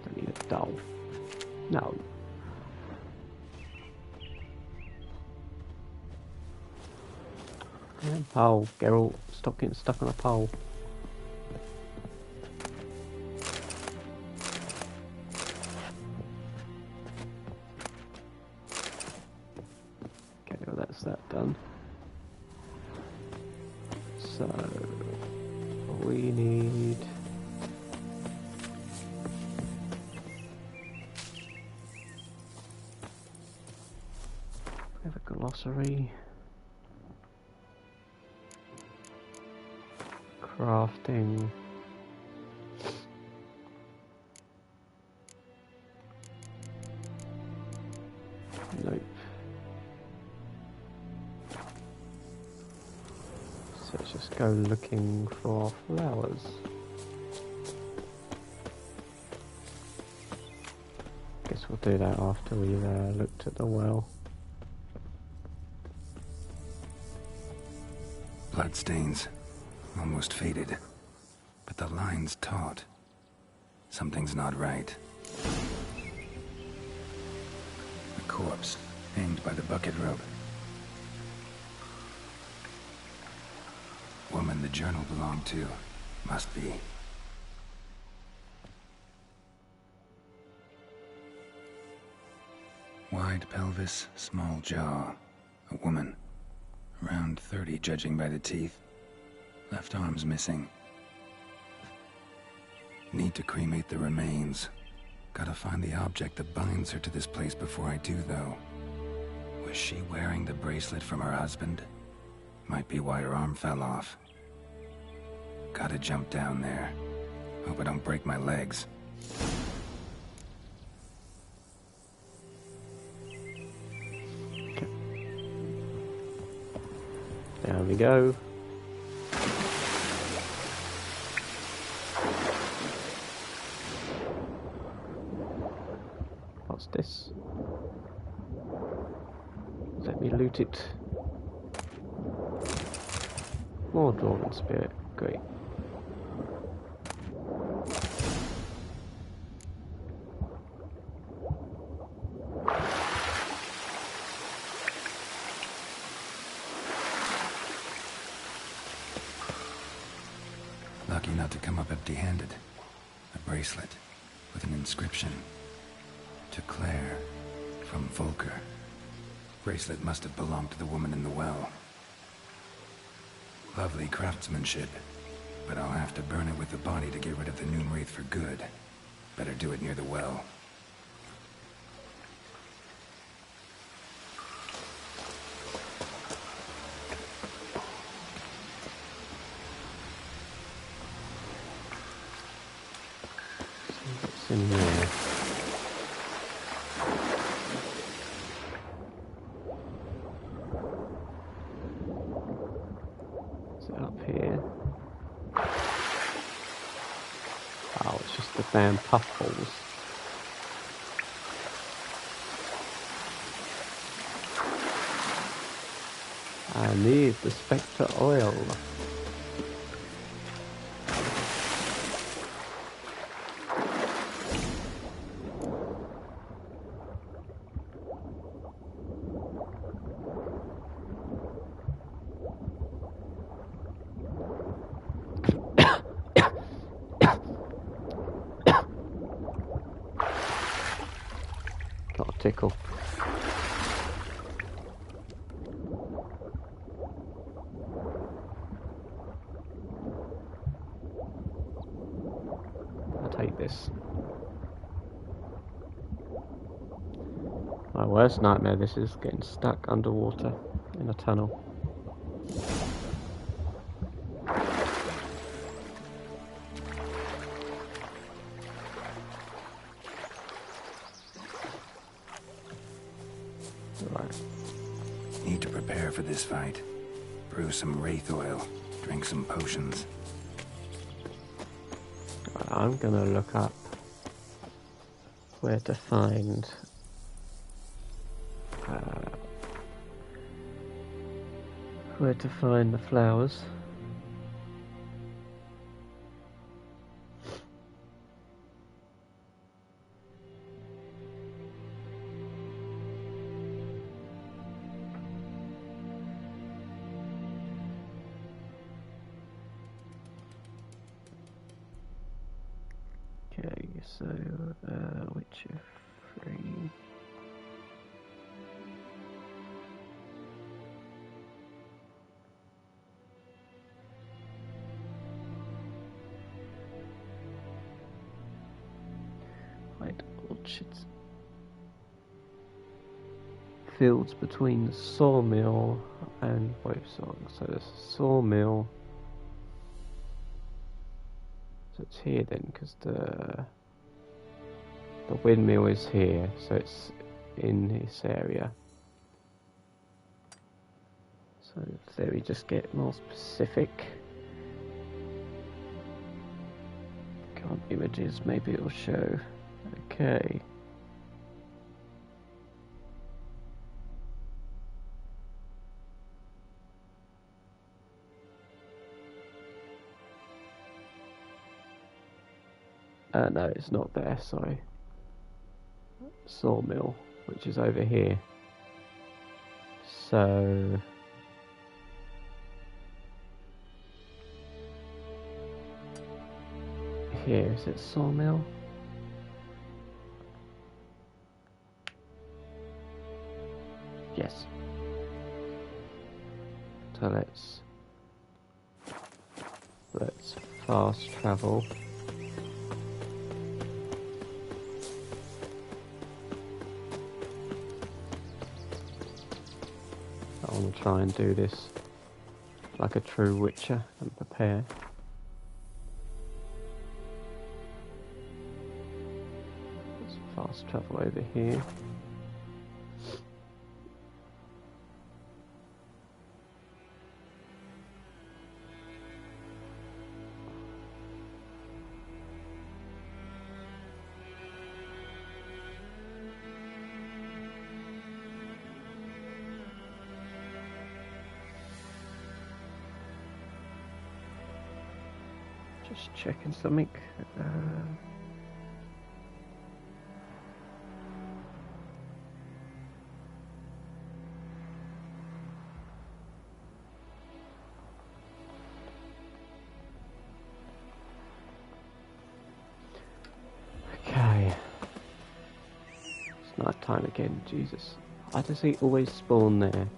Don't need a doll. No. And pole, Geralt, stop getting stuck on a pole. That done. So we need we have a glossary, crafting, nope. Let's just go looking for flowers. Guess we'll do that after we've looked at the well. Bloodstains. Almost faded. But the line's taut. Something's not right. A corpse, hanged by the bucket rope. Woman the journal belonged to. Must be. Wide pelvis, small jaw. A woman. Around 30, judging by the teeth. Left arm's missing. Need to cremate the remains. Gotta find the object that binds her to this place before I do, though. Was she wearing the bracelet from her husband? Might be why her arm fell off. Gotta jump down there. Hope I don't break my legs. There we go. What's this? Let me loot it. More Dwarven Spirit. Great. Lucky not to come up empty-handed. A bracelet with an inscription. To Claire, from Volker. Bracelet must have belonged to the woman in the well. Lovely craftsmanship, but I'll have to burn it with the body to get rid of the Noon Wraith for good. Better do it near the well. What's in there? Is it up here? Oh, it's just the damn puffballs. I need the Spectre oil. Got a tickle. I'll take this. My worst nightmare this is getting stuck underwater in a tunnel. Need to prepare for this fight. Brew some wraith oil. Drink some potions. I'm gonna look up where to find the flowers. Okay, so which are free? White orchards. Fields between the sawmill and Wolfsong. So there's a sawmill. So it's here then, because the windmill is here, so it's in this area. So there we just get more specific. Can't images, maybe it'll show. Okay. No, it's not there, sorry. Sawmill, which is over here. So... here, is it sawmill? Yes. So let's fast travel. I want to try and do this like a true witcher and prepare. Let's fast travel over here. Just checking something. Okay. It's night time again, Jesus. Why does he always spawn there?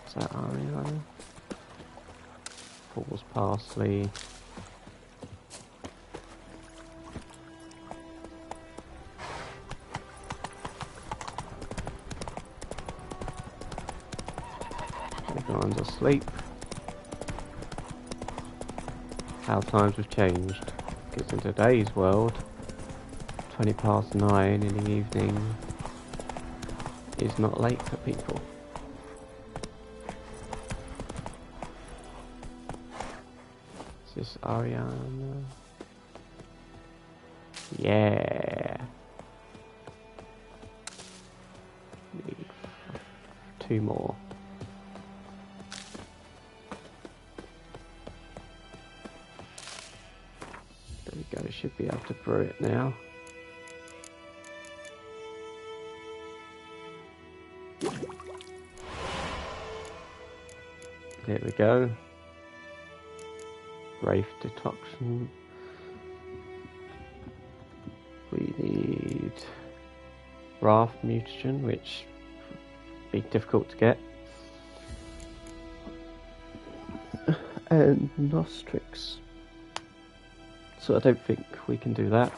Is that Ariana? Paul's parsley. Everyone's asleep. How times have changed. Because in today's world, 9:20 in the evening is not late for people. Is this Ariana? Yeah. Need 2 more. There we go, should be able to brew it now. There we go. Wraith detoxin. We need Raft mutagen, which be difficult to get. And Nostrix. So I don't think we can do that.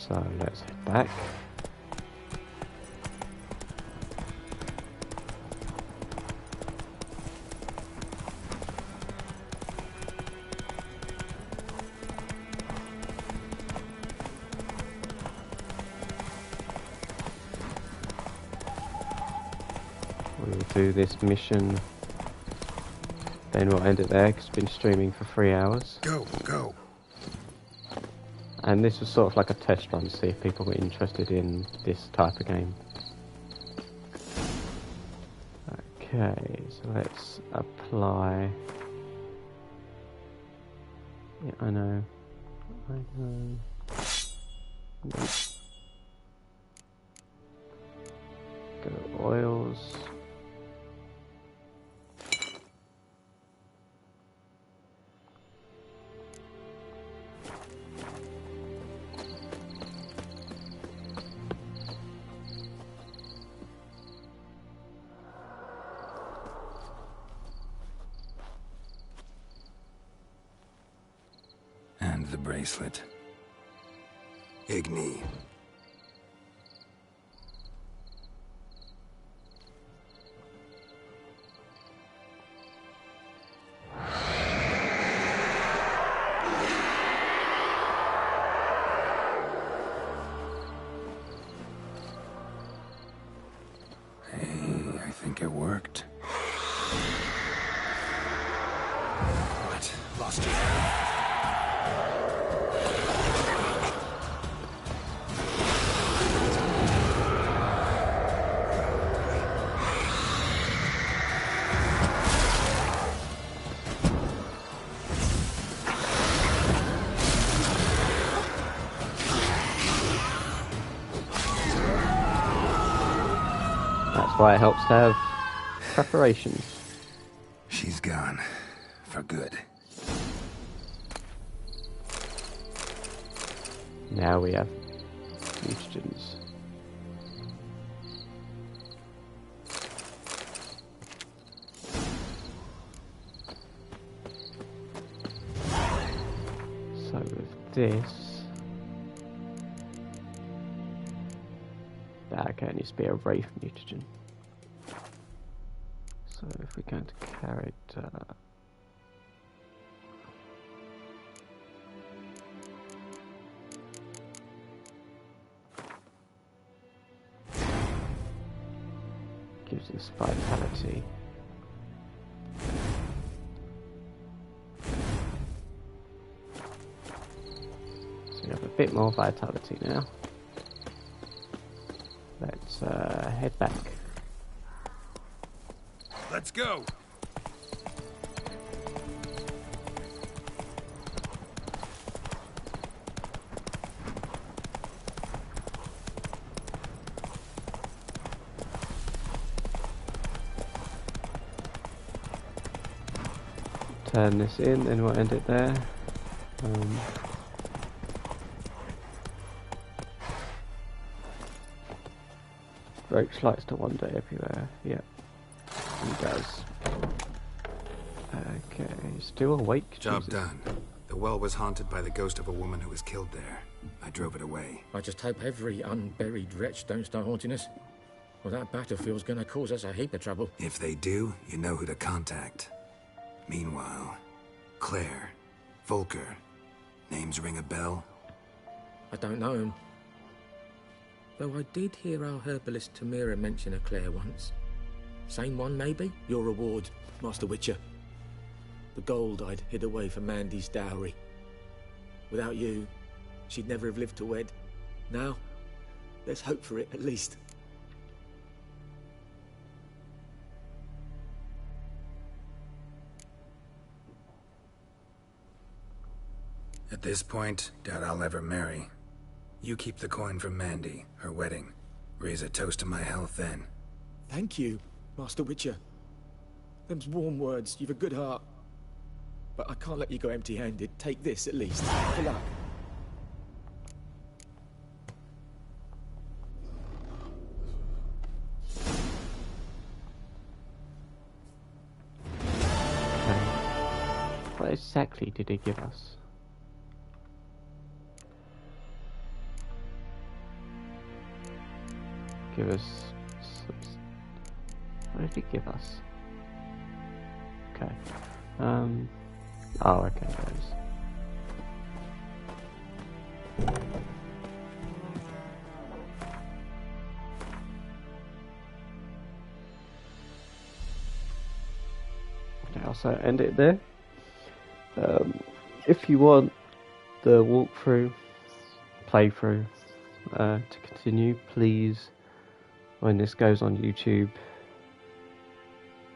So let's head back. We'll do this mission, then we'll end it there because it's been streaming for 3 hours. Go. And this was sort of like a test run to see if people were interested in this type of game. Okay, so let's apply. Yeah, I know. Nope. Go to oils. And the bracelet. Igni. Hey, I think it worked. What? Lost you there? That's why it helps to have preparations. She's gone. For good. Now we have mutagens. So with this, that can needs to be a wraith mutagen. So if we're going to carry it, gives us vitality. So we have a bit more vitality now. Let's head back. Let's go! Turn this in, then we'll end it there. Roach likes to wander everywhere. Yep, he does. Okay, still awake. Job Jesus. done. The well was haunted by the ghost of a woman who was killed there. I drove it away. I just hope every unburied wretch don't start haunting us. Well, that battlefield's gonna cause us a heap of trouble. If they do, you know who to contact. Meanwhile, Claire, Volker, names ring a bell? I don't know him. Though I did hear our herbalist Tamira mention a Claire once. Same one, maybe? Your reward, Master Witcher. The gold I'd hid away for Mandy's dowry. Without you, she'd never have lived to wed. Now, there's hope for it, at least. At this point, doubt I'll ever marry. You keep the coin from Mandy, her wedding. Raise a toast to my health then. Thank you, Master Witcher. Them's warm words, you've a good heart. But I can't let you go empty-handed. Take this, at least. Good luck. What exactly did he give us? Give us... What did he give us? Okay. Oh, okay, those. Okay, I'll also end it there. If you want the walkthrough, playthrough to continue, please, when this goes on YouTube,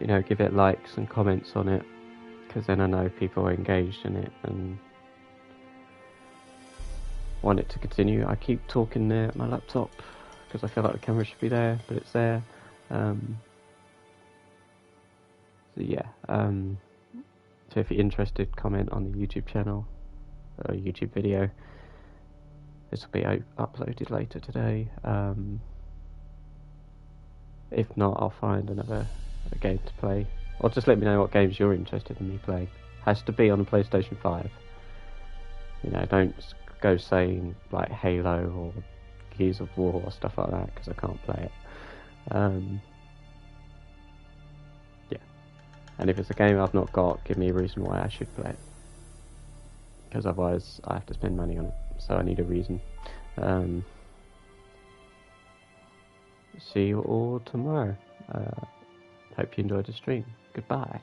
you know, give it likes and comments on it, because then I know people are engaged in it and want it to continue. I keep talking there at my laptop because I feel like the camera should be there, but it's there. So yeah, so if you're interested, comment on the YouTube channel, or YouTube video. This will be uploaded later today. If not, I'll find another game to play, or just let me know what games you're interested in me playing. Has to be on the PlayStation 5. You know, don't go saying like Halo or Gears of War or stuff like that, because I can't play it. Yeah, and if it's a game I've not got, give me a reason why I should play it, because otherwise I have to spend money on it, so I need a reason. See you all tomorrow. Hope you enjoyed the stream. Goodbye.